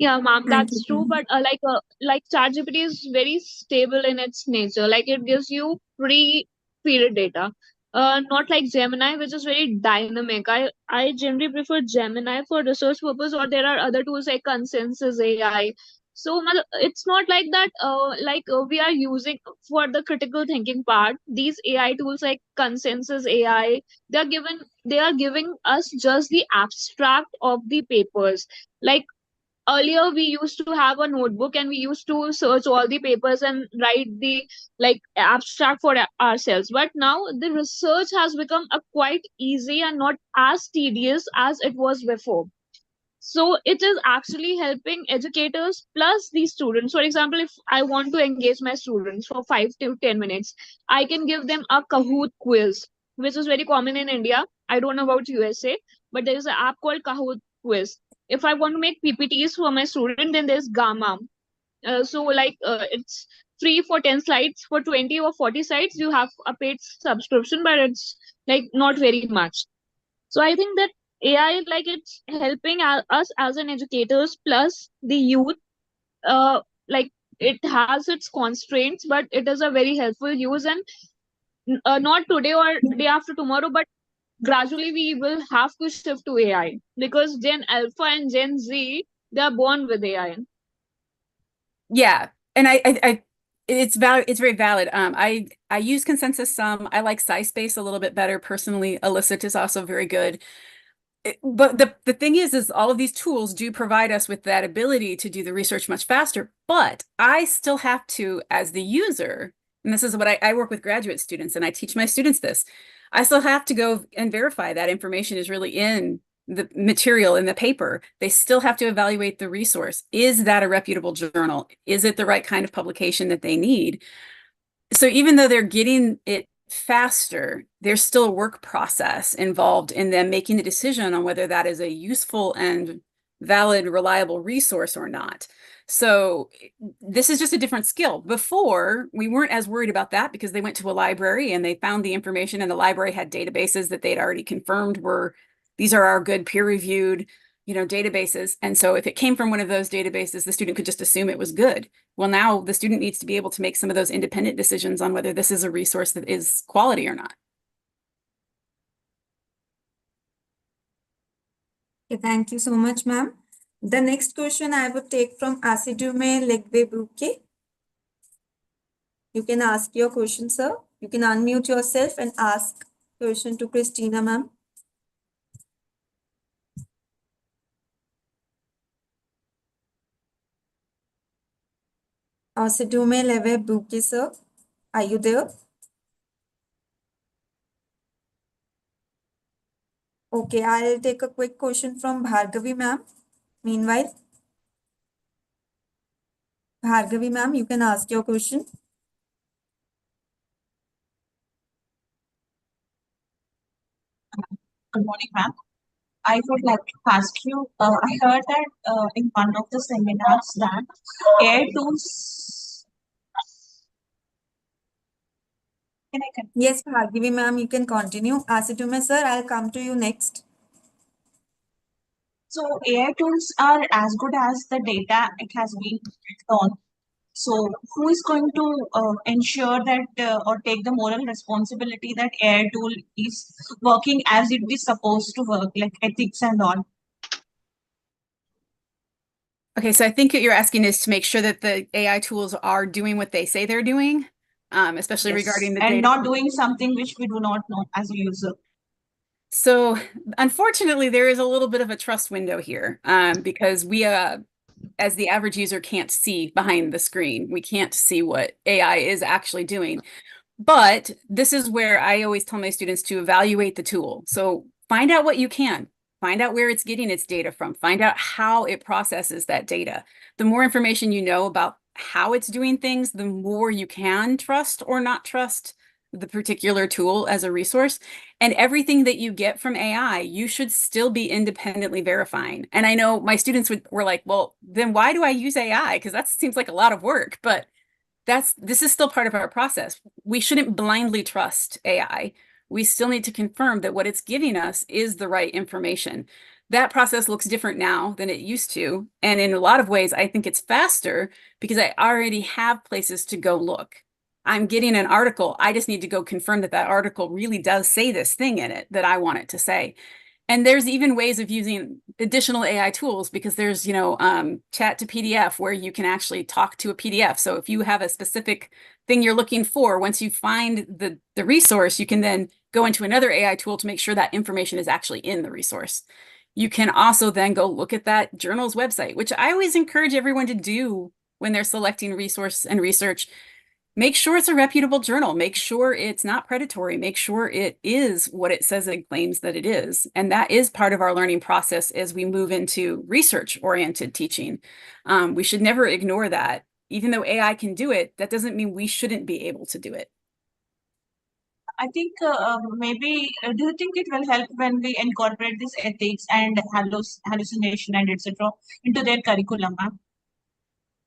Yeah, ma'am, that's true. But ChatGPT is very stable in its nature. Like it gives you pre-fed data. Not like Gemini, which is very dynamic. I generally prefer Gemini for research purpose, or there are other tools like Consensus AI. So it's not like that. We are using for the critical thinking part. These AI tools like Consensus AI, they are giving us just the abstract of the papers. Like earlier we used to have a notebook and we used to search all the papers and write the abstract for ourselves, but now the research has become a quite easy and not as tedious as it was before. So it is actually helping educators plus the students. For example, if I want to engage my students for 5 to 10 minutes, I can give them a Kahoot quiz, which is very common in India. I don't know about USA, but there is an app called Kahoot quiz. If I want to make PPTs for my student, then there's Gamma. It's free for 10 slides. For 20 or 40 slides, you have a paid subscription, but it's not very much. So I think that AI, it's helping us as an educators plus the youth. It has its constraints, but it is a very helpful use, and not today or day after tomorrow, but gradually we will have to shift to AI because Gen Alpha and Gen Z, they are born with AI. Yeah, and it's valid. It's very valid. I use consensus some. I like SciSpace a little bit better personally. ICERT is also very good. But the thing is all of these tools do provide us with that ability to do the research much faster. But I still have to, as the user, and this is what I work with graduate students and I teach my students this, I still have to go and verify that information is really in the material in the paper. They still have to evaluate the resource. Is that a reputable journal? Is it the right kind of publication that they need? So even though they're getting it faster, there's still a work process involved in them making the decision on whether that is a useful and valid, reliable resource or not. So this is just a different skill. Before, we weren't as worried about that because they went to a library and they found the information, and the library had databases that they'd already confirmed were, these are our good peer-reviewed, databases. And so if it came from one of those databases, the student could just assume it was good. Well, now the student needs to be able to make some of those independent decisions on whether this is a resource that is quality or not. Okay, thank you so much, ma'am. The next question I would take from Asidume Legbebuke. You can ask your question, sir. You can unmute yourself and ask question to Christina, ma'am. Asidume Legbebuke, sir. Are you there? Okay, I'll take a quick question from Bhargavi, ma'am. Meanwhile, Bhargavi, ma'am, you can ask your question. Good morning, ma'am. I would like to ask you, I heard that in one of the seminars that AI tools. Can I continue? Yes, Bhargavi, ma'am, you can continue. Asitume, sir, I'll come to you next. So AI tools are as good as the data it has been on. So who is going to ensure that or take the moral responsibility that AI tool is working as it is supposed to work, like ethics and all? Okay, so I think what you're asking is to make sure that the AI tools are doing what they say they're doing, especially regarding the and data. not doing something which we do not know as a user. So unfortunately, there is a little bit of a trust window here because we, as the average user, can't see behind the screen. We can't see what AI is actually doing. But this is where I always tell my students to evaluate the tool. So find out what you can. Find out where it's getting its data from. Find out how it processes that data. The more information you know about how it's doing things, the more you can trust or not trust the particular tool as a resource. And everything that you get from AI, you should still be independently verifying. And I know my students were like, well, then why do I use AI? Because that seems like a lot of work. But this is still part of our process. We shouldn't blindly trust AI. We still need to confirm that what it's giving us is the right information. That process looks different now than it used to. And in a lot of ways, I think it's faster because I already have places to go look. I'm getting an article. I just need to go confirm that that article really does say this thing in it that I want it to say. And there's even ways of using additional AI tools because there's, chat to PDF where you can actually talk to a PDF. So if you have a specific thing you're looking for, once you find the resource, you can then go into another AI tool to make sure that information is actually in the resource. You can also then go look at that journal's website, which I always encourage everyone to do when they're selecting resource and research. Make sure it's a reputable journal. Make sure it's not predatory. Make sure it is what it says it claims that it is. And that is part of our learning process as we move into research-oriented teaching. We should never ignore that. Even though AI can do it, that doesn't mean we shouldn't be able to do it. I think maybe, do you think it will help when we incorporate this ethics and hallucination and etc. into their curriculum?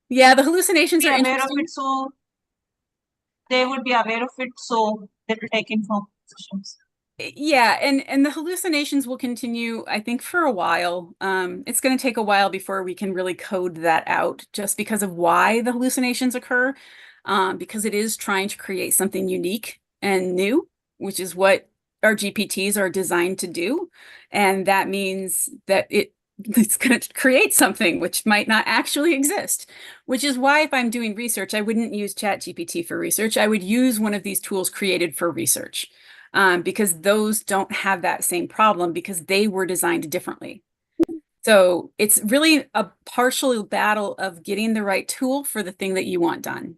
Yeah, the hallucinations are aware of interesting. it, so they would be aware of it, so they will take informed decisions. Yeah, and the hallucinations will continue, I think, for a while. It's going to take a while before we can really code that out just because of why the hallucinations occur, because it is trying to create something unique and new, which is what our GPTs are designed to do. And that means that it's going to create something which might not actually exist, which is why if I'm doing research, I wouldn't use ChatGPT for research. I would use one of these tools created for research because those don't have that same problem because they were designed differently. So it's really a partial battle of getting the right tool for the thing that you want done.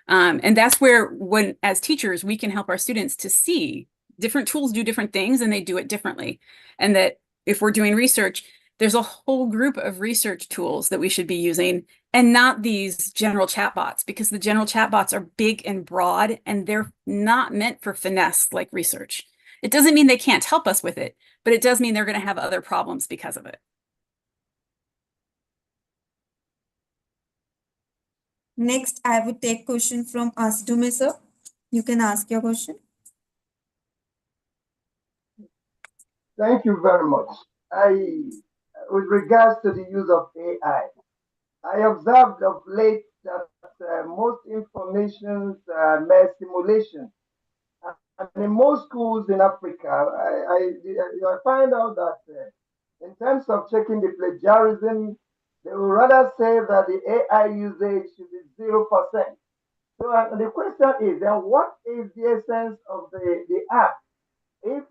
And that's where, when as teachers, we can help our students to see different tools do different things and they do it differently. And that if we're doing research, there's a whole group of research tools that we should be using and not these general chatbots, because the general chatbots are big and broad and they're not meant for finesse like research. It doesn't mean they can't help us with it, but it does mean they're going to have other problems because of it. Next, I would take question from Asdume sir. You can ask your question. Thank you very much. With regards to the use of I observed of late that most information mere simulation. And in most schools in Africa, I find out that in terms of checking the plagiarism, they would rather say that the AI usage should be 0%. So the question is, then what is the essence of the app? If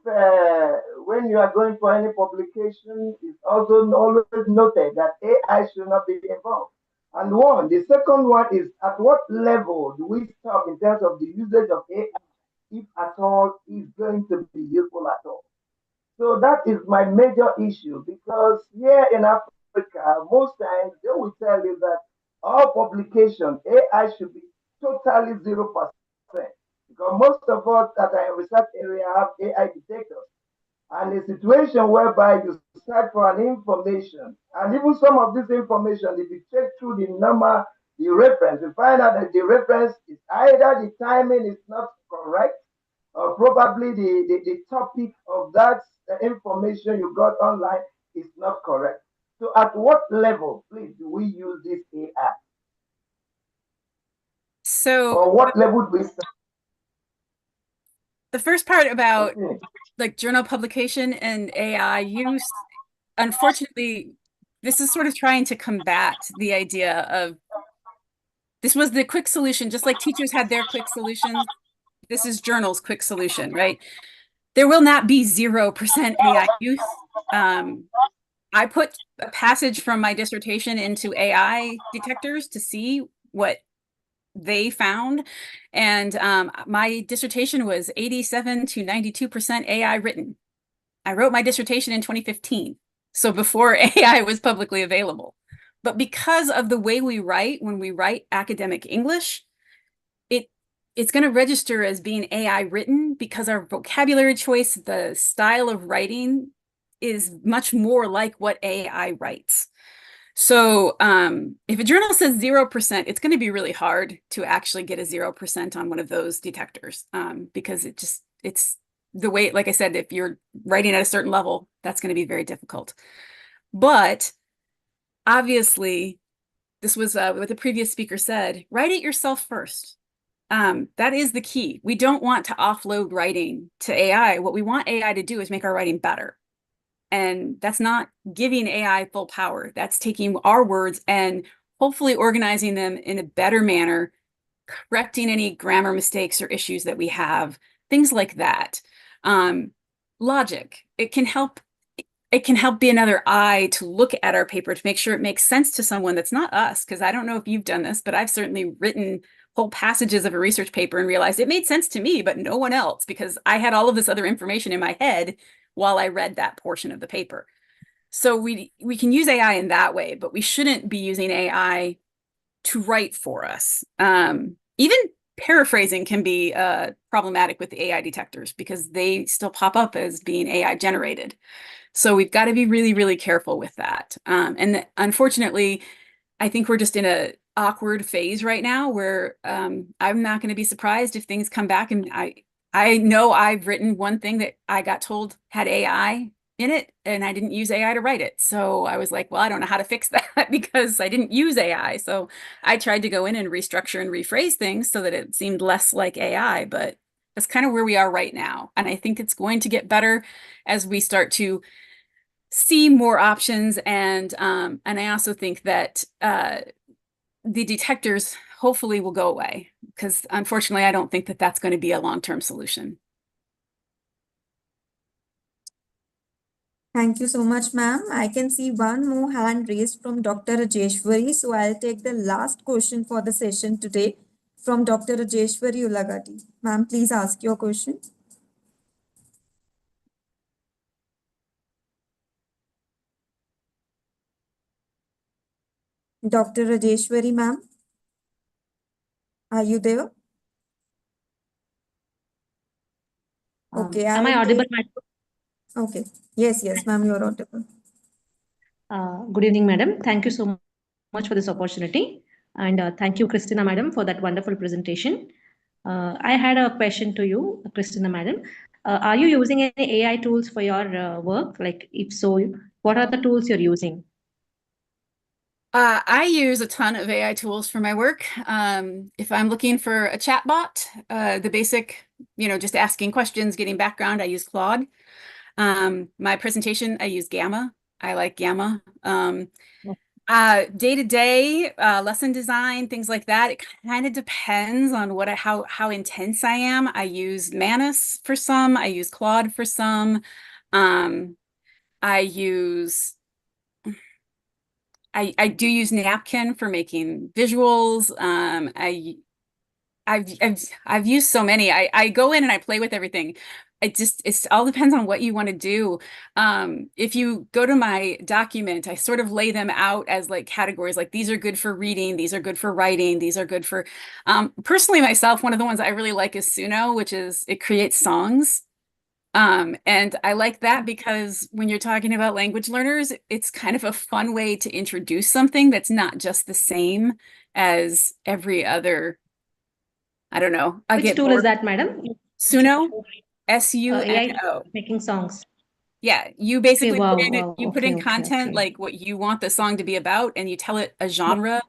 when you are going for any publication, it's also always noted that AI should not be involved. And the second one is, at what level do we stop in terms of the usage of AI, if at all is going to be useful at all? So that is my major issue, because here in Africa, most times they will tell you that all publication AI should be totally 0%. Because most of us that are in research area have AI detectors. And a situation whereby you search for an information, and even some of this information, if you check through the reference, you find out that the reference is either the timing is not correct, or probably the topic of that information you got online is not correct. So at what level, please, do we use this AI? So, or what level do we start? The first part about like journal publication and AI use, unfortunately, this is sort of trying to combat the idea of this was the quick solution, just like teachers had their quick solutions. This is journal's quick solution, right? There will not be 0% AI use. I put a passage from my dissertation into AI detectors to see what they found. And my dissertation was 87 to 92% AI written. I wrote my dissertation in 2015, so before AI was publicly available. But because of the way we write, when we write academic English, it's going to register as being AI written because our vocabulary choice, the style of writing is much more like what AI writes. So if a journal says 0%, it's going to be really hard to actually get a 0% on one of those detectors because it's the way, like I said, if you're writing at a certain level, that's going to be very difficult. But obviously, this was what the previous speaker said, write it yourself first. That is the key. We don't want to offload writing to AI. What we want AI to do is make our writing better. And that's not giving AI full power. That's taking our words and hopefully organizing them in a better manner, correcting any grammar mistakes or issues that we have, things like that. Logic, it can help be another eye to look at our paper to make sure it makes sense to someone that's not us. Because I don't know if you've done this, but I've certainly written whole passages of a research paper and realized it made sense to me, but no one else, because I had all of this other information in my head while I read that portion of the paper. So we can use AI in that way, but we shouldn't be using AI to write for us. Even paraphrasing can be problematic with the AI detectors because they still pop up as being AI generated. So we've got to be really, really careful with that. And unfortunately, I think we're just in an awkward phase right now where I'm not going to be surprised if things come back. And I know I've written one thing that I got told had AI in it and I didn't use AI to write it. So I was like, well, I don't know how to fix that because I didn't use AI. So I tried to go in and restructure and rephrase things so that it seemed less like AI, but That's kind of where we are right now. And I think it's going to get better as we start to see more options. And I also think that the detectors hopefully will go away, because unfortunately, I don't think that that's going to be a long-term solution. Thank you so much, ma'am. I can see one more hand raised from Dr. Rajeshwari. So I'll take the last question for the session today from Dr. Rajeshwari Ulagati. Ma'am, please ask your question. Dr. Rajeshwari, ma'am, are you there? Okay, Am I I'll audible, take- madam? Okay. Yes, ma'am, you're audible. Good evening, madam. Thank you so much for this opportunity. And thank you, Christina, madam, for that wonderful presentation. I had a question to you, Christina, madam. Are you using any AI tools for your work? Like, if so, what are the tools you're using? I use a ton of AI tools for my work. If I'm looking for a chatbot, the basic, just asking questions, getting background, I use Claude. My presentation, I use Gamma. I like Gamma. Day-to-day, lesson design, things like that, it kind of depends on how intense I am. I use Manus for some. I use Claude for some. I do use Napkin for making visuals. I've used so many. I go in and I play with everything. It all depends on what you want to do. If you go to my document, I sort of lay them out as like categories, like these are good for reading, these are good for writing, these are good for, personally myself, one of the ones I really like is Suno, which is, it creates songs. And I like that because when you're talking about language learners, it's kind of a fun way to introduce something that's not just the same as every other, I don't know. Which tool is that, madam? Suno, Suno. AI making songs. Yeah, you basically Okay, put in okay, content okay. like what you want the song to be about, and you tell it a genre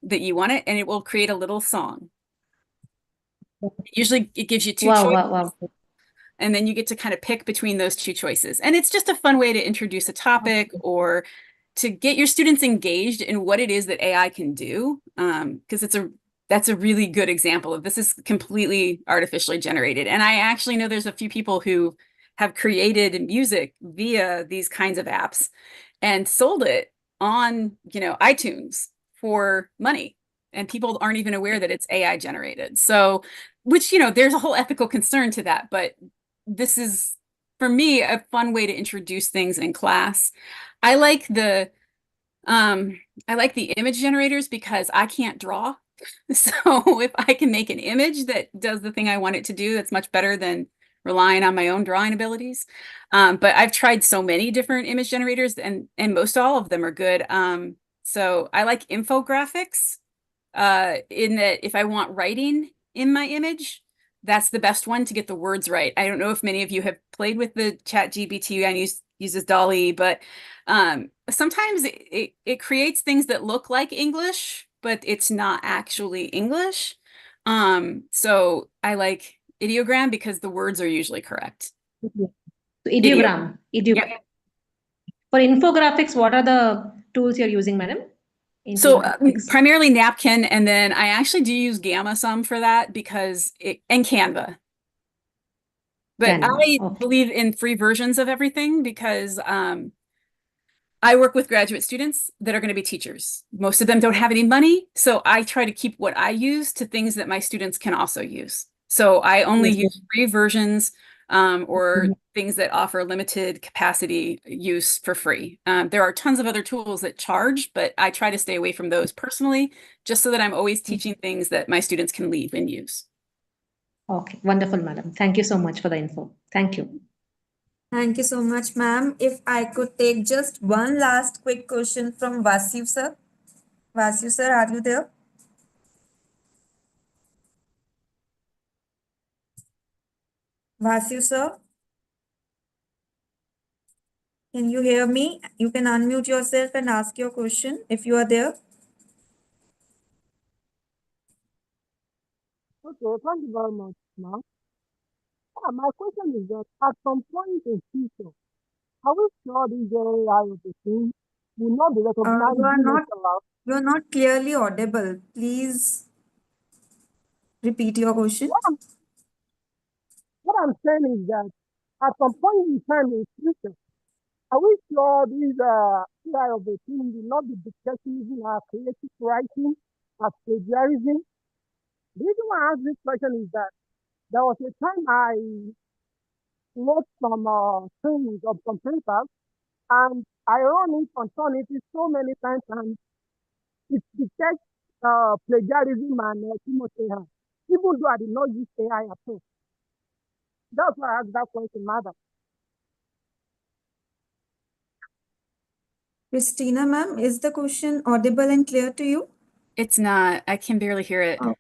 that you want it, and it will create a little song. Usually it gives you two choices. Wow. And then you get to kind of pick between those two choices. And it's just a fun way to introduce a topic or to get your students engaged in what it is that AI can do. Because that's a really good example of this is completely artificially generated. And I actually know there's a few people who have created music via these kinds of apps and sold it on, iTunes for money. And people aren't even aware that it's AI generated. So, which, there's a whole ethical concern to that, but this is, for me, a fun way to introduce things in class. I like the image generators because I can't draw. So if I can make an image that does the thing I want it to do, that's much better than relying on my own drawing abilities. But I've tried so many different image generators and most all of them are good. So I like infographics in that if I want writing in my image, that's the best one to get the words right. I don't know if many of you have played with the ChatGPT and uses DALL-E, but sometimes it creates things that look like English, but it's not actually English. So I like ideogram because the words are usually correct. Ideogram. Yeah. For infographics, what are the tools you're using, madam? So primarily Napkin, and then I actually do use Gamma some for that because and Canva. But I believe in free versions of everything because I work with graduate students that are going to be teachers. Most of them don't have any money, so I try to keep what I use to things that my students can also use. So I only use free versions or things that offer limited capacity use for free. There are tons of other tools that charge, but I try to stay away from those personally, just so that I'm always teaching things that my students can leave and use. Okay, wonderful, madam. Thank you so much for the info. Thank you. Thank you so much, ma'am. If I could take just one last quick question from Vasu sir. Vasu sir, are you there? Vasu sir? Can you hear me? You can unmute yourself and ask your question if you are there. Okay, thank you very much, ma'am. My question is that at some point in future, are we sure this AI of the thing will not be recognized You're not clearly audible. Please repeat your question. What I'm saying is that at some point in time in future, are we sure this AI of the thing will not be detecting even our creative writing as plagiarism? The reason why I ask this question is that there was a time I wrote some things of some papers and I run it and turn it so many times and it detects plagiarism and simultaneous, even though I did not use AI at all. That's why I asked that question, madam. Christina, ma'am, is the question audible and clear to you? It's not. I can barely hear it. Oh.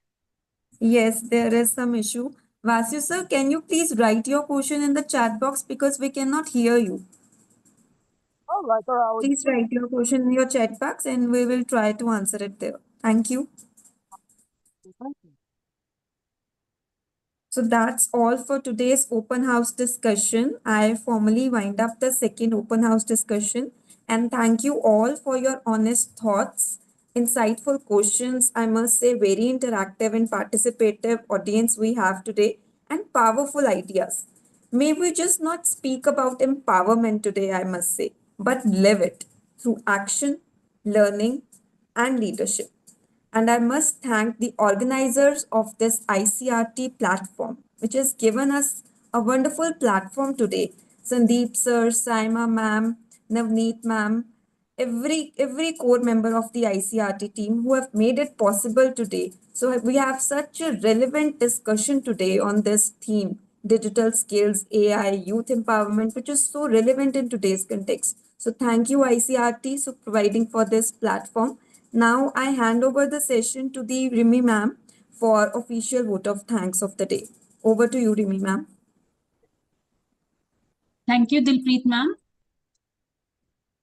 Yes, there is some issue. Vasu sir, can you please write your question in the chat box because we cannot hear you. All right. Please write your question in your chat box and we will try to answer it there. Thank you. Thank you. So that's all for today's open house discussion. I formally wind up the second open house discussion and thank you all for your honest thoughts, insightful questions. I must say very interactive and participative audience we have today and powerful ideas. May we just not speak about empowerment today, I must say, but live it through action, learning, and leadership. And I must thank the organizers of this ICRT platform, which has given us a wonderful platform today. Sandeep sir, Saima ma'am, Navneet ma'am, every core member of the ICRT team who have made it possible today. So we have such a relevant discussion today on this theme, digital skills, AI, youth empowerment, which is so relevant in today's context. So thank you ICRT for providing for this platform. Now I hand over the session to the Rimi ma'am for official vote of thanks of the day. Over to you, Rimi ma'am. Thank you, Dilpreet ma'am.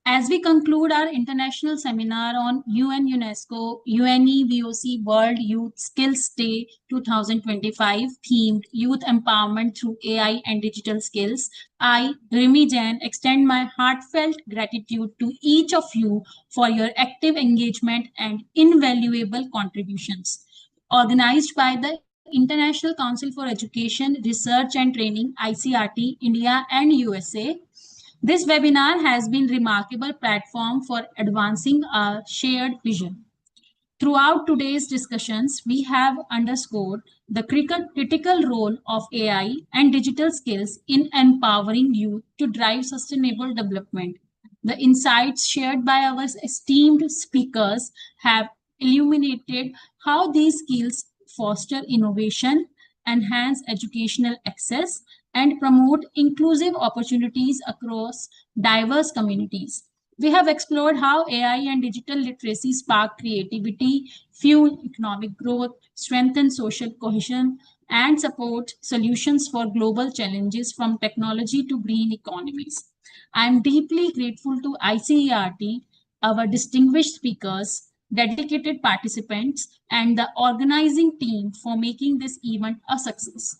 As we conclude our international seminar on UN UNESCO UNEVOC World Youth Skills Day 2025 themed Youth Empowerment through AI and Digital Skills, I, Rimi Jain, extend my heartfelt gratitude to each of you for your active engagement and invaluable contributions. Organized by the International Council for Education, Research and Training, ICRT, India and USA, this webinar has been a remarkable platform for advancing our shared vision. Throughout today's discussions, we have underscored the critical role of AI and digital skills in empowering youth to drive sustainable development. The insights shared by our esteemed speakers have illuminated how these skills foster innovation, enhance educational access, and promote inclusive opportunities across diverse communities. We have explored how AI and digital literacy spark creativity, fuel economic growth, strengthen social cohesion, and support solutions for global challenges from technology to green economies. I am deeply grateful to ICERT, our distinguished speakers, dedicated participants, and the organizing team for making this event a success.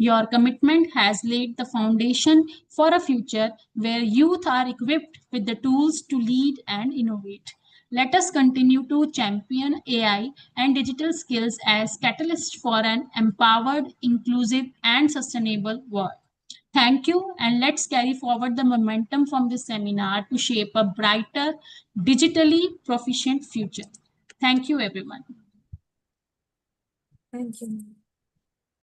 Your commitment has laid the foundation for a future where youth are equipped with the tools to lead and innovate. Let us continue to champion AI and digital skills as catalysts for an empowered, inclusive, and sustainable world. Thank you, and let's carry forward the momentum from this seminar to shape a brighter, digitally proficient future. Thank you, everyone. Thank you.